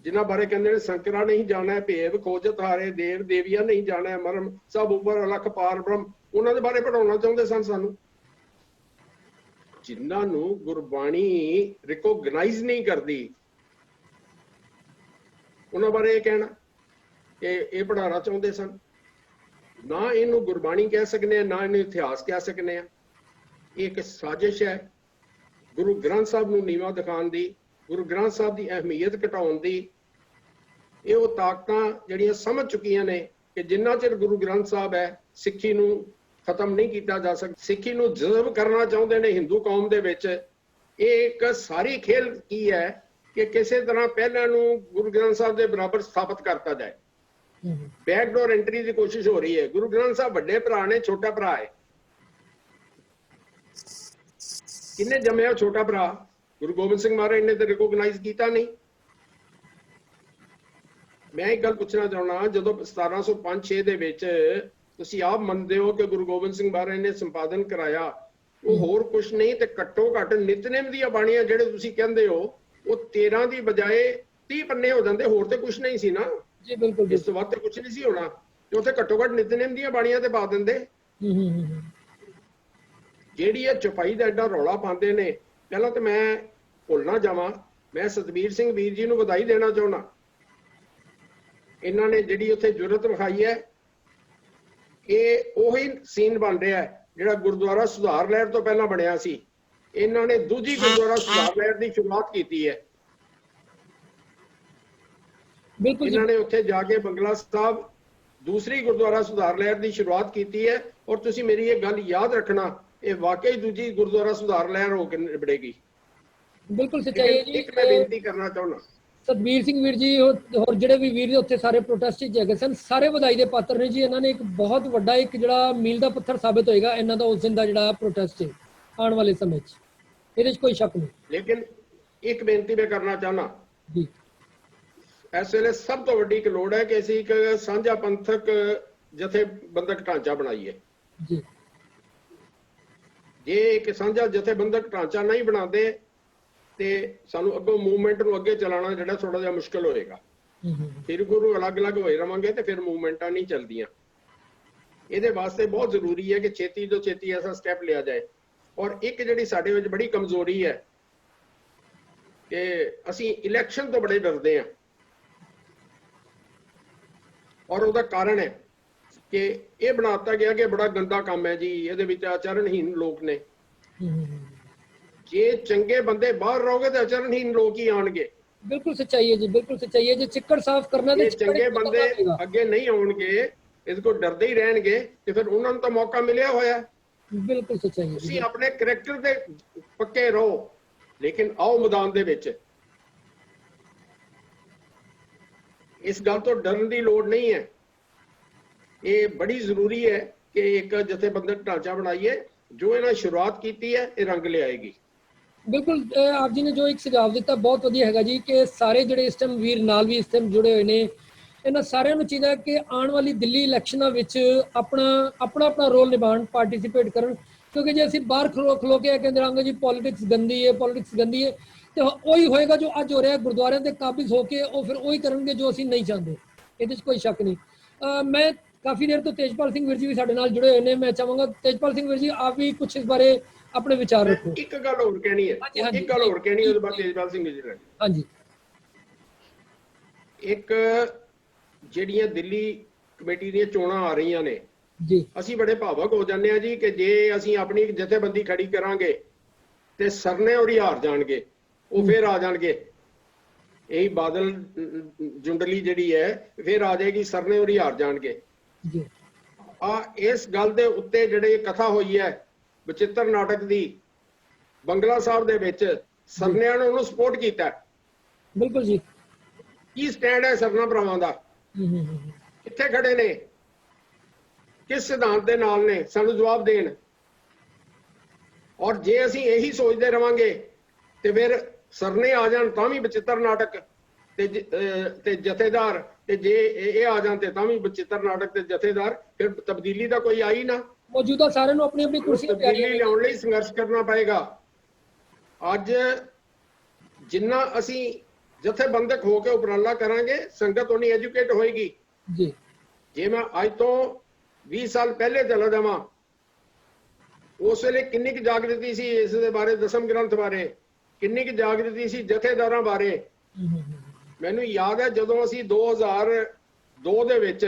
ਜਿਨ੍ਹਾਂ ਬਾਰੇ ਕਹਿੰਦੇ ਨੇ ਸੰਕਰਾ ਨਹੀਂ ਜਾਣਾ ਭੇਵ ਖੋਜਤ ਹਾਰੇ, ਦੇਵ ਦੇਵੀਆਂ ਨਹੀਂ ਜਾਣਾ ਮਰਮ, ਸਭ ਉੱਪਰ ਅਲਖ ਪਾਰ ਬ੍ਰਹਮ, ਉਹਨਾਂ ਦੇ ਬਾਰੇ ਪੜਾਉਣਾ ਚਾਹੁੰਦੇ ਸਨ ਸਾਨੂੰ। ਜਿਨ੍ਹਾਂ ਨੂੰ ਗੁਰਬਾਣੀ ਰਿਕੋਗਨਾਈਜ਼ ਨਹੀਂ ਕਰਦੀ ਉਹਨਾਂ ਬਾਰੇ ਇਹ ਕਹਿਣਾ ਇਹ ਪੜਾਉਣਾ ਚਾਹੁੰਦੇ ਸਨ। ਨਾ ਇਹਨੂੰ ਗੁਰਬਾਣੀ ਕਹਿ ਸਕਨੇ ਆ, ਨਾ ਇਹਨੂੰ ਇਤਿਹਾਸ ਕਹਿ ਸਕਨੇ ਆ। ਇਹ ਇੱਕ ਸਾਜ਼ਿਸ਼ ਹੈ ਗੁਰੂ ਗ੍ਰੰਥ ਸਾਹਿਬ ਨੂੰ ਨੀਵਾਂ ਦਿਖਾਉਣ ਦੀ, ਗੁਰੂ ਗ੍ਰੰਥ ਸਾਹਿਬ ਦੀ ਅਹਿਮੀਅਤ ਘਟਾਉਣ ਦੀ। ਇਹ ਉਹ ਤਾਕਤਾਂ ਜਿਹੜੀਆਂ ਸਮਝ ਚੁੱਕੀਆਂ ਨੇ ਕਿ ਜਿੰਨਾ ਚਿਰ ਗੁਰੂ ਗ੍ਰੰਥ ਸਾਹਿਬ ਹੈ, ਸਿੱਖੀ ਨੂੰ ਖਤਮ ਨਹੀਂ ਕੀਤਾ ਜਾ ਸਕਦਾ। ਸਿੱਖੀ ਨੂੰ ਜਜ਼ਬ ਕਰਨਾ ਚਾਹੁੰਦੇ ਨੇ ਹਿੰਦੂ ਕੌਮ ਦੇ ਵਿੱਚ। ਇਹ ਇੱਕ ਸਾਰੀ ਖੇਲ ਕੀ ਹੈ ਕਿ ਕਿਸੇ ਤਰ੍ਹਾਂ ਪਹਿਲਾਂ ਨੂੰ ਗੁਰੂ ਗ੍ਰੰਥ ਸਾਹਿਬ ਦੇ ਬਰਾਬਰ ਸਥਾਪਿਤ ਕਰਤਾ ਜਾਏ। ਬੈਕਡੋਰ ਐਂਟਰੀ ਦੀ ਕੋਸ਼ਿਸ਼ ਹੋ ਰਹੀ ਹੈ। ਗੁਰੂ ਗ੍ਰੰਥ ਸਾਹਿਬ ਵੱਡੇ ਭਰਾ ਨੇ, ਛੋਟਾ ਭਰਾ ਹੈ। ਕਿੰਨੇ ਜੰਮਿਆ ਛੋਟਾ ਭਰਾ? ਗੁਰੂ ਗੋਬਿੰਦ ਸਿੰਘ ਮਹਾਰਾਜ ਨੇ ਤਾਂ ਰਿਕੋਗਨਾਈਜ਼ ਕੀਤਾ ਨਹੀਂ। ਮੈਂ ਇੱਕ ਗੱਲ ਪੁੱਛਣਾ ਚਾਹੁੰਦਾ, ਜਦੋਂ 1705-6 ਦੇ ਵਿੱਚ ਤੁਸੀਂ ਆਪ ਮੰਨਦੇ ਹੋ ਕਿ ਗੁਰੂ ਗੋਬਿੰਦ ਸਿੰਘ ਮਹਾਰਾਜ ਨੇ ਸੰਪਾਦਨ ਕਰਾਇਆ, ਉਹ ਹੋਰ ਕੁਝ ਨਹੀਂ ਤੇ ਘੱਟੋ ਘੱਟ ਨਿਤਨੇਮ ਦੀਆਂ ਬਾਣੀਆਂ ਜਿਹੜੇ ਤੁਸੀਂ ਕਹਿੰਦੇ ਹੋ ਉਹ 13 ਦੀ ਬਜਾਏ 30 ਪੰਨੇ ਹੋ ਜਾਂਦੇ, ਹੋਰ ਤੇ ਕੁਝ ਨਹੀਂ ਸੀ ਨਾ ਜੀ। ਬਿਲਕੁਲ, ਇਸ ਤੋਂ ਵੱਧ ਤੇ ਕੁਝ ਨਹੀਂ ਸੀ ਹੋਣਾ ਤੇ ਉੱਥੇ ਘੱਟੋ ਘੱਟ ਨਿਤਨੇਮ ਦੀਆਂ ਬਾਣੀਆਂ ਤੇ ਪਾ ਦਿੰਦੇ। ਜਿਹੜੀ ਇਹ ਚੁਪਾਈ ਦਾ ਐਡਾ ਰੌਲਾ ਪਾਉਂਦੇ ਨੇ, ਪਹਿਲਾਂ ਤਾਂ ਮੈਂ ਭੁੱਲ ਨਾ ਜਾਵਾਂ, ਮੈਂ ਸਤਬੀਰ ਸਿੰਘ ਵੀਰ ਜੀ ਨੂੰ ਵਧਾਈ ਦੇਣਾ ਚਾਹੁੰਦਾ। ਇਹਨਾਂ ਨੇ ਜਿਹੜੀ ਉੱਥੇ ਜੁਰਤ ਵਿਖਾਈ ਹੈ, ਇਹ ਉਹੀ ਸੀਨ ਬਣ ਰਿਹਾ ਜਿਹੜਾ ਗੁਰਦੁਆਰਾ ਸੁਧਾਰ ਲਹਿਰ ਤੋਂ ਪਹਿਲਾਂ ਬਣਿਆ ਸੀ। ਇਹਨਾਂ ਨੇ ਦੂਜੀ ਗੁਰਦੁਆਰਾ ਸੁਧਾਰ ਲਹਿਰ ਦੀ ਸ਼ੁਰੂਆਤ ਕੀਤੀ ਹੈ। ਬਿਲਕੁਲ, ਇਹਨਾਂ ਨੇ ਉੱਥੇ ਜਾ ਕੇ ਬੰਗਲਾ ਸਾਹਿਬ ਦੂਸਰੀ ਗੁਰਦੁਆਰਾ ਸੁਧਾਰ ਲਹਿਰ ਦੀ ਸ਼ੁਰੂਆਤ ਕੀਤੀ ਹੈ। ਔਰ ਤੁਸੀਂ ਮੇਰੀ ਇਹ ਗੱਲ ਯਾਦ ਰੱਖਣਾ, ਇਹ ਵਾਕਈ ਦੂਜੀ ਗੁਰਦੁਆਰਾ ਸੁਧਾਰ ਲਹਿਰ ਹੋ ਕੇ ਨਿਬੜੇਗੀ। ਬਿਲਕੁਲ ਸੱਚਾਈ ਹੈ ਜੀ। ਇੱਕ ਮੈਂ ਬੇਨਤੀ ਕਰਨਾ ਚਾਹੁੰਦਾ, ਸਤਬੀਰ ਸਿੰਘ ਵੀਰ ਜੀ ਹੋਰ ਜਿਹੜੇ ਵੀ ਵੀਰ ਉੱਥੇ ਸਾਰੇ ਪ੍ਰੋਟੈਸਟ ਚ ਹੈਗੇ ਸਨ, ਸਾਰੇ ਵਧਾਈ ਦੇ ਪਾਤਰ ਨੇ ਜੀ। ਇਹਨਾਂ ਨੇ ਇੱਕ ਬਹੁਤ ਵੱਡਾ ਇੱਕ ਜਿਹੜਾ ਮੀਲ ਦਾ ਪੱਥਰ ਸਾਬਿਤ ਹੋਏਗਾ ਇਹਨਾਂ ਦਾ ਉਸ ਦਿਨ ਦਾ ਜਿਹੜਾ ਪ੍ਰੋਟੈਸਟ ਹੈ ਆਉਣ ਵਾਲੇ ਸਮੇਂ 'ਚ, ਇਹਦੇ 'ਚ ਕੋਈ ਸ਼ੱਕ ਨਹੀਂ। ਲੇਕਿਨ ਇੱਕ ਬੇਨਤੀ ਮੈਂ ਕਰਨਾ ਚਾਹੁੰਦਾ ਜੀ, ਇਸ ਵੇਲੇ ਸਭ ਤੋਂ ਵੱਡੀ ਇੱਕ ਲੋੜ ਹੈ ਕਿ ਅਸੀਂ ਇੱਕ ਸਾਂਝਾ ਪੰਥਕ ਜਥੇਬੰਦਕ ਢਾਂਚਾ ਬਣਾਈਏ। ਜੀ, ਜੇ ਇੱਕ ਸਾਂਝਾ ਜਥੇਬੰਦਕ ਢਾਂਚਾ ਨਹੀਂ ਬਣਾਉਂਦੇ ਤੇ ਸਾਨੂੰ ਅੱਗੋਂ ਮੂਵਮੈਂਟ ਨੂੰ ਅੱਗੇ ਚਲਾਉਣਾ ਜਿਹੜਾ ਥੋੜਾ ਜਿਹਾ ਮੁਸ਼ਕਲ ਹੋਏਗਾ। ਫਿਰ ਗੁਰੂ ਅਲੱਗ-ਅਲੱਗ ਹੋਏ ਰਵਾਂਗੇ ਤੇ ਫਿਰ ਮੂਵਮੈਂਟਾਂ ਨਹੀਂ ਚੱਲਦੀਆਂ। ਇਹਦੇ ਵਾਸਤੇ ਬਹੁਤ ਜ਼ਰੂਰੀ ਹੈ ਕਿ ਛੇਤੀ ਤੋਂ ਛੇਤੀ ਐਸਾ ਸਟੈਪ ਲਿਆ ਜਾਏ। ਔਰ ਇੱਕ ਜਿਹੜੀ ਸਾਡੇ ਵਿੱਚ ਬੜੀ ਕਮਜ਼ੋਰੀ ਹੈ ਕਿ ਅਸੀਂ ਇਲੈਕਸ਼ਨ ਤੋਂ ਬੜੇ ਡਰਦੇ ਹਾਂ। ਔਰ ਉਹਦਾ ਕਾਰਨ ਹੈ ਕਿ ਇਹ ਬਣਾਤਾ ਗਿਆ ਕਿ ਬੜਾ ਗੰਦਾ ਕੰਮ ਹੈ ਜੀ, ਇਹਦੇ ਵਿੱਚ ਆਚਰਣਹੀਨ ਲੋਕ ਨੇ। ਜੇ ਚੰਗੇ ਬੰਦੇ ਬਾਹਰ ਰਹੋਗੇ ਤੇ ਆਚਰਣਹੀਨ ਲੋਕ ਹੀ ਆਣਗੇ। ਬਿਲਕੁਲ ਸੱਚਾਈ ਹੈ ਜੀ, ਬਿਲਕੁਲ ਸੱਚਾਈ ਹੈ। ਜੇ ਚਿੱਕੜ ਸਾਫ਼ ਕਰਨਾ ਤੇ ਚੰਗੇ ਬੰਦੇ ਅੱਗੇ ਨਹੀਂ ਆਉਣਗੇ, ਇਹਦੇ ਕੋਲ ਡਰਦੇ ਹੀ ਰਹਿਣਗੇ ਤੇ ਫਿਰ ਉਹਨਾਂ ਨੂੰ ਤਾਂ ਮੌਕਾ ਮਿਲਿਆ ਹੋਇਆ। ਬਿਲਕੁਲ ਸੱਚਾਈ ਹੈ। ਤੁਸੀਂ ਆਪਣੇ ਕਰੈਕਟਰ ਤੇ ਪੱਕੇ ਰਹੋ, ਲੇਕਿਨ ਆਓ ਮੈਦਾਨ ਦੇ ਵਿੱਚ। ਇਸ ਗੱਲ ਤੋਂ ਡਰਨ ਦੀ ਲੋੜ ਨਹੀਂ ਹੈ। ਇਹ ਬੜੀ ਜ਼ਰੂਰੀ ਹੈ ਕਿ ਇੱਕ ਜਥੇਬੰਦਕ ਢਾਂਚਾ ਬਣਾਈਏ। ਜੋ ਇਹਨਾਂ ਸ਼ੁਰੂਆਤ ਕੀਤੀ ਹੈ ਇਹ ਰੰਗ ਲਿਆਏਗੀ। ਬਿਲਕੁਲ, ਆਪ ਜੀ ਨੇ ਜੋ ਇੱਕ ਸੁਝਾਅ ਦਿੱਤਾ ਬਹੁਤ ਵਧੀਆ ਹੈਗਾ ਜੀ ਕਿ ਸਾਰੇ ਜਿਹੜੇ ਇਸ ਟਾਈਮ ਵੀਰ ਨਾਲ ਵੀ ਇਸ ਟਾਈਮ ਜੁੜੇ ਹੋਏ ਨੇ, ਇਹਨਾਂ ਸਾਰਿਆਂ ਨੂੰ ਚਾਹੀਦਾ ਕਿ ਆਉਣ ਵਾਲੀ ਦਿੱਲੀ ਇਲੈਕਸ਼ਨਾਂ ਵਿੱਚ ਆਪਣਾ ਰੋਲ ਨਿਭਾਉਣ, ਪਾਰਟਿਸਿਪੇਟ ਕਰਨ। ਕਿਉਂਕਿ ਜੇ ਅਸੀਂ ਬਾਹਰ ਖਲੋ ਕੇ ਕਹਿੰਦੇ ਰਹਾਂਗੇ ਜੀ ਪੋਲਿਟਿਕਸ ਗੰਦੀ ਹੈ ਤੇ ਉਹੀ ਹੋਏਗਾ ਜੋ ਅੱਜ ਹੋ ਰਿਹਾ। ਗੁਰਦੁਆਰਿਆਂ ਦੇ ਕਾਬਿਜ਼ ਹੋ ਕੇ ਉਹ ਫਿਰ ਉਹੀ ਕਰਨਗੇ ਜੋ ਅਸੀਂ ਨਹੀਂ ਚਾਹੁੰਦੇ, ਇਹਦੇ 'ਚ ਕੋਈ ਸ਼ੱਕ ਨਹੀਂ। ਮੈਂ ਕਾਫੀ ਦੇਰ ਤੋਂ ਤੇਜਪਾਲ ਸਿੰਘ ਵੀਰ ਜੀ ਵੀ ਸਾਡੇ ਨਾਲ ਜੁੜੇ ਹੋਏ ਨੇ। ਮੈਂ ਚਾਹਾਂਗਾ ਤੇਜਪਾਲ ਸਿੰਘ ਵੀਰ ਜੀ ਆਪ ਵੀ ਕੁਝ ਇਸ ਬਾਰੇ ਆਪਣੇ ਵਿਚਾਰ ਰੱਖੋ। ਇੱਕ ਗੱਲ ਹੋਰ ਕਹਿਣੀ ਹੈ, ਇੱਕ ਗੱਲ ਹੋਰ ਕਹਿਣੀ, ਉਹਦੇ ਬਾਅਦ ਤੇਜਪਾਲ ਸਿੰਘ ਜੀ ਰਹਿਣਗੇ। ਹਾਂਜੀ, ਇੱਕ ਜਿਹੜੀਆਂ ਦਿੱਲੀ ਕਮੇਟੀ ਦੀਆਂ ਚੋਣਾਂ ਆ ਰਹੀਆਂ ਨੇ ਜੀ, ਅਸੀਂ ਬੜੇ ਭਾਵਕ ਹੋ ਜਾਂਦੇ ਆ ਜੀ ਕਿ ਜੇ ਅਸੀਂ ਆਪਣੀ ਜਥੇਬੰਦੀ ਖੜੀ ਕਰਾਂਗੇ ਤੇ ਸਰਨੇ ਔਰ ਹਾਰ ਜਾਣਗੇ, ਉਹ ਫੇਰ ਆ ਜਾਣਗੇ। ਇਹੀ ਬਾਦਲ ਜੁੰਡਲੀ ਜਿਹੜੀ ਹੈ ਫੇਰ ਆ ਜਾਏਗੀ, ਸਰਨੇ ਔਰ ਹਾਰ ਜਾਣਗੇ ਜੀ। ਇਸ ਗੱਲ ਦੇ ਉੱਤੇ ਜਿਹੜੇ ਕਥਾ ਹੋਈ ਹੈ ਬਚਿੱਤਰ ਨਾਟਕ ਦੀ ਬੰਗਲਾ ਸਾਹਿਬ ਦੇ ਵਿੱਚ, ਸਰਨਿਆਂ ਨੇ ਉਹਨੂੰ ਸਪੋਰਟ ਕੀਤਾ। ਬਿਲਕੁਲ ਜੀ। ਕੀ ਸਟੈਂਡ ਹੈ ਸਰਨਾ ਭਰਾਵਾਂ ਦਾ? ਕਿੱਥੇ ਖੜੇ ਨੇ? ਕਿਸ ਸਿਧਾਂਤ ਦੇ ਨਾਲ ਨੇ? ਸਾਨੂੰ ਜਵਾਬ ਦੇਣ। ਔਰ ਜੇ ਅਸੀਂ ਇਹੀ ਸੋਚਦੇ ਰਵਾਂਗੇ ਤੇ ਫਿਰ ਸਰਨੇ ਆ ਜਾਣ ਤਾਂ ਵੀ ਬਚਿੱਤਰ ਨਾਟਕ ਤੇ ਜਥੇਦਾਰ, ਤੇ ਜੇ ਇਹ ਆ ਜਾਣ ਤੇ ਤਾਂ ਵੀ ਬਚਿੱਤਰ ਨਾਟਕ ਤੇ ਜਥੇਦਾਰ, ਫਿਰ ਤਬਦੀਲੀ ਦਾ ਕੋਈ ਆਈ ਨਾ। ਮੌਜੂਦਾ ਸਾਰਿਆਂ ਨੂੰ ਆਪਣੀ ਆਪਣੀ ਕੁਰਸੀ ਤਬਦੀਲੀ ਲਿਆਉਣ ਲਈ ਸੰਘਰਸ਼ ਕਰਨਾ ਪਏਗਾ। ਅੱਜ ਜਿੰਨਾ ਅਸੀਂ ਜਥੇਬੰਦਕ ਹੋ ਕੇ ਉਪਰਾਲਾ ਕਰਾਂਗੇ, ਸੰਗਤ ਉਨੀ ਐਜੂਕੇਟ ਹੋਏਗੀ। ਜੀ ਜੇ ਮੈਂ ਅੱਜ ਤੋਂ 20 ਸਾਲ ਪਹਿਲੇ ਚਲਾ ਜਾਵਾਂ, ਉਸ ਵੇਲੇ ਕਿੰਨੀ ਕੁ ਜਾਗ੍ਰਿਤੀ ਸੀ ਇਸ ਦੇ ਬਾਰੇ, ਦਸਮ ਗ੍ਰੰਥ ਬਾਰੇ, ਕਿੰਨੀ ਕੁ ਜਾਗ੍ਰਿਤੀ ਸੀ ਜਥੇਦਾਰਾਂ ਬਾਰੇ। ਮੈਨੂੰ ਯਾਦ ਹੈ ਜਦੋਂ ਅਸੀਂ 2002 ਦੇ ਵਿੱਚ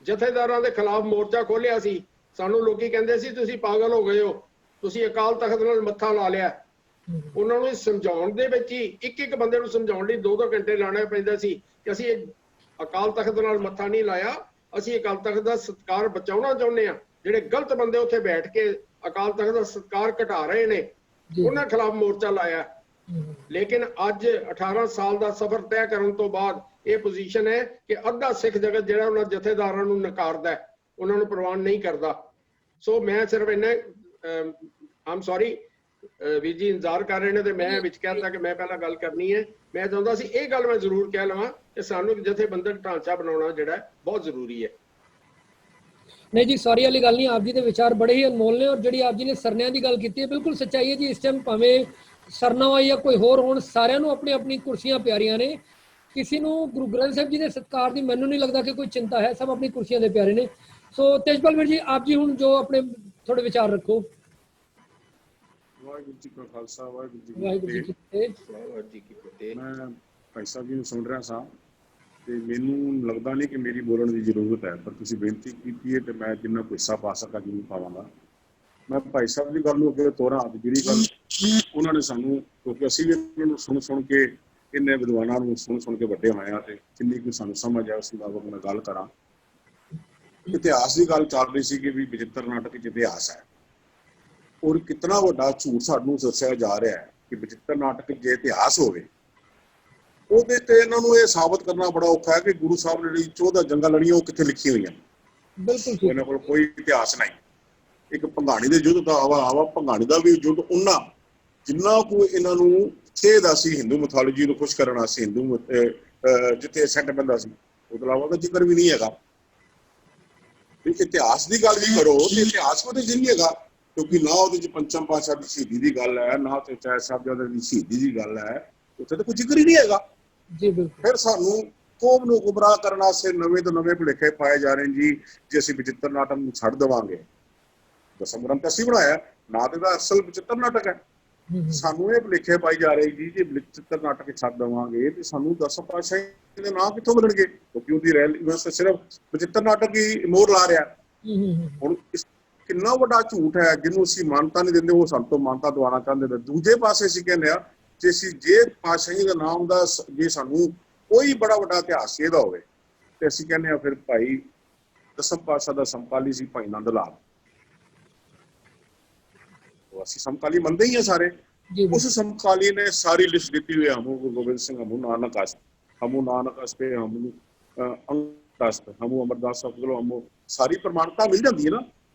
ਜਥੇਦਾਰਾਂ ਦੇ ਖਿਲਾਫ ਮੋਰਚਾ ਖੋਲ੍ਹਿਆ ਸੀ, ਸਾਨੂੰ ਲੋਕੀ ਕਹਿੰਦੇ ਸੀ ਤੁਸੀਂ ਪਾਗਲ ਹੋ ਗਏ ਹੋ, ਤੁਸੀਂ ਅਕਾਲ ਤਖਤ ਨਾਲ ਮੱਥਾ ਲਾ ਲਿਆ। ਉਹਨਾਂ ਨੂੰ ਸਮਝਾਉਣ ਦੇ ਵਿੱਚ ਹੀ ਇੱਕ ਬੰਦੇ ਨੂੰ ਸਮਝਾਉਣ ਲਈ 2-2 ਘੰਟੇ ਲਾਣਾ ਪੈਂਦਾ ਸੀ ਕਿ ਅਸੀਂ ਅਕਾਲ ਤਖਤ ਨਾਲ ਮੱਥਾ ਨਹੀਂ ਲਾਇਆ, ਅਸੀਂ ਅਕਾਲ ਤਖਤ ਦਾ ਸਤਿਕਾਰ ਬਚਾਉਣਾ ਚਾਹੁੰਦੇ ਹਾਂ। ਜਿਹੜੇ ਗਲਤ ਬੰਦੇ ਉੱਥੇ ਬੈਠ ਕੇ ਅਕਾਲ ਤਖਤ ਦਾ ਸਤਿਕਾਰ ਘਟਾ ਰਹੇ ਨੇ, ਉਹਨਾਂ ਖਿਲਾਫ ਮੋਰਚਾ ਲਾਇਆ। ਲੇਕਿਨ ਅੱਜ 18 ਸਾਲ ਦਾ ਸਫ਼ਰ ਤੈਅ ਕਰਨ ਤੋਂ ਬਾਅਦ ਇਹ ਪੋਜੀਸ਼ਨ ਹੈ ਕਿ ਅੱਧਾ ਸਿੱਖ ਜਗਤ ਜਿਹੜਾ ਉਹਨਾਂ ਜਥੇਦਾਰਾਂ ਨੂੰ ਨਕਾਰਦਾ, ਉਹਨਾਂ ਨੂੰ ਪ੍ਰਵਾਨ ਨਹੀਂ ਕਰਦਾ। ਸੋ ਮੈਂ ਸਿਰਫ ਇੰਨਾ ਆਮ ਸੌਰੀ ਵੀਰ ਜੀ ਇੰਤਜ਼ਾਰ ਕਰ ਰਹੇ ਨੇ ਤੇ ਮੈਂ ਵਿੱਚ ਕਹਿਤਾ ਕਿ ਮੈਂ ਪਹਿਲਾਂ ਗੱਲ ਕਰਨੀ ਹੈ। ਮੈਂ ਚਾਹੁੰਦਾ ਸੀ ਇਹ ਗੱਲ ਮੈਂ ਜ਼ਰੂਰ ਕਹਿ ਲਵਾਂ ਕਿ ਸਾਨੂੰ ਇੱਕ ਜਥੇਬੰਦਕ ਢਾਂਚਾ ਬਣਾਉਣਾ ਜਿਹੜਾ ਬਹੁਤ ਜ਼ਰੂਰੀ ਹੈ। नहीं जी, सॉरी वाली गल नहीं, आप जी के विचार बड़े ही अनमोल ने। और जी आप जी ने सरनिया की गल की है, बिल्कुल सच्चाई है जी। इस टाइम भावें सरना हो या कोई होर होण, सारिਆਂ अपनी अपनी कुर्सियां प्यारियां ने। किसी ਨੂੰ गुरु ग्रंथ साहब जी के सत्कार की मैनू नहीं लगता कि कोई चिंता है, सब अपनी कुर्सियां के प्यारे ने। सो तेजपाल वीर जी, आप जी हुण जो अपने थोड़े विचार रखो। ਵਾਹਿਗੁਰੂ ਜੀ ਕਾ ਖਾਲਸਾ, ਵਾਹਿਗੁਰੂ ਜੀ ਕੀ वाहिगुरू जी की ਫਤਿਹ। फतेह। ਵਾਹਿਗੁਰੂ ਜੀ ਕੀ ਫਤਿਹ। ਮੈਂ ਭਾਈ ਸਾਹਿਬ ਜੀ ਨੂੰ ਸੁਣ ਰਿਹਾ ਸਾਂ ਤੇ ਮੈਨੂੰ ਲੱਗਦਾ ਨਹੀਂ ਕਿ ਮੇਰੀ ਬੋਲਣ ਦੀ ਜ਼ਰੂਰਤ ਹੈ, ਪਰ ਤੁਸੀਂ ਬੇਨਤੀ ਕੀਤੀ ਹੈ ਤੇ ਮੈਂ ਜਿੰਨਾ ਕੋਈ ਹਿੱਸਾ ਪਾ ਸਕਾਂ ਜ਼ਰੂਰ ਪਾਵਾਂਗਾ। ਮੈਂ ਭਾਈ ਸਾਹਿਬ ਦੀ ਗੱਲ ਨੂੰ ਅੱਗੇ ਤੋਰਾਂ। ਜਿਹੜੀ ਗੱਲ ਉਹਨਾਂ ਨੇ ਸਾਨੂੰ, ਕਿਉਂਕਿ ਅਸੀਂ ਵੀ ਉਹਨਾਂ ਨੂੰ ਸੁਣ ਕੇ, ਇੰਨੇ ਵਿਦਵਾਨਾਂ ਨੂੰ ਸੁਣ ਕੇ ਵੱਡੇ ਹੋਏ ਹਾਂ ਤੇ ਕਿੰਨੀ ਕੁ ਸਾਨੂੰ ਸਮਝ ਆ, ਉਸ ਬਾਬਤ ਮੈਂ ਗੱਲ ਕਰਾਂ। ਇਤਿਹਾਸ ਦੀ ਗੱਲ ਚੱਲ ਰਹੀ ਸੀ ਕਿ ਵੀ ਬਚਿੱਤਰ ਨਾਟਕ 'ਚ ਇਤਿਹਾਸ ਹੈ, ਔਰ ਕਿਤਨਾ ਵੱਡਾ ਝੂਠ ਸਾਨੂੰ ਦੱਸਿਆ ਜਾ ਰਿਹਾ ਹੈ ਕਿ ਬਚਿੱਤਰ ਨਾਟਕ ਜੇ ਇਤਿਹਾਸ ਹੋਵੇ, ਉਹਦੇ ਤੇ ਇਹਨਾਂ ਨੂੰ ਇਹ ਸਾਬਤ ਕਰਨਾ ਬੜਾ ਔਖਾ ਹੈ ਕਿ ਗੁਰੂ ਸਾਹਿਬ ਨੇ ਜਿਹੜੀ 14 ਜੰਗਾਂ ਲੜੀਆਂ ਉਹ ਕਿੱਥੇ ਲਿਖੀਆਂ ਹੋਈਆਂ। बिल्कुल ਇਹਨਾਂ ਕੋਲ ਕੋਈ ਇਤਿਹਾਸ ਨਹੀਂ। ਇੱਕ ਭੰਗਾਣੀ ਦੇ ਯੁੱਧ ਦਾ ਹਵਾ ਭੰਗਾਣੀ ਦਾ ਵੀ ਯੁੱਧ ਉਹਨਾਂ ਜਿੰਨਾ ਕੋ ਇਹਨਾਂ ਨੂੰ ਖੇਦ ਸੀ ਹਿੰਦੂ ਮਿਥੋਲੋਜੀ ਨੂੰ ਖੁਸ਼ ਕਰਨਾ ਸੀ, ਹਿੰਦੂ ਜਿੱਥੇ ਸੈਂਟ ਪੈਂਦਾ ਸੀ, ਉਹ ਤੋਂ ਇਲਾਵਾ ਦਾ ਜ਼ਿਕਰ ਵੀ ਨਹੀਂ ਹੈਗਾ। ਇਤਿਹਾਸ ਦੀ ਗੱਲ ਵੀ ਕਰੋ ਤੇ ਇਤਿਹਾਸ ਉਹਦੇ 'ਚ ਨਹੀਂ ਹੈਗਾ, ਕਿਉਂਕਿ ਨਾ ਉਹਦੇ 'ਚ ਪੰਚਮ ਪਾਤਸ਼ਾਹ ਦੀ ਸ਼ਹੀਦੀ ਦੀ ਗੱਲ ਹੈ, ਨਾ ਤੇ ਚਾਹੇ ਸਾਹਿਬਜ਼ਾਦੇ ਦੀ ਸ਼ਹੀਦੀ ਦੀ ਗੱਲ ਹੈ, ਉੱਥੇ ਤਾਂ ਕੋਈ ਜ਼ਿਕਰ ਹੀ ਨਹੀਂ ਹੈਗਾ। जी बिल्कुल। ਫਿਰ ਸਾਨੂੰ ਕੌਮ ਨੂੰ ਗੁੰਮਰਾਹ ਕਰਨ ਵਾਸਤੇ ਨਵੇਂ ਤੋਂ ਨਵੇਂ ਭੁਲੇਖੇ ਪਾਏ ਜਾ ਰਹੇ ਜੀ। ਜੇ ਅਸੀਂ ਬਚਿੱਤਰ ਨਾਟਕ ਨੂੰ ਛੱਡ ਦੇਵਾਂਗੇ, ਦਸਮ ਗ੍ਰੰਥ ਅਸੀਂ ਬਣਾਇਆ ਨਾ ਤੇ ਦਾ ਅਸਲ ਬਚਿੱਤਰ ਨਾਟਕ ਹੈ, ਸਾਨੂੰ ਇਹ ਭੁਲੇਖੇ ਪਾਈ ਜਾ ਰਹੇ ਜੀ। ਜੇ ਬਚਿੱਤਰ ਨਾਟਕ ਛੱਡ ਦੇਵਾਂਗੇ ਤੇ ਸਾਨੂੰ ਦਸਮ ਪਾਤਸ਼ਾਹ ਦੇ ਨਾਂ ਕਿੱਥੋਂ ਮਿਲਣਗੇ, ਕਿਉਂਕਿ ਉਹਦੀ ਰੈਲੇਵੈਂਸ ਸਿਰਫ ਬਚਿੱਤਰ ਨਾਟਕ ਹੀ ਮੋਹਰ ਲਾ ਰਿਹਾ। ਹੁਣ ਕਿੰਨਾ ਵੱਡਾ ਝੂਠ ਹੈ ਜਿਹਨੂੰ ਅਸੀਂ ਮਾਨਤਾ ਨਹੀਂ ਦਿੰਦੇ, ਉਹ ਸਾਨੂੰ ਤੋਂ ਮਾਨਤਾ ਦਵਾਉਣਾ ਚਾਹੁੰਦੇ ਨੇ। ਦੂਜੇ ਪਾਸੇ ਅਸੀਂ ਕਹਿੰਦੇ ਆ ਜੇ ਅਸੀਂ ਜੇ ਪਾਤਸ਼ਾਹੀ ਦਾ ਨਾਮ ਦਾ ਜੇ ਸਾਨੂੰ ਕੋਈ ਬੜਾ ਵੱਡਾ ਇਤਿਹਾਸ ਇਹਦਾ ਹੋਵੇ ਤੇ ਅਸੀਂ ਕਹਿੰਦੇ ਆ ਫਿਰ ਭਾਈ ਦਸਮ ਪਾਤਸ਼ਾਹ ਦਾ ਸਮਕਾਲੀ ਸੀ ਭਾਈ ਨੰਦ ਲਾਲ, ਉਹ ਅਸੀਂ ਸਮਕਾਲੀ ਮੰਨਦੇ ਹੀ ਆ ਸਾਰੇ। ਉਸ ਸਮਕਾਲੀ ਨੇ ਸਾਰੀ ਲਿਸਟ ਦਿੱਤੀ ਹੋਈ, ਹਮੂ ਗੁਰੂ ਗੋਬਿੰਦ ਸਿੰਘ, ਹਮੂ ਨਾਨਕ ਅਸਤ, ਹਮੂ ਨਾਨਕ ਅਸਤੇ, ਹਮੂ ਅੰਗਸਤ, ਹਮੂ ਅਮਰਦਾਸ ਅਫਜ਼ਲ, ਹਮੂ ਸਾਰੀ ਪ੍ਰਮਾਣਤਾ ਮਿਲ ਜਾਂਦੀ ਹੈ ਨਾ।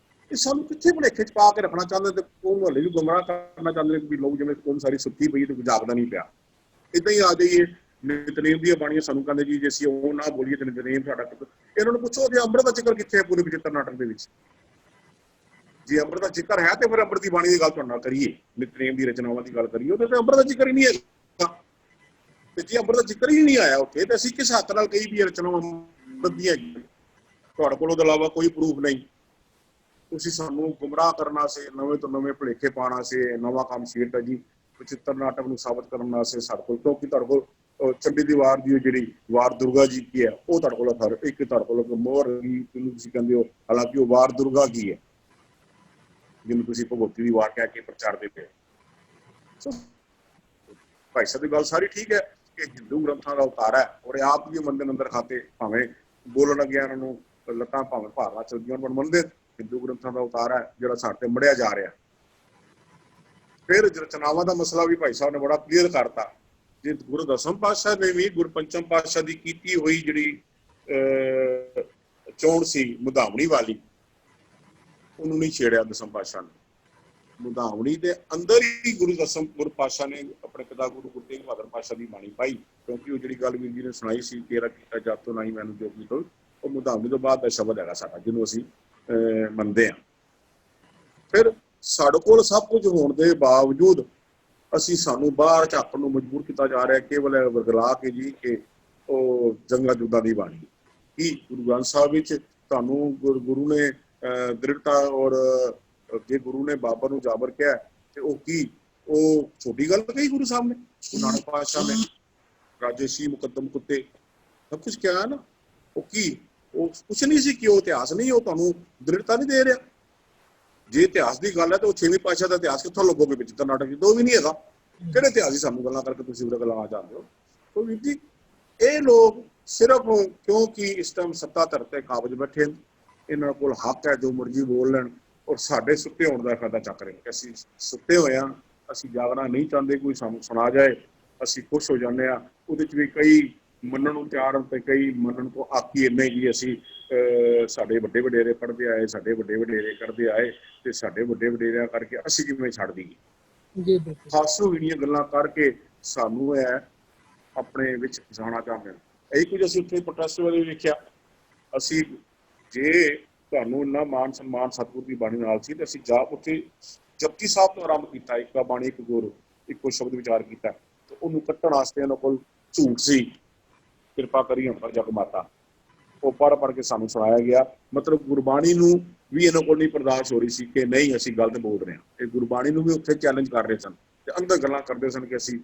ਇਹ ਸਾਨੂੰ ਕਿੱਥੇ ਭੁਲੇਖੇ 'ਚ ਪਾ ਕੇ ਰੱਖਣਾ ਚਾਹੁੰਦੇ ਤੇ ਉਹਨੂੰ ਹਲੇ ਵੀ ਗੁੰਮਰਾਹ ਕਰਨਾ ਚਾਹੁੰਦੇ ਨੇ ਵੀ ਲੋਕ ਜਿਵੇਂ ਕੌਮ ਸਾਰੀ ਸੁੱਤੀ ਪਈ ਤੇ ਜਾਗਦਾ ਨਹੀਂ ਪਿਆ। ਏਦਾਂ ਹੀ ਆ ਜਾਈਏ ਨਿਤਨੇਮ ਦੀਆਂ ਬਾਣੀਆਂ ਸਾਨੂੰ ਕਹਿੰਦੇ ਜੀ ਜੇ ਅਸੀਂ ਉਹ ਨਾ ਬੋਲੀਏ ਤੇ ਨਿਤਨੇਮ ਸਾਡਾ। ਇਹਨਾਂ ਨੂੰ ਪੁੱਛੋ ਜੇ ਅੰਮ੍ਰਿਤ ਦਾ ਜ਼ਿਕਰ ਕਿੱਥੇ ਹੈ ਪੂਰੇ ਬਚਿੱਤਰ ਨਾਟਕ ਦੇ ਵਿੱਚ? ਜੇ ਅੰਮ੍ਰਿਤ ਦਾ ਜ਼ਿਕਰ ਹੈ ਤੇ ਫਿਰ ਅੰਮ੍ਰਿਤ ਦੀ ਬਾਣੀ ਦੀ ਗੱਲ ਤੁਹਾਡੇ ਨਾਲ ਕਰੀਏ, ਨਿਤਨੇਮ ਦੀ ਰਚਨਾਵਾਂ ਦੀ ਗੱਲ ਕਰੀਏ, ਉਹਦੇ ਤੇ ਅੰਮ੍ਰਿਤ ਦਾ ਜ਼ਿਕਰ ਹੀ ਨਹੀਂ ਹੈਗਾ। ਤੇ ਜੇ ਅੰਮ੍ਰਿਤ ਦਾ ਜ਼ਿਕਰ ਹੀ ਨਹੀਂ ਆਇਆ ਉੱਥੇ ਤੇ ਅਸੀਂ ਕਿਸ ਹੱਥ ਨਾਲ ਕਹੀ ਵੀ ਰਚਨਾਵਾਂ ਅੰਮ੍ਰਿਤ ਦੀਆਂ ਹੈਗੀਆਂ? ਤੁਹਾਡੇ ਕੋਲ ਉਹਦੇ ਇਲਾਵਾ ਕੋਈ ਪ੍ਰੂਫ ਨਹੀਂ। ਤੁਸੀਂ ਸਾਨੂੰ ਗੁੰਮਰਾਹ ਕਰਨਾ ਸੀ, ਨਵੇਂ ਤੋਂ ਨਵੇਂ ਭੁਲੇਖੇ ਪਾਉਣਾ ਸੀ, ਨਵਾਂ ਕੰਮ ਛੇੜਦਾ ਜੀ ਬਚਿੱਤਰ ਨਾਟਕ ਨੂੰ ਸਾਬਤ ਕਰਨ ਵਾਸਤੇ ਸਾਡੇ ਕੋਲ। ਕਿਉਂਕਿ ਤੁਹਾਡੇ ਕੋਲ ਚੰਡੀ ਦੀ ਵਾਰ ਦੀ ਜਿਹੜੀ ਵਾਰ ਦੁਰਗਾ ਜੀ ਕੀ ਹੈ ਉਹ ਤੁਹਾਡੇ ਕੋਲ ਹਰ ਇੱਕ ਤੁਹਾਡੇ ਕੋਲ ਮੋਹਰ ਜਿਹਨੂੰ ਤੁਸੀਂ ਕਹਿੰਦੇ ਹੋ, ਹਾਲਾਂਕਿ ਉਹ ਵਾਰ ਦੁਰਗਾ ਕੀ ਹੈ ਜਿਹਨੂੰ ਤੁਸੀਂ ਭਗਵਤੀ ਦੀ ਵਾਰ ਕਹਿ ਕੇ ਪ੍ਰਚਾਰਦੇ ਪਏ। ਸੋ ਭਾਈ ਸਾਹਿਬ ਦੀ ਗੱਲ ਸਾਰੀ ਠੀਕ ਹੈ ਕਿ ਹਿੰਦੂ ਗ੍ਰੰਥਾਂ ਦਾ ਉਤਾਰਾ ਹੈ, ਔਰ ਆਪ ਵੀ ਮੰਨਦੇ ਅੰਦਰ ਖਾਤੇ, ਭਾਵੇਂ ਬੋਲਣ ਲੱਗਿਆ ਇਹਨਾਂ ਨੂੰ ਲੱਤਾਂ ਭਾਵੇਂ ਭਾਰਨਾ ਚਲਦੀਆਂ ਪਰ ਮੰਨਦੇ ਹਿੰਦੂ ਗ੍ਰੰਥਾਂ ਦਾ ਉਤਾਰਾ ਹੈ ਜਿਹੜਾ ਸਾਡੇ ਤੇ ਮੜਿਆ ਜਾ ਰਿਹਾ। ਫਿਰ ਰਚਨਾਵਾਂ ਦਾ ਮਸਲਾ ਵੀ ਭਾਈ ਸਾਹਿਬ ਨੇ ਬੜਾ ਕਲੀਅਰ ਕਰਤਾ। ਜੇ ਗੁਰੂ ਦਸਮ ਪਾਤਸ਼ਾਹ ਨੇ ਵੀ ਗੁਰੂ ਪੰਚਮ ਪਾਤਸ਼ਾਹ ਦੀ ਕੀਤੀ ਹੋਈ ਜਿਹੜੀ ਚੋਣ ਸੀ ਮੁਦਾਵਣੀ ਵਾਲੀ, ਉਹਨੂੰ ਨਹੀਂ ਛੇੜਿਆ ਦਸਮ ਪਾਤਸ਼ਾਹ ਨੇ। ਮੁਦਾਵਣੀ ਦੇ ਅੰਦਰ ਹੀ ਗੁਰੂ ਪਾਤਸ਼ਾਹ ਨੇ ਆਪਣੇ ਪਿਤਾ ਗੁਰੂ ਤੇਗ ਬਹਾਦਰ ਪਾਤਸ਼ਾਹ ਦੀ ਬਾਣੀ ਪਾਈ, ਕਿਉਂਕਿ ਉਹ ਜਿਹੜੀ ਗੱਲ ਵੀਰ ਜੀ ਨੇ ਸੁਣਾਈ ਸੀ ਤੇਰਾ ਕੀਤਾ ਜਦ ਤੋਂ ਨਹੀਂ ਮੈਨੂੰ ਜੋਗੀ ਤੋਂ, ਉਹ ਮੁਦਾਵਣੀ ਤੋਂ ਬਾਅਦ ਦਾ ਸ਼ਬਦ ਹੈਗਾ ਸਾਡਾ ਜਿਹਨੂੰ ਅਸੀਂ ਮੰਨਦੇ ਹਾਂ। ਫਿਰ ਸਾਡੇ ਕੋਲ ਸਭ ਕੁਝ ਹੋਣ ਦੇ ਬਾਵਜੂਦ ਅਸੀਂ ਸਾਨੂੰ ਬਾਹਰ ਝਾਕਣ ਨੂੰ ਮਜਬੂਰ ਕੀਤਾ ਜਾ ਰਿਹਾ ਕੇਵਲ ਵਰਗਲਾ ਕੇ ਜੀ ਕਿ ਉਹ ਜੰਗਾਂ ਜੁੱਦਾਂ ਦੀ ਬਾਣੀ। ਕੀ ਗੁਰੂ ਗ੍ਰੰਥ ਸਾਹਿਬ ਵਿੱਚ ਤੁਹਾਨੂੰ ਗੁਰੂ ਨੇ ਦ੍ਰਿੜਤਾ ਔਰ ਜੇ ਗੁਰੂ ਨੇ ਬਾਬਰ ਨੂੰ ਜਾਬਰ ਕਿਹਾ ਤੇ ਉਹ ਕੀ ਉਹ ਛੋਟੀ ਗੱਲ ਕਹੀ ਗੁਰੂ ਸਾਹਿਬ ਨੇ? ਗੁਰੂ ਨਾਨਕ ਪਾਤਸ਼ਾਹ ਨੇ ਰਾਜੇਸ਼ੀ ਮੁਕੱਦਮ ਕੁੱਤੇ ਸਭ ਕੁਝ ਕਿਹਾ ਨਾ। ਉਹ ਕੀ ਉਹ ਕੁਛ ਨਹੀਂ ਸੀ ਕਿ ਉਹ ਇਤਿਹਾਸ ਨਹੀਂ, ਉਹ ਤੁਹਾਨੂੰ ਦ੍ਰਿੜਤਾ ਨਹੀਂ ਦੇ ਰਿਹਾ। ਜੇ ਇਤਿਹਾਸ ਦੀ ਗੱਲ ਹੈ ਤਾਂ ਉਹ 6ਵੇਂ ਪਾਤਸ਼ਾਹ ਦਾ ਇਤਿਹਾਸ ਕਿੱਥੋਂ ਲੱਗੋਗੇ ਵਿੱਚ ਨਾਟਕ ਵਿੱਚ? ਉਹ ਵੀ ਨਹੀਂ ਹੈਗਾ। ਕਿਹੜੇ ਇਤਿਹਾਸ ਦੀ ਸਾਨੂੰ ਗੱਲਾਂ ਕਰਕੇ ਤੁਸੀਂ ਉਹਦੇ ਗੱਲਾਂ ਚਾਹੁੰਦੇ ਹੋ? ਤਾਂ ਵੀਰ ਜੀ ਇਹ ਲੋਕ ਸਿਰਫ ਕਿਉਂਕਿ ਇਸ ਟਾਈਮ ਸੱਤਾ ਧਰ ਤੇ ਕਾਬਜ ਬੈਠੇ ਨੇ, ਇਹਨਾਂ ਕੋਲ ਹੱਕ ਹੈ ਜੋ ਮਰਜ਼ੀ ਬੋਲ ਲੈਣ ਔਰ ਸਾਡੇ ਸੁੱਤੇ ਹੋਣ ਦਾ ਫਾਇਦਾ ਚੱਕ ਰਹੇ। ਅਸੀਂ ਸੁੱਤੇ ਹੋਏ ਹਾਂ, ਅਸੀਂ ਜਾਗਣਾ ਨਹੀਂ ਚਾਹੁੰਦੇ, ਕੋਈ ਸਾਨੂੰ ਸੁਣਾ ਜਾਏ ਅਸੀਂ ਖੁਸ਼ ਹੋ ਜਾਂਦੇ ਹਾਂ। ਉਹਦੇ 'ਚ ਵੀ ਕਈ ਮੰਨਣ ਨੂੰ ਤਿਆਰ ਹਨ ਤੇ ਕਈ ਮੰਨਣ ਤੋਂ ਆਕੀ ਇੰਨੇ ਜੀ ਅਸੀਂ ਸਾਡੇ ਵੱਡੇ ਵਡੇਰੇ ਪੜ੍ਹਦੇ ਆਏ, ਸਾਡੇ ਵੱਡੇ ਵਡੇਰੇ ਕਰਦੇ ਆਏ ਤੇ ਸਾਡੇ ਵੱਡੇ ਵਡੇਰਿਆਂ ਕਰਕੇ ਅਸੀਂ ਕਿਵੇਂ ਛੱਡ ਦਈਏ? ਜੀ ਬਿਲਕੁਲ ਖਾਸੋ ਜਿਹੜੀਆਂ ਗੱਲਾਂ ਕਰਕੇ ਸਾਨੂੰ ਇਹ ਆਪਣੇ ਵਿੱਚ ਫਸਾਉਣਾ ਚਾਹੁੰਦੇ ਨੇ। ਇਹੀ ਕੁਝ ਅਸੀਂ ਉੱਥੇ ਪ੍ਰੋਟੈਸਟ ਵੇਲੇ ਵੇਖਿਆ। ਅਸੀਂ ਜੇ ਤੁਹਾਨੂੰ ਇੰਨਾ ਮਾਨ ਸਨਮਾਨ ਸਤਿਗੁਰ ਦੀ ਬਾਣੀ ਨਾਲ ਸੀ ਤੇ ਅਸੀਂ ਜਾ ਉੱਥੇ ਜਪਜੀ ਸਾਹਿਬ ਤੋਂ ਆਰੰਭ ਕੀਤਾ, ਇੱਕਾ ਬਾਣੀ ਇੱਕ ਗੁਰ ਇੱਕੋ ਸ਼ਬਦ ਵਿਚਾਰ ਕੀਤਾ ਤੇ ਉਹਨੂੰ ਕੱਟਣ ਵਾਸਤੇ ਇਹਨਾਂ ਕੋਲ ਝੂਠ ਸੀ, ਕਿਰਪਾ ਕਰੀ ਹਮਰ ਜਗ ਮਾਤਾ, ਉਹ ਪੜ੍ਹ ਕੇ ਸਾਨੂੰ ਸੁਣਾਇਆ ਗਿਆ। ਮਤਲਬ ਗੁਰਬਾਣੀ ਨੂੰ ਵੀ ਇਹਨਾਂ ਕੋਲ ਨਹੀਂ ਬਰਦਾਸ਼ਤ ਹੋ ਰਹੀ ਸੀ ਕਿ ਨਹੀਂ ਅਸੀਂ ਗਲਤ ਬੋਲ ਰਹੇ ਹਾਂ। ਇਹ ਗੁਰਬਾਣੀ ਨੂੰ ਵੀ ਉੱਥੇ ਚੈਲੰਜ ਕਰ ਰਹੇ ਸਨ ਤੇ ਅੰਦਰ ਗੱਲਾਂ ਕਰਦੇ ਸਨ ਕਿ ਅਸੀਂ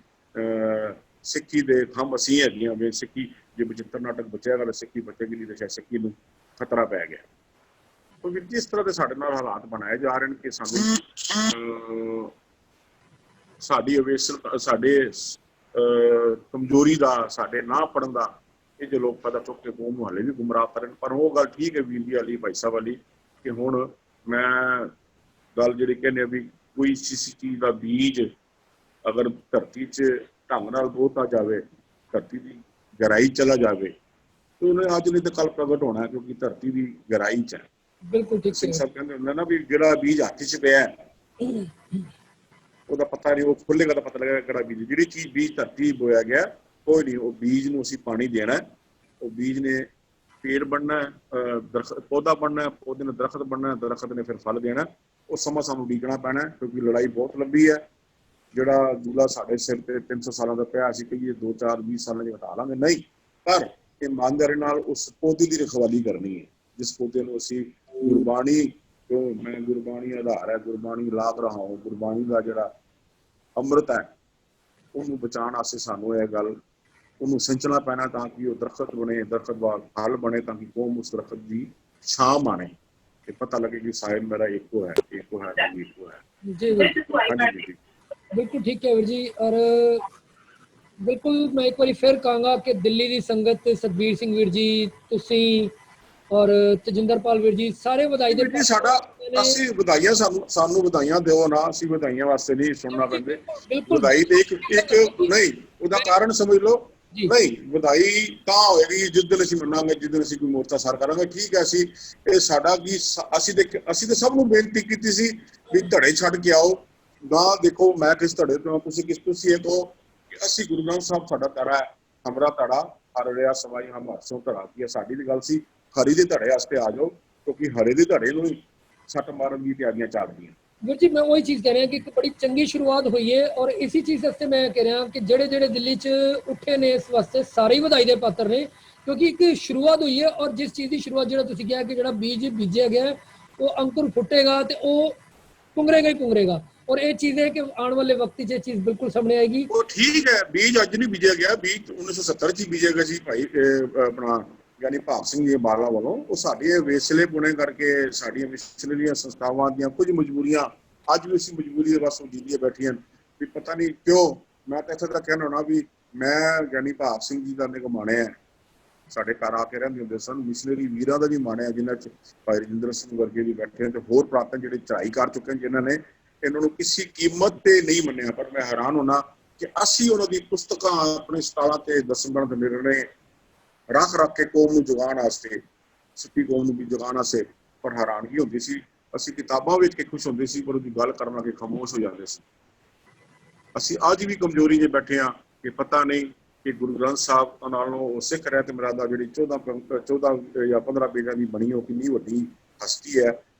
ਸਿੱਖੀ ਦੇ ਖੰਭ ਅਸੀਂ ਹੈਗੀਆਂ ਵੇ, ਸਿੱਖੀ ਜੇ ਬਚਿੱਤਰ ਨਾਟਕ ਬਚਿਆ ਗੱਲ ਸਿੱਖੀ ਬਚੇਗੀ ਨਹੀਂ ਤੇ ਸ਼ਾਇਦ ਸਿੱਖੀ ਨੂੰ ਖਤਰਾ ਪੈ ਗਿਆ। ਤਾਂ ਵੀਰ ਜੀ ਇਸ ਤਰ੍ਹਾਂ ਦੇ ਸਾਡੇ ਨਾਲ ਹਾਲਾਤ ਬਣਾਏ ਜਾ ਰਹੇ ਨੇ ਕਿ ਸਾਨੂੰ ਸਾਡੀ ਸਾਡੇ ਕਮਜ਼ੋਰੀ ਦਾ, ਸਾਡੇ ਨਾ ਪੜ੍ਹਨ ਦਾ ਇਹ ਜੋ ਲੋਕ ਪਤਾ ਚੁੱਕ ਕੇ ਕੌਮ ਨੂੰ ਹਾਲੇ ਵੀ ਗੁੰਮਰਾਹ ਕਰਨ। ਪਰ ਉਹ ਗੱਲ ਠੀਕ ਹੈ ਵੀਰ ਜੀ ਵਾਲੀ, ਭਾਈ ਸਾਹਿਬ ਵਾਲੀ, ਕਿ ਹੁਣ ਮੈਂ ਗੱਲ ਜਿਹੜੀ ਕਹਿੰਦੇ ਵੀ ਕੋਈ ਚੀਜ਼ ਦਾ ਬੀਜ ਅਗਰ ਧਰਤੀ 'ਚ ਢੰਗ ਨਾਲ ਬੋਤਾ ਜਾਵੇ, ਧਰਤੀ ਦੀ ਗਹਿਰਾਈ ਚਲਾ ਜਾਵੇ ਤੇ ਉਹਨੇ ਅੱਜ ਨਹੀਂ ਤਾਂ ਕੱਲ ਪ੍ਰਗਟ ਹੋਣਾ, ਕਿਉਂਕਿ ਧਰਤੀ ਦੀ ਗਹਿਰਾਈ 'ਚ ਹੈ। ਬਿਲਕੁਲ ਠੀਕ ਸਿੰਘ ਸਾਹਿਬ ਕਹਿੰਦੇ ਹੁੰਦੇ ਨਾ ਵੀ ਜਿਹੜਾ ਬੀਜ ਹੱਥ 'ਚ ਪਿਆ ਉਹਦਾ ਪਤਾ ਨਹੀਂ, ਉਹ ਖੁੱਲੇਗਾ ਤਾਂ ਪਤਾ ਲੱਗੇਗਾ ਕਿਹੜਾ ਬੀਜ। ਜਿਹੜੀ ਚੀਜ਼ ਬੀਜ ਧਰਤੀ ਬੋਇਆ ਗਿਆ ਕੋਈ ਨਹੀਂ, ਉਹ ਬੀਜ ਨੂੰ ਅਸੀਂ ਪਾਣੀ ਦੇਣਾ, ਉਹ ਬੀਜ ਨੇ ਪੇੜ ਬਣਨਾ, ਦਰਖਤ ਪੌਦਾ ਬਣਨਾ, ਪੌਦੇ ਨੇ ਦਰਖਤ ਬਣਨਾ, ਦਰਖਤ ਨੇ ਫਿਰ ਫਲ ਦੇਣਾ। ਉਹ ਸਮਾਂ ਸਾਨੂੰ ਉਡੀਕਣਾ ਪੈਣਾ ਕਿਉਂਕਿ ਲੜਾਈ ਬਹੁਤ ਲੰਬੀ ਹੈ। ਜਿਹੜਾ ਜੂਲਾ ਸਾਡੇ ਸਿਰ ਤੇ 300 ਸਾਲਾਂ ਦਾ ਪਿਆ, ਅਸੀਂ ਕਹੀਏ 2 4 20 ਸਾਲਾਂ 'ਚ ਹਟਾ ਲਾਂਗੇ, ਨਹੀਂ, ਪਰ ਇਮਾਨਦਾਰੀ ਨਾਲ ਉਸ ਪੌਦੇ ਦੀ ਰਖਵਾਲੀ ਕਰਨੀ ਹੈ ਜਿਸ ਪੌਦੇ ਨੂੰ ਅਸੀਂ ਗੁਰਬਾਣੀ, ਮੈਂ ਗੁਰਬਾਣੀ ਆਧਾਰ ਹੈ, ਗੁਰਬਾਣੀ ਲਾਭ ਰਹਾ ਹਾਂ, ਗੁਰਬਾਣੀ ਦਾ ਜਿਹੜਾ ਅੰਮ੍ਰਿਤ ਹੈ ਉਹਨੂੰ ਬਚਾਉਣ ਵਾਸਤੇ ਸਾਨੂੰ ਇਹ ਗੱਲ ਉਹਨੂੰ ਸਿੰਚਣਾ ਪੈਣਾ ਤਾਂ ਕਿ ਉਹ ਦਰਖਤ ਬਣੇ, ਦਰਖਤ ਦਾ ਫਲ ਬਣੇ, ਤਾਂ ਕਿ ਕੌਮ ਉਸ ਦਰਖਤ ਦੀ ਛਾਂ ਮਾਣੇ ਤੇ ਪਤਾ ਲੱਗੇ ਕਿ ਸਾਹਿਬ ਮੇਰਾ ਇੱਕੋ ਹੈ, ਇੱਕੋ ਹੈ, ਇੱਕੋ ਹੈ। ਜੀ ਬਿਲकुल ठीक है वीर जी। और बिल्कुल मैं एक बार फिर कहूँगा कि दिल्ली की संगत सतबीर सिंह वीर जी, तुसी और तजिंदरपाल वीर जी सारे ਵਧਾਈ ਦੇ ਸਾਡਾ ਅਸੀਂ ਵਧਾਈਆਂ ਸਾਨੂੰ ਵਧਾਈਆਂ ਦਿਓ ਨਾ, ਅਸੀਂ ਵਧਾਈਆਂ ਵਾਸਤੇ ਨਹੀਂ ਸੁਣਨਾ ਪੈਂਦੇ। ਵਧਾਈ ਤੇ ਇੱਕ ਨਹੀਂ, ਉਹਦਾ ਕਾਰਨ ਸਮਝ ਲਓ। ਨਹੀਂ, ਵਧਾਈ ਤਾਂ ਹੋਏਗੀ ਜਿਸ ਦਿਨ ਅਸੀਂ ਮੰਨਾਂਗੇ, ਜਿਸ ਦਿਨ ਅਸੀਂ ਕੋਈ ਮੋਰਚਾ ਸਾਰ ਕਰਾਂਗੇ। ਠੀਕ ਹੈ, ਅਸੀਂ ਇਹ ਸਾਡਾ ਕੀ ਅਸੀਂ ਤਾਂ ਸਭ ਨੂੰ ਬੇਨਤੀ ਕੀਤੀ ਸੀ ਵੀ ਧੜੇ ਛੱਡ ਕੇ ਆਓ ਨਾ। ਦੇਖੋ ਮੈਂ ਕਿਸ ਧੜੇ ਤੋਂ, ਤੁਸੀਂ ਇਹ ਕਹੋ ਕਿ ਅਸੀਂ ਗੁਰੂ ਗ੍ਰੰਥ ਸਾਹਿਬ ਸਾਡਾ ਧੜਾ ਹੈ, ਹਮਰਾ ਧੜਾ ਹਰ ਰਿਹਾ ਸਵਾਈ ਹਮ ਹਰਸੋਂ ਧੜਾ ਕੀ। ਸਾਡੀ ਦੀ ਗੱਲ ਸੀ ਹਰੀ ਦੇ ਧੜੇ ਵਾਸਤੇ ਆ ਜਾਓ, ਕਿਉਂਕਿ ਹਰੇ ਦੇ ਧੜੇ ਨੂੰ ਹੀ ਸੱਟ ਮਾਰਨ ਦੀ ਤਿਆਰੀਆਂ ਚੱਲਦੀਆਂ। ਵੀਰ ਜੀ ਮੈਂ ਉਹੀ ਚੀਜ਼ ਕਹਿ ਰਿਹਾ ਕਿ ਇੱਕ ਬੜੀ ਚੰਗੀ ਸ਼ੁਰੂਆਤ ਹੋਈ ਹੈ ਔਰ ਇसी ਚੀਜ਼ ਵਾਸਤੇ ਮੈਂ ਕਹਿ ਰਿਹਾ ਕਿ ਜਿਹੜੇ ਦਿੱਲੀ 'ਚ ਉੱਠੇ ਨੇ ਇਸ ਵਾਸਤੇ ਸਾਰੇ ਹੀ ਵਧਾਈ ਦੇ ਪਾਤਰ ਨੇ, ਕਿਉਂਕਿ ਇੱਕ ਸ਼ੁਰੂਆਤ ਹੋਈ ਹੈ। ਔਰ ਜਿਸ ਚੀਜ਼ ਦੀ ਸ਼ੁਰੂਆਤ ਜਿਹੜਾ ਤੁਸੀਂ ਕਿਹਾ ਕਿ ਜਿਹੜਾ ਬੀਜ ਬੀਜਿਆ ਗਿਆ ਉਹ ਅੰकुर ਫੁੱਟੇਗਾ ਤੇ ਉਹ ਪੁੰਗਰੇਗਾ ਹੀ ਪੁੰਗਰੇਗਾ। और ये चीज है कि आने वाले वक्त ये चीज बिल्कुल सामने आएगी। वो ठीक है, बीज अज नहीं बीजा गया, बीज 1970 च बीजा गया सी भाई अपना यानी भाग सिंह जी बाला वालों। वो साडे वेसले पुणे करके साडियां मिशनरी संस्थावां ਦੀਆਂ कुछ मजबूरियां अज भी ਅਸੀਂ मजबूरी ਦੇ ਬਸ ਜਿੰਦੀਆਂ ਬੈਠੀਆਂ ਵੀ ਪਤਾ ਨਹੀਂ ਕਿਉਂ। ਮੈਂ ਤਾਂ ਇੱਥੇ ਤੱਕ ਕਹਿਣਾ ਹੋਣਾ ਵੀ ਮੈਂ ਯਾਨੀ ਭਾਗ ਸਿੰਘ ਜੀ ਦਾ ਨਿਕ ਮਾਣਿਆ, ਸਾਡੇ ਘਰ ਆ ਕੇ ਰਹਿੰਦੇ ਹੁੰਦੇ ਸਨ, ਮਿਸ਼ਨਰੀ ਵੀਰਾਂ ਦਾ ਵੀ ਮਾਣਿਆ ਜਿਨ੍ਹਾਂ 'ਚ ਭਾਈ ਰਜਿੰਦਰ ਸਿੰਘ ਵਰਗੇ ਵੀ ਬੈਠੇ ਹਨ ਤੇ ਹੋਰ ਪ੍ਰਾਪਤਨ ਜਿਹੜੇ ਚੜ੍ਹਾਈ ਕਰ ਚੁੱਕੇ ਹਨ, ਜਿਨ੍ਹਾਂ ਨੇ ਇਹਨਾਂ ਨੂੰ ਕਿਸੇ ਕੀਮਤ ਤੇ ਨਹੀਂ ਮੰਨਿਆ। ਪਰ ਮੈਂ ਹੈਰਾਨ ਹੋਣਾ ਕਿ ਅਸੀਂ ਉਹਨਾਂ ਦੀ ਪੁਸਤਕਾਂ ਆਪਣੇ ਸਟਾਲਾਂ ਤੇ ਦੱਸਣ ਦੇ ਨਿਰਣੇ ਰੱਖ ਕੇ ਕੌਮ ਨੂੰ ਜਗਾਉਣ ਵਾਸਤੇ, ਸਿੱਖੀ ਕੌਮ ਨੂੰ ਵੀ ਜਗਾਉਣ ਵਾਸਤੇ, ਪਰ ਹੈਰਾਨਗੀ ਹੁੰਦੀ ਸੀ। ਅਸੀਂ ਕਿਤਾਬਾਂ ਵਿੱਚ ਕੇ ਖੁਸ਼ ਹੁੰਦੇ ਸੀ ਪਰ ਉਹਦੀ ਗੱਲ ਕਰਨ ਲੱਗੇ ਖਾਮੋਸ਼ ਹੋ ਜਾਂਦੇ ਸੀ। ਅਸੀਂ ਅੱਜ ਵੀ ਕਮਜ਼ੋਰੀ 'ਚ ਬੈਠੇ ਹਾਂ ਕਿ ਪਤਾ ਨਹੀਂ ਕਿ ਗੁਰੂ ਗ੍ਰੰਥ ਸਾਹਿਬ ਨਾਲੋਂ ਉਹ ਸਿੱਖ ਰਹਿਤ ਮਰਿਆਦਾ ਜਿਹੜੀ 14 ਜਾਂ 15 ਪੇਜਾਂ ਦੀ ਬਣੀ ਉਹ ਕਿੰਨੀ ਵੱਡੀ ਹਸਤੀ ਹੈ।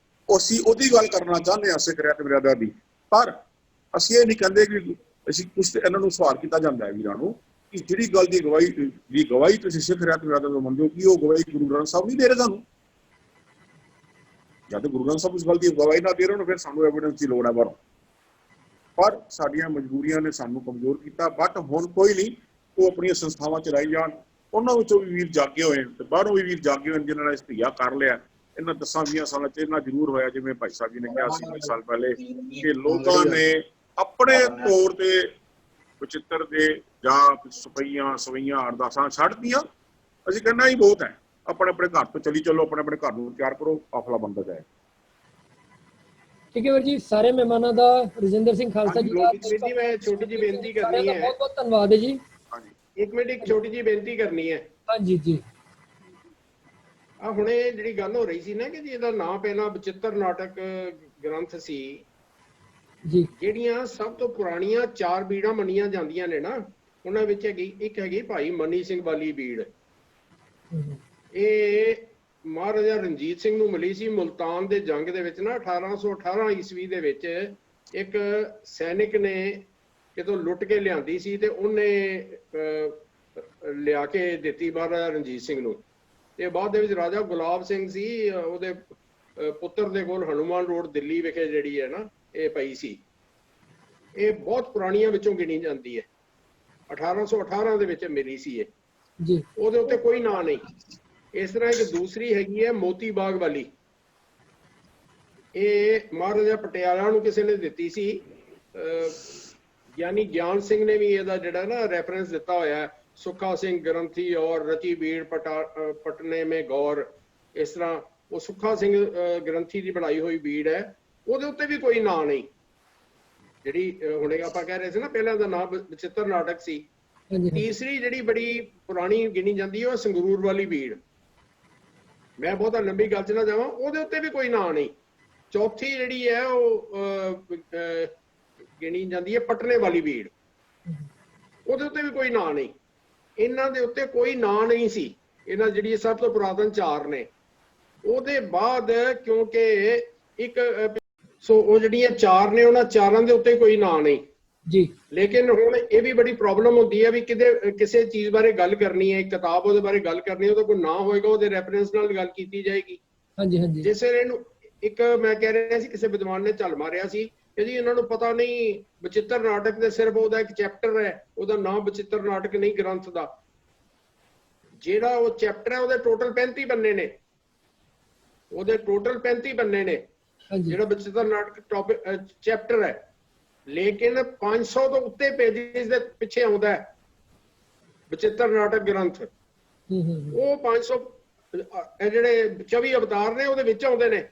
ਅਸੀਂ ਉਹਦੀ ਗੱਲ ਕਰਨਾ ਚਾਹੁੰਦੇ ਹਾਂ ਸਿੱਖ ਰਹਿਤ ਮਰਿਆਦਾ ਦੀ, ਪਰ ਅਸੀਂ ਇਹ ਨਹੀਂ ਕਹਿੰਦੇ ਕਿ ਅਸੀਂ ਕੁਛ ਤੇ ਇਹਨਾਂ ਨੂੰ ਸਵਾਲ ਕੀਤਾ ਜਾਂਦਾ ਹੈ ਵੀਰਾਂ ਨੂੰ ਕਿ ਜਿਹੜੀ ਗੱਲ ਦੀ ਗਵਾਹੀ ਤੁਸੀਂ ਸਿੱਖ ਰਹਿਤ ਵਿਰਾਦਤ ਤੋਂ ਮੰਨਦੇ ਹੋ ਕਿ ਉਹ ਗਵਾਹੀ ਗੁਰੂ ਗ੍ਰੰਥ ਸਾਹਿਬ ਨਹੀਂ ਦੇ ਰਹੇ ਸਾਨੂੰ। ਜਦ ਗੁਰੂ ਗ੍ਰੰਥ ਸਾਹਿਬ ਉਸ ਗੱਲ ਦੀ ਗਵਾਹੀ ਨਾ ਦੇ ਰਹੇ ਫਿਰ ਸਾਨੂੰ ਐਵੀਡੈਂਸ ਦੀ ਲੋੜ ਹੈ ਬਾਹਰੋਂ। ਪਰ ਸਾਡੀਆਂ ਮਜਬੂਰੀਆਂ ਨੇ ਸਾਨੂੰ ਕਮਜ਼ੋਰ ਕੀਤਾ। ਬਟ ਹੁਣ ਕੋਈ ਨਹੀਂ, ਉਹ ਆਪਣੀਆਂ ਸੰਸਥਾਵਾਂ ਚਲਾਈ ਜਾਣ। ਉਹਨਾਂ ਵਿੱਚੋਂ ਵੀ ਵੀਰ ਜਾਗੇ ਹੋਏ ਤੇ ਬਾਹਰੋਂ ਵੀ ਵੀਰ ਜਾਗੇ ਹੋਏ ਜਿਨ੍ਹਾਂ ਨੇ ਇਸ ਧੀਆ ਕਰ ਲਿਆ। ਇਹਨਾਂ 10-20 ਸਾਲਾਂ 'ਚ ਇਹਨਾਂ ਜ਼ਰੂਰ ਹੋਇਆ, ਜਿਵੇਂ ਭਾਈ ਸਾਹਿਬ ਜੀ ਨੇ ਕਿਹਾ ਸੀ 20 ਸਾਲ ਪਹਿਲੇ, ਕਿ ਲੋਕਾਂ ਨੇ ਆਪਣੇ ਤੌਰ ਤੇ ਬਚਿੱਤਰ ਦੇ ਜਾਂ ਸਵਈਆਂ ਅਰਦਾਸਾਂ ਛੱਡਤੀਆਂ। ਅਸੀਂ ਕਹਿੰਦਾ ਹੀ ਬਹੁਤ ਹੈ, ਆਪਣੇ ਆਪਣੇ ਘਰ ਤੋਂ ਚਲੀ ਚਲੋ, ਆਪਣੇ ਆਪਣੇ ਘਰ ਨੂੰ ਤਿਆਰ ਕਰੋ, ਕਾਫਲਾ ਬਣਦਾ ਜਾਏ। ਠੀਕ ਹੈ ਵੀਰ ਜੀ, ਸਾਰੇ ਮਹਿਮਾਨਾਂ ਦਾ ਰਜਿੰਦਰ ਸਿੰਘ ਖਾਲਸਾ ਜੀ ਦਾ ਮੈਂ ਛੋਟੀ ਜਿਹੀ ਬੇਨਤੀ ਕਰਨੀ ਹੈ। ਬਹੁਤ ਬਹੁਤ ਧੰਨਵਾਦ ਹੈ ਜੀ। ਹਾਂਜੀ, ਇੱਕ ਮਿੰਟ, ਇੱਕ ਛੋਟੀ ਜਿਹੀ ਬੇਨਤੀ ਕਰਨੀ ਹੈ। ਹਾਂਜੀ ਜੀ। ਆ ਹੁਣੇ ਜਿਹੜੀ ਗੱਲ ਹੋ ਰਹੀ ਸੀ ਨਾ ਕਿ ਜੀ ਇਹਦਾ ਨਾਂ ਪਹਿਲਾਂ ਬਚਿੱਤਰ ਨਾਟਕ ਗ੍ਰੰਥ ਸੀ ਜੀ। ਜਿਹੜੀਆਂ ਸਭ ਤੋਂ ਪੁਰਾਣੀਆਂ 4 ਬੀੜਾਂ ਮੰਨੀਆਂ ਜਾਂਦੀਆਂ ਨੇ ਨਾ, ਉਹਨਾਂ ਵਿੱਚ ਇੱਕ ਹੈਗੀ ਭਾਈ ਮਨੀ ਸਿੰਘ ਵਾਲੀ ਬੀੜ। ਇਹ ਮਹਾਰਾਜਾ ਰਣਜੀਤ ਸਿੰਘ ਨੂੰ ਮਿਲੀ ਸੀ ਮੁਲਤਾਨ ਦੇ ਜੰਗ ਦੇ ਵਿੱਚ ਨਾ 1818 ਈਸਵੀ ਦੇ ਵਿੱਚ। ਇੱਕ ਸੈਨਿਕ ਨੇ ਕਿਤੋਂ ਲੁੱਟ ਕੇ ਲਿਆਂਦੀ ਸੀ ਤੇ ਉਹਨੇ ਲਿਆ ਕੇ ਦਿੱਤੀ ਮਹਾਰਾਜਾ ਰਣਜੀਤ ਸਿੰਘ ਨੂੰ। ਤੇ ਬਾਅਦ ਦੇ ਵਿੱਚ ਰਾਜਾ ਗੁਲਾਬ ਸਿੰਘ ਸੀ, ਉਹਦੇ ਪੁੱਤਰ ਦੇ ਕੋਲ ਹਨੂਮਾਨ ਰੋਡ ਦਿੱਲੀ ਵਿਖੇ ਜਿਹੜੀ ਹੈ ਨਾ ਇਹ ਪਈ ਸੀ। ਇਹ ਬਹੁਤ ਪੁਰਾਣੀਆਂ ਵਿੱਚੋਂ ਗਿਣੀ ਜਾਂਦੀ ਹੈ। 1818 ਦੇ ਵਿੱਚ ਮਿਲੀ ਸੀ ਇਹ ਜੀ। ਉਹਦੇ ਉੱਤੇ ਕੋਈ ਨਾਂ ਨਹੀਂ। ਇਸ ਤਰ੍ਹਾਂ ਇੱਕ ਦੂਸਰੀ ਹੈਗੀ ਹੈ ਮੋਤੀ ਬਾਗ ਵਾਲੀ। ਇਹ ਮਹਾਰਾਜਾ ਪਟਿਆਲਾ ਨੂੰ ਕਿਸੇ ਨੇ ਦਿੱਤੀ ਸੀ। ਗਿਆਨੀ ਗਿਆਨ ਸਿੰਘ ਨੇ ਵੀ ਇਹਦਾ ਜਿਹੜਾ ਨਾ ਰੈਫਰੈਂਸ ਦਿੱਤਾ ਹੋਇਆ, ਸੁੱਖਾ ਸਿੰਘ ਗ੍ਰੰਥੀ ਔਰ ਰਚੀ ਬੀੜ ਪਟਨੇ ਮੇ ਗੌਰ। ਇਸ ਤਰ੍ਹਾਂ ਉਹ ਸੁੱਖਾ ਸਿੰਘ ਗ੍ਰੰਥੀ ਦੀ ਬਣਾਈ ਹੋਈ ਬੀੜ ਹੈ, ਉਹਦੇ ਉੱਤੇ ਵੀ ਕੋਈ ਨਾਂ ਨਹੀਂ। ਜਿਹੜੀ ਹੁਣੇ ਆਪਾਂ ਕਹਿ ਰਹੇ ਸੀ ਨਾ, ਪਹਿਲਾਂ ਦਾ ਨਾਂ ਬਚਿੱਤਰ ਨਾਟਕ ਸੀ। ਤੀਸਰੀ ਜਿਹੜੀ ਬੜੀ ਪੁਰਾਣੀ ਗਿਣੀ ਜਾਂਦੀ ਹੈ ਉਹ ਸੰਗਰੂਰ ਵਾਲੀ ਬੀੜ। ਮੈਂ ਬਹੁਤਾ ਲੰਬੀ ਗੱਲ 'ਚ ਨਾ ਜਾਵਾਂ, ਉਹਦੇ ਉੱਤੇ ਵੀ ਕੋਈ ਨਾਂ ਨਹੀਂ। ਚੌਥੀ ਜਿਹੜੀ ਹੈ ਉਹ ਗਿਣੀ ਜਾਂਦੀ ਹੈ ਪਟਨੇ ਵਾਲੀ ਬੀੜ, ਉਹਦੇ ਉੱਤੇ ਵੀ ਕੋਈ ਨਾਂ ਨਹੀਂ। ਇਹਨਾਂ ਦੇ ਉੱਤੇ ਕੋਈ ਨਾਂ ਨਹੀਂ ਸੀ। ਇਹਨਾਂ ਜਿਹੜੀ ਸਭ ਤੋਂ ਪੁਰਾਤਨ 4 ਨੇ। ਉਹਦੇ ਬਾਅਦ ਕਿਉਂਕਿ ਇੱਕ ਉਹ ਜਿਹੜੀਆਂ 4 ਨੇ ਉਹਨਾਂ 4ਾਂ ਦੇ ਉੱਤੇ ਕੋਈ ਨਾਂ ਨਹੀਂ ਜੀ। ਲੇਕਿਨ ਹੁਣ ਇਹ ਵੀ ਬੜੀ ਪ੍ਰੋਬਲਮ ਹੁੰਦੀ ਹੈ ਵੀ ਕਿਸੇ ਚੀਜ਼ ਬਾਰੇ ਗੱਲ ਕਰਨੀ ਹੈ, ਇੱਕ ਕਿਤਾਬ ਉਹਦੇ ਬਾਰੇ ਗੱਲ ਕਰਨੀ ਹੈ, ਉਹਦਾ ਕੋਈ ਨਾਂ ਹੋਏਗਾ, ਉਹਦੇ ਰੈਫਰੈਂਸ ਨਾਲ ਗੱਲ ਕੀਤੀ ਜਾਏਗੀ। ਹਾਂਜੀ ਹਾਂਜੀ। ਜਿਸ ਵੇਲੇ ਇਹਨੂੰ ਇੱਕ ਮੈਂ ਕਹਿ ਰਿਹਾ ਸੀ, ਕਿਸੇ ਵਿਦਵਾਨ ਨੇ ਝੱਲ ਮਾਰਿਆ ਸੀ ਕਿ ਜੀ ਇਹਨਾਂ ਨੂੰ ਪਤਾ ਨਹੀਂ ਬਚਿੱਤਰ ਨਾਟਕ ਦੇ ਸਿਰਫ ਉਹਦਾ ਇੱਕ ਚੈਪਟਰ ਹੈ, ਉਹਦਾ ਨਾਮ ਬਚਿੱਤਰ ਨਾਟਕ ਨਹੀਂ ਗ੍ਰੰਥ ਦਾ। ਜਿਹੜਾ ਉਹ ਚੈਪਟਰ ਹੈ ਉਹਦੇ ਟੋਟਲ 35 ਪੰਨੇ ਨੇ। ਉਹਦੇ ਟੋਟਲ 35 ਪੰਨੇ ਨੇ ਜਿਹੜਾ ਬਚਿੱਤਰ ਨਾਟਕ ਟੌਪਿਕ ਚੈਪਟਰ ਹੈ। ਲੇਕਿਨ 500 ਤੋਂ ਉੱਤੇ ਪੇਜਿਸ ਦੇ ਪਿੱਛੇ ਆਉਂਦਾ ਹੈ ਬਚਿੱਤਰ ਨਾਟਕ ਗ੍ਰੰਥ। ਉਹ 500 ਇਹ ਜਿਹੜੇ 24 ਅਵਤਾਰ ਨੇ ਉਹਦੇ ਵਿੱਚ ਆਉਂਦੇ ਨੇ।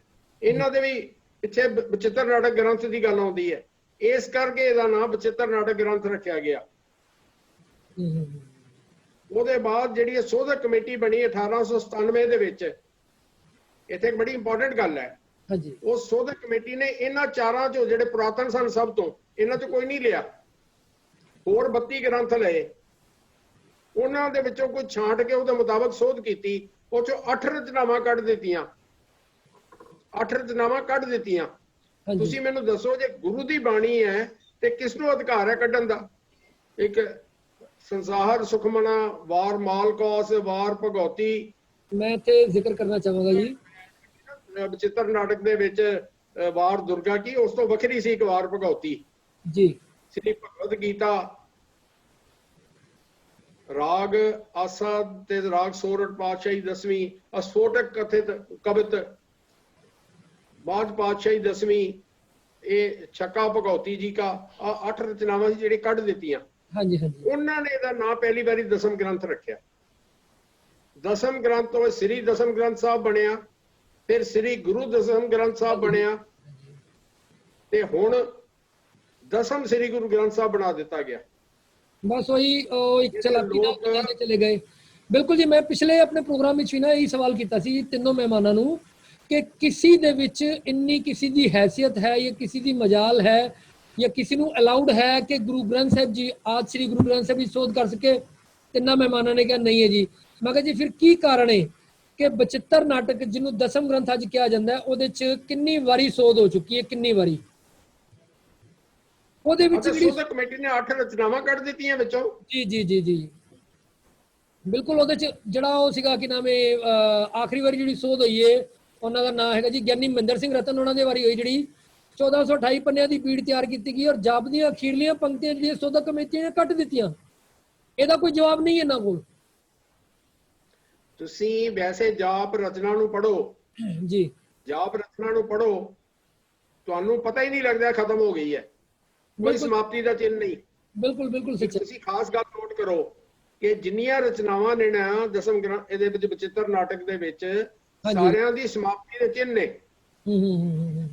ਇਹਨਾਂ ਦੇ ਵੀ ਪਿੱਛੇ ਬਚਿੱਤਰ ਨਾਟਕ ਗ੍ਰੰਥ ਦੀ ਗੱਲ ਆਉਂਦੀ ਹੈ। ਇਸ ਕਰਕੇ ਇਹਦਾ ਨਾਮ ਬਚਿੱਤਰ ਨਾਟਕ ਗ੍ਰੰਥ ਰੱਖਿਆ ਗਿਆ। ਉਹਦੇ ਬਾਅਦ ਜਿਹੜੀ ਸੋਧਕ ਕਮੇਟੀ ਬਣੀ 1897 ਦੇ ਵਿੱਚ, ਇੱਥੇ ਇੱਕ ਬੜੀ ਇੰਪੋਰਟੈਂਟ ਗੱਲ ਹੈ। ਉਹ ਸੋਧਕ ਕਮੇਟੀ ਨੇ ਇਹਨਾਂ 4ਾਂ ਚੋਂ ਜਿਹੜੇ ਪੁਰਾਤਨ ਸਨ ਸਭ ਤੋਂ, ਇਹਨਾਂ ਚੋਂ ਕੋਈ ਨਹੀਂ ਲਿਆ। ਹੋਰ 32 ਗ੍ਰੰਥ ਲਏ, ਉਹਨਾਂ ਦੇ ਵਿੱਚੋਂ ਕੋਈ ਛਾਂਟ ਕੇ ਉਹਦੇ ਮੁਤਾਬਕ ਸੋਧ ਕੀਤੀ। ਉਹ ਚੋਂ 8 ਰਚਨਾਵਾਂ ਕੱਢ ਦਿੱਤੀਆਂ। 8 ਰਚਨਾਵਾਂ ਕੱਢ ਦਿੱਤੀਆਂ। ਤੁਸੀਂ ਮੈਨੂੰ ਦੱਸੋ, ਜੇ ਗੁਰੂ ਦੀ ਬਾਣੀ ਹੈ ਤੇ ਕਿਸ ਨੂੰ ਅਧਿਕਾਰ ਹੈ ਕੱਢਣ ਦਾ? ਇੱਕ ਸੰਸਾਰ ਸੁਖਮਨਾ, ਵਾਰ ਮਾਲਕੌਸ, ਵਾਰ ਭਗੌਤੀ। ਮੈਂ ਇੱਥੇ ਜ਼ਿਕਰ ਕਰਨਾ ਚਾਹਾਂਗਾ ਜੀ, ਬਚਿੱਤਰ ਨਾਟਕ ਦੇ ਵਿੱਚ ਵਾਰ ਦੁਰਗਾ ਕੀ, ਉਸ ਤੋਂ ਵੱਖਰੀ ਸੀ ਇੱਕ ਵਾਰ ਭਗੌਤੀ ਜੀ। ਸ੍ਰੀ ਭਗਵਦ ਗੀਤਾ, ਰਾਗ ਆਸਾ ਤੇ ਰਾਗ ਸੋਰਠ ਪਾਤਸ਼ਾਹੀ 10ਵੀਂ, ਅਸਫੋਟਕ ਕਥਿਤ ਕਵਿਤ ਬਾਜ ਪਾਤਸ਼ਾਹੀ 10ਵੀਂ, ਇਹ ਛੱਕਾ ਭਗੌਤੀ ਜੀ ਕਾ। 8 ਰਚਨਾਵਾਂ ਸੀ ਜਿਹੜੀ ਕੱਢ ਦਿੱਤੀਆਂ। ਹਾਂਜੀ ਹਾਂਜੀ। ਉਹਨਾਂ ਨੇ ਇਹਦਾ ਨਾਂ ਪਹਿਲੀ ਵਾਰੀ ਦਸਮ ਗ੍ਰੰਥ ਰੱਖਿਆ। ਦਸਮ ਗ੍ਰੰਥ ਤੋਂ ਸ੍ਰੀ ਦਸਮ ਗ੍ਰੰਥ ਸਾਹਿਬ ਬਣਿਆ, ਫਿਰ ਸ੍ਰੀ ਗੁਰੂ ਦਸਮ ਗ੍ਰੰਥ ਸਾਹਿਬ ਬਣਿਆ, ਤੇ ਹੁਣ ਦਸਮ ਸ੍ਰੀ ਗੁਰੂ ਗ੍ਰੰਥ ਸਾਹਿਬ ਬਣਾ ਦਿੱਤਾ ਗਿਆ। ਬਸ ਉਹੀ ਇੱਕ ਚਲਾਕੀ ਨਾਲ ਚਲੇ ਗਏ। ਬਿਲਕੁਲ ਜੀ। ਮੈਂ ਪਿਛਲੇ ਆਪਣੇ ਪ੍ਰੋਗਰਾਮ ਵਿੱਚ ਵੀ ਨਾ ਇਹੀ ਸਵਾਲ ਕੀਤਾ ਸੀ ਤਿੰਨੋਂ ਮਹਿਮਾਨਾਂ ਨੂੰ ਕਿ ਕਿਸੇ ਦੇ ਵਿੱਚ ਇੰਨੀ ਕਿਸੇ ਦੀ ਹੈਸੀਅਤ ਹੈ ਜਾਂ ਕਿਸੇ ਦੀ ਮਜਾਲ ਹੈ ਜਾਂ ਕਿਸੇ ਨੂੰ ਅਲਾਉਡ ਹੈ ਕਿ ਗੁਰੂ ਗ੍ਰੰਥ ਸਾਹਿਬ ਜੀ, ਆਦਿ ਸ੍ਰੀ ਗੁਰੂ ਗ੍ਰੰਥ ਸਾਹਿਬ ਜੀ ਸੋਧ ਕਰ ਸਕੇ? ਤਿੰਨਾਂ ਮਹਿਮਾਨਾਂ ਨੇ ਕਿਹਾ ਨਹੀਂ ਹੈ ਜੀ। ਮੈਂ ਕਿਹਾ ਜੀ ਫਿਰ ਕੀ ਕਾਰਨ ਹੈ ਕਿ ਬਚਿੱਤਰ ਨਾਟਕ ਜਿਹਨੂੰ ਦਸਮ ਗ੍ਰੰਥ ਅੱਜ ਕਿਹਾ ਜਾਂਦਾ, ਉਹਦੇ 'ਚ ਕਿੰਨੀ ਵਾਰੀ ਸੋਧ ਹੋ ਚੁੱਕੀ ਹੈ? ਕਿੰਨੀ ਵਾਰੀ? ਉਹਦੇ ਵਿੱਚ ਅਤੇ ਜਿਹੜੀ ਸੋਧਕ ਕਮੇਟੀ ਨੇ 8 ਰਚਨਾਵਾਂ ਕੱਢ ਦਿੱਤੀਆਂ ਵਿੱਚੋਂ। ਜੀ ਜੀ ਜੀ ਜੀ ਬਿਲਕੁਲ। ਉਹਦੇ ਚ ਜਿਹੜਾ ਉਹ ਸੀਗਾ ਕਿ ਨਾਮ ਹੈ ਆਖਰੀ ਵਾਰੀ ਜਿਹੜੀ ਸੋਧ ਹੋਈ ਹੈ ਉਹਨਾਂ ਦਾ ਨਾਮ ਹੈਗਾ ਜੀ ਗਿਆਨੀ ਮਹਿੰਦਰ ਸਿੰਘ ਰਤਨ, ਉਹਨਾਂ ਦੇ ਵਾਰੀ ਹੋਈ, ਜਿਹੜੀ 1428 ਪੰਨਿਆਂ ਦੀ ਪੀੜ ਤਿਆਰ ਕੀਤੀ ਗਈ ਔਰ ਜਾਪ ਦੀਆਂ ਅਖੀਰਲੀਆਂ ਪੰਕਤੀਆਂ ਜਿਹੜੀਆਂ ਸੋਧਕ ਕਮੇਟੀ ਨੇ ਕੱਟ ਦਿੱਤੀਆਂ। ਇਹਦਾ ਕੋਈ ਜਵਾਬ ਨਹੀਂ ਇਹਨਾਂ ਕੋਲ। ਤੁਸੀਂ ਵੈਸੇ ਜਾਪ ਰਚਨਾ ਨੂੰ ਪੜੋ, ਜੀ ਜਾਪ ਰਚਨਾ ਨੂੰ ਪੜੋ, ਤੁਹਾਨੂੰ ਪਤਾ ਹੀ ਨਹੀਂ ਲੱਗਦਾ ਖਤਮ ਹੋ ਗਈ ਹੈ, ਕੋਈ ਬਿਲਕੁਲ ਸਮਾਪਤੀ ਦਾ ਚਿੰਨ੍ਹ ਨਹੀਂ। ਬਿਲਕੁਲ ਬਿਲਕੁਲ ਸੱਚਾ। ਤੁਸੀਂ ਖਾਸ ਗੱਲ ਨੋਟ ਕਰੋ ਕਿ ਜਿੰਨੀਆਂ ਰਚਨਾਵਾਂ ਨੇ ਨਾ ਦਸਮ ਗ੍ਰੰਥ ਇਹਦੇ ਵਿੱਚ ਬਚਿੱਤਰ ਨਾਟਕ ਦੇ ਵਿੱਚ, ਸਾਰਿਆਂ ਦੀ ਸਮਾਪਤੀ ਦੇ ਚਿੰਨ੍ਹ ਨੇ। ਹੂੰ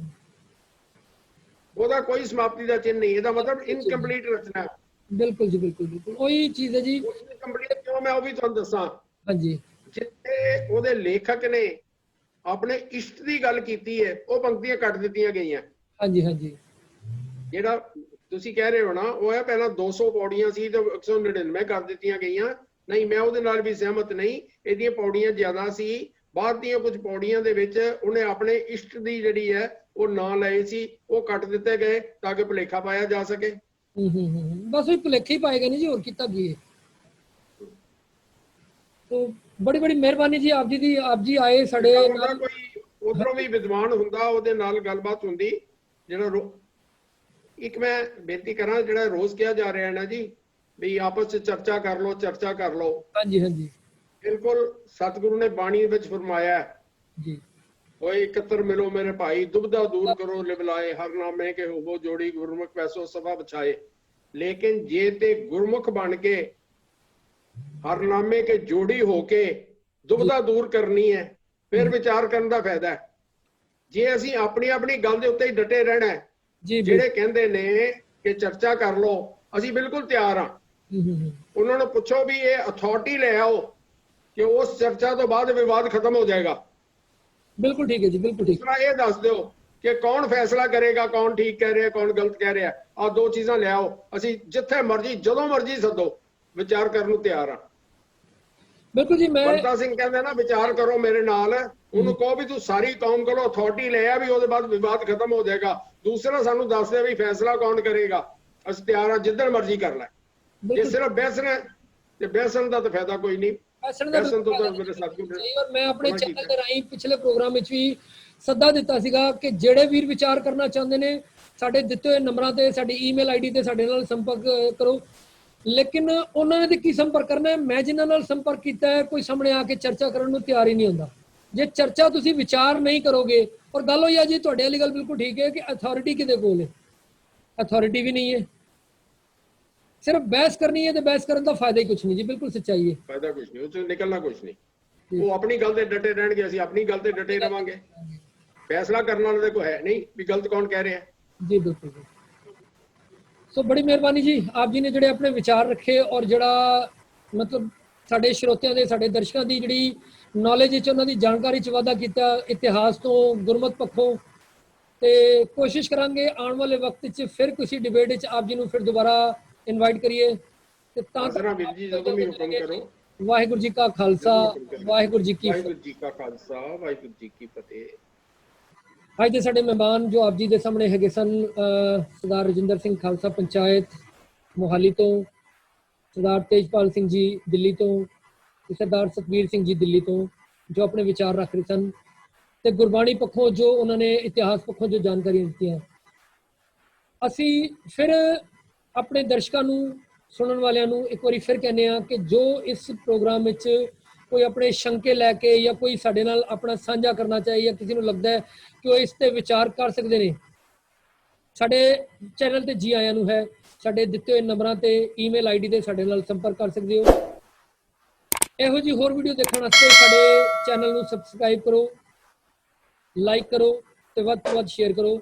ਉਹਦਾ ਕੋਈ ਸਮਾਪਤੀ ਦਾ ਚਿੰਨ੍ਹ ਨਹੀਂ, ਇਹਦਾ ਮਤਲਬ ਇਨਕੰਪਲੀਟ ਰਚਨਾ ਹੈ। ਬਿਲਕੁਲ ਜੀ ਬਿਲਕੁਲ ਬਿਲਕੁਲ ਉਹੀ ਚੀਜ਼ ਹੈ ਜੀ। ਉਸ ਦੀ ਕੰਪਲੀਟ ਕਿਉਂ, ਮੈਂ ਉਹ ਵੀ ਤੁਹਾਨੂੰ ਦੱਸਾਂ। ਹਾਂਜੀ ਜਿੱਥੇ ਉਹਦੇ ਲੇਖਕ ਨੇ ਆਪਣੇ ਇਸ਼ਟ ਦੀ ਗੱਲ ਕੀਤੀ ਹੈ, ਉਹ ਪੰਕਤੀਆਂ ਕੱਟ ਦਿੱਤੀਆਂ ਗਈਆਂ। ਹਾਂਜੀ ਹਾਂਜੀ ਜਿਹੜਾ ਤੁਸੀਂ ਕਹਿ ਰਹੇ ਹੋ ਨਾ, ਉਹ ਹੈ ਪਹਿਲਾਂ 200 ਪੌੜੀਆਂ ਸੀ ਤੇ 199 ਕਰ ਦਿੱਤੀਆਂ ਗਈਆਂ। ਨਹੀਂ, ਮੈਂ ਉਹਦੇ ਨਾਲ ਵੀ ਸਹਿਮਤ ਨਹੀਂ, ਇਹਦੀਆਂ ਪੌੜੀਆਂ ਜ਼ਿਆਦਾ ਸੀ। ਬਾਅਦ ਦੀਆਂ ਕੁਝ ਪੌੜੀਆਂ ਦੇ ਵਿੱਚ ਉਹਨੇ ਆਪਣੇ ਇਸ਼ਟ ਦੀ ਜਿਹੜੀ ਹੈ ਉਹ ਨਾਂ ਲਏ ਸੀ, ਉਹ ਕੱਟ ਦਿੱਤੇ ਗਏ ਤਾਂ ਕਿ ਭੁਲੇਖਾ ਪਾਇਆ ਜਾ ਸਕੇ। ਬਸ ਉਹ ਭੁਲੇਖੇ ਹੀ ਪਾਏਗਾ ਨਹੀਂ ਜੀ, ਹੋਰ ਕੀਤਾ ਕੀ ਹੈ। तो बड़ी बड़ी मेहरबानी जी आप जी दी, आप जी आए साडे नाल। कोई उधरों भी विद्वान हुंदा ਉਹਦੇ ਨਾਲ ਗੱਲਬਾਤ ਹੁੰਦੀ। ਜਿਹੜਾ ਇੱਕ ਮੈਂ ਬੇਨਤੀ ਕਰਾਂ, ਜਿਹੜਾ ਰੋਜ਼ ਕਿਹਾ ਜਾ ਰਿਹਾ ਹੈ ਨਾ ਜੀ ਵੀ ਆਪਸ ਚ ਚਰਚਾ ਕਰ ਲਓ, ਚਰਚਾ ਕਰ ਲਓ। ਹਾਂਜੀ ਹਾਂਜੀ ਬਿਲਕੁਲ ਸਤਿਗੁਰੂ ਨੇ ਬਾਣੀ ਵਿੱਚ ਫਰਮਾਇਆ ਜੀ, ਓਏ ਇਕੱਤਰ ਮਿਲੋ ਮੇਰੇ ਭਾਈ, ਦੁਬਦਾ ਦੂਰ ਕਰੋ ਲਿਵਲਾਏ, ਹਰ ਨਾਮੇ ਕੇ ਹੋਵੋ ਜੋੜੀ, ਗੁਰਮੁਖ ਪੈਸੋ ਸਭਾ ਬਛਾਏ। ਲੇਕਿਨ ਜੇ ਤੇ ਗੁਰਮੁਖ ਬਣ ਕੇ ਹਰਨਾਮੇ ਕੇ ਜੋੜੀ ਹੋ ਕੇ ਦੁਬਦਾ ਦੂਰ ਕਰਨੀ ਹੈ, ਫਿਰ ਵਿਚਾਰ ਕਰਨ ਦਾ ਫਾਇਦਾ ਹੈ। ਜੇ ਅਸੀਂ ਆਪਣੀ ਆਪਣੀ ਗੱਲ ਦੇ ਉੱਤੇ ਹੀ ਡਟੇ ਰਹਿਣਾ ਹੈ, ਜਿਹੜੇ ਕਹਿੰਦੇ ਨੇ ਕਿ ਚਰਚਾ ਕਰ ਲਓ, ਅਸੀਂ ਬਿਲਕੁਲ ਤਿਆਰ ਹਾਂ। ਉਹਨਾਂ ਨੂੰ ਪੁੱਛੋ ਵੀ ਇਹ ਅਥਾਰਟੀ ਲੈ ਆਓ ਕਿ ਉਸ ਚਰਚਾ ਤੋਂ ਬਾਅਦ ਵਿਵਾਦ ਖਤਮ ਹੋ ਜਾਏਗਾ। ਬਿਲਕੁਲ ਠੀਕ ਹੈ ਜੀ, ਬਿਲਕੁਲ ਠੀਕ। ਇਹ ਦੱਸ ਦਿਓ ਕਿ ਕੌਣ ਫੈਸਲਾ ਕਰੇਗਾ, ਕੌਣ ਠੀਕ ਕਹਿ ਰਿਹਾ, ਕੌਣ ਗਲਤ ਕਹਿ ਰਿਹਾ। ਆਹ ਦੋ ਚੀਜ਼ਾਂ ਲਿਆਓ, ਅਸੀਂ ਜਿੱਥੇ ਮਰਜ਼ੀ ਜਦੋਂ ਮਰਜ਼ੀ ਸੱਦੋ, ਵਿਚਾਰ ਕਰਨ ਨੂੰ ਤਿਆਰ ਹਾਂ। ਬਿਲਕੁਲ ਜੀ। ਮੈਂ ਬੰਤਾ ਸਿੰਘ ਕਹਿੰਦਾ ਨਾ ਵਿਚਾਰ ਕਰੋ ਮੇਰੇ ਨਾਲ, ਉਹਨੂੰ ਕਹੋ ਵੀ ਤੂੰ ਸਾਰੀ ਕੌਮ ਕੋਲੋਂ ਅਥਾਰਟੀ ਲੈ ਆ, ਵੀ ਉਹਦੇ ਬਾਅਦ ਵਿਵਾਦ ਖਤਮ ਹੋ ਜਾਏਗਾ। ਦੂਸਰਾ ਸਾਨੂੰ ਦੱਸ ਦੇ ਵੀ ਫੈਸਲਾ ਕੌਣ ਕਰੇਗਾ, ਅਸੀਂ ਤਿਆਰ ਹਾਂ, ਜਿੱਦਣ ਮਰਜ਼ੀ ਕਰ ਲੈ। ਜੇ ਸਿਰਫ ਬਹਿਸਣਾ ਤੇ ਬਹਿਸਣ ਦਾ ਤਾਂ ਫਾਇਦਾ ਕੋਈ ਨਹੀਂ। ਬਹਿਸਣ ਤੋਂ ਤਾਂ ਮੇਰੇ ਸਾਥੀ ਨੇ। ਔਰ ਮੈਂ ਆਪਣੇ ਚੈਨਲ ਦੇ ਰਾਹੀਂ ਪਿਛਲੇ ਪ੍ਰੋਗਰਾਮ ਵਿੱਚ ਵੀ ਸੱਦਾ ਦਿੱਤਾ ਸੀਗਾ ਕਿ ਜਿਹੜੇ ਵੀਰ ਵਿਚਾਰ ਕਰਨਾ ਚਾਹੁੰਦੇ ਨੇ ਸਾਡੇ ਦਿੱਤੇ ਹੋਏ ਨੰਬਰਾਂ ਤੇ, ਸਾਡੀ ਈਮੇਲ ਆਈਡੀ ਤੇ ਸਾਡੇ ਨਾਲ ਸੰਪਰਕ ਕਰੋ। ਲੇਕਿਨ ਉਹਨਾਂ ਨੇ ਕੀ ਸੰਪਰਕ ਕਰਨਾ ਹੈ, ਮੈਂ ਜਿਨ੍ਹਾਂ ਨਾਲ ਸੰਪਰਕ ਕੀਤਾ ਹੈ ਕੋਈ ਸਾਹਮਣੇ ਆ ਕੇ ਚਰਚਾ ਕਰਨ ਨੂੰ ਤਿਆਰ ਹੀ ਨਹੀਂ ਹੁੰਦਾ। ਜੇ ਚਰਚਾ ਤੁਸੀਂ ਵਿਚਾਰ ਨਹੀਂ ਕਰੋਗੇ, ਔਰ ਗੱਲ ਹੋਈ ਆ ਜੀ ਤੁਹਾਡੇ ਵਾਲੀ ਗੱਲ ਬਿਲਕੁਲ ਠੀਕ ਹੈ ਕਿ ਅਥਾਰਟੀ ਕਿਹਦੇ ਕੋਲ ਹੈ, ਅਥਾਰਟੀ ਵੀ ਨਹੀਂ ਹੈ। ਸਿਰਫ ਬਹਿਸ ਕਰਨੀ ਹੈ ਤੇ ਬਹਿਸ ਕਰਨ ਦਾ ਫਾਇਦਾ ਹੀ ਕੁਝ ਨਹੀਂ ਜੀ, ਬਿਲਕੁਲ ਸੱਚਾਈ ਹੈ। ਫਾਇਦਾ ਕੁਝ ਨਹੀਂ, ਉਹ ਚੋਂ ਨਿਕਲਣਾ ਕੁਝ ਨਹੀਂ। ਉਹ ਆਪਣੀ ਗੱਲ ਤੇ ਡਟੇ ਰਹਿਣਗੇ, ਅਸੀਂ ਆਪਣੀ ਗੱਲ ਤੇ ਡਟੇ ਰਵਾਂਗੇ। ਫੈਸਲਾ ਕਰਨ ਵਾਲੇ ਕੋਈ ਹੈ ਨਹੀਂ ਵੀ ਗਲਤ ਕੌਣ ਕਹਿ ਰਿਹਾ ਜੀ। ਬਿਲਕੁਲ। ਸੋ ਬੜੀ ਮਿਹਰਬਾਨੀ ਜੀ ਆਪ ਜੀ ਨੇ ਜਿਹੜੇ ਆਪਣੇ ਵਿਚਾਰ ਰੱਖੇ, ਔਰ ਜਿਹੜਾ ਮਤਲਬ ਸਾਡੇ ਸਰੋਤਿਆਂ ਦੇ, ਸਾਡੇ ਦਰਸ਼ਕਾਂ ਦੀ ਜਿਹੜੀ ਨੌਲੇਜ ਵਿੱਚ, ਉਹਨਾਂ ਦੀ ਜਾਣਕਾਰੀ 'ਚ ਵਾਧਾ ਕੀਤਾ ਇਤਿਹਾਸ ਤੋਂ, ਗੁਰਮਤ ਪੱਖੋਂ। ਤੇ ਕੋਸ਼ਿਸ਼ ਕਰਾਂਗੇ ਆਉਣ ਵਾਲੇ ਵਕਤ 'ਚ ਫਿਰ ਕਿਸੇ ਡਿਬੇਟ ਵਿੱਚ ਆਪ ਜੀ ਨੂੰ ਫਿਰ ਦੁਬਾਰਾ ਇਨਵਾਈਟ ਕਰੀਏ। ਤੇ ਤਾਂ ਵੀਰ ਜੀ ਜਦੋਂ ਵੀ ਹੁਕਮ ਕਰੋ। ਵਾਹਿਗੁਰੂ ਜੀ ਕਾ ਖਾਲਸਾ, ਵਾਹਿਗੁਰੂ ਜੀ ਕੀ ਫਤਿਹ। ਵਾਹਿਗੁਰੂ ਜੀ ਕਾ ਖਾਲਸਾ, ਵਾਹਿਗੁਰੂ ਜੀ ਕੀ ਫਤਿਹ। ਅੱਜ ਦੇ ਸਾਡੇ ਮਹਿਮਾਨ ਜੋ ਆਪ ਜੀ ਦੇ ਸਾਹਮਣੇ ਹੈਗੇ ਸਨ, ਸਰਦਾਰ ਰਜਿੰਦਰ ਸਿੰਘ ਖਾਲਸਾ ਪੰਚਾਇਤ ਮੋਹਾਲੀ ਤੋਂ, ਸਰਦਾਰ ਤੇਜਪਾਲ ਸਿੰਘ ਜੀ ਦਿੱਲੀ ਤੋਂ, ਸਰਦਾਰ ਸਤਵੀਰ ਸਿੰਘ ਜੀ ਦਿੱਲੀ ਤੋਂ, ਜੋ ਆਪਣੇ ਵਿਚਾਰ ਰੱਖ ਰਹੇ ਸਨ ਤੇ ਗੁਰਬਾਣੀ ਪੱਖੋਂ ਜੋ ਉਹਨਾਂ ਨੇ ਇਤਿਹਾਸ ਪੱਖੋਂ ਜੋ ਜਾਣਕਾਰੀਆਂ ਦਿੱਤੀਆਂ। ਅਸੀਂ ਫਿਰ ਆਪਣੇ ਦਰਸ਼ਕਾਂ ਨੂੰ, ਸੁਣਨ ਵਾਲਿਆਂ ਨੂੰ ਇੱਕ ਵਾਰੀ ਫਿਰ ਕਹਿੰਦੇ ਹਾਂ ਕਿ ਜੋ ਇਸ ਪ੍ਰੋਗਰਾਮ ਵਿੱਚ ਕੋਈ ਆਪਣੇ ਸ਼ੰਕੇ ਲੈ ਕੇ ਜਾਂ ਕੋਈ ਸਾਡੇ ਨਾਲ ਆਪਣਾ ਸਾਂਝਾ ਕਰਨਾ ਚਾਹੇ, ਜਾਂ ਕਿਸੇ ਨੂੰ ਲੱਗਦਾ ਹੈ ਕਿ ਉਹ ਇਸ ਤੇ ਵਿਚਾਰ ਕਰ ਸਕਦੇ ਨੇ, ਸਾਡੇ ਚੈਨਲ ਤੇ ਜੀ ਆਇਆਂ ਨੂੰ ਹੈ। ਸਾਡੇ ਦਿੱਤੇ ਹੋਏ ਨੰਬਰਾਂ ਤੇ, ਈਮੇਲ ਆਈਡੀ ਤੇ ਸਾਡੇ ਨਾਲ ਸੰਪਰਕ ਕਰ ਸਕਦੇ ਹੋ। ਇਹੋ ਜਿਹੀ ਹੋਰ ਵੀਡੀਓ ਦੇਖਣ ਵਾਸਤੇ ਸਾਡੇ ਚੈਨਲ ਨੂੰ ਸਬਸਕ੍ਰਾਈਬ ਕਰੋ, ਲਾਈਕ ਕਰੋ ਤੇ ਵੱਧ ਤੋਂ ਵੱਧ ਸ਼ੇਅਰ ਕਰੋ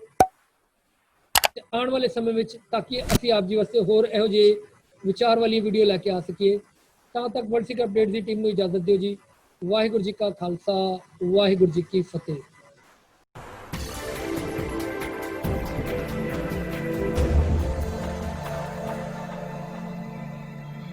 ਤੇ ਆਉਣ ਵਾਲੇ ਸਮੇਂ ਵਿੱਚ, ਤਾਂ ਕਿ ਅਸੀਂ ਆਪ ਜੀ ਵਾਸਤੇ ਹੋਰ ਇਹੋ ਜਿਹੇ ਵਿਚਾਰ ਵਾਲੀ ਵੀਡੀਓ ਲੈ ਕੇ ਆ ਸਕੀਏ। ਤਾਂ ਤੱਕ ਵਰਲਡ ਸਿੱਖ ਅਪਡੇਟ ਦੀ ਟੀਮ ਨੂੰ ਇਜਾਜ਼ਤ ਦਿਓ ਜੀ। ਵਾਹਿਗੁਰੂ ਜੀ ਕਾ ਖਾਲਸਾ, ਵਾਹਿਗੁਰੂ ਜੀ ਕੀ ਫਤਿਹ।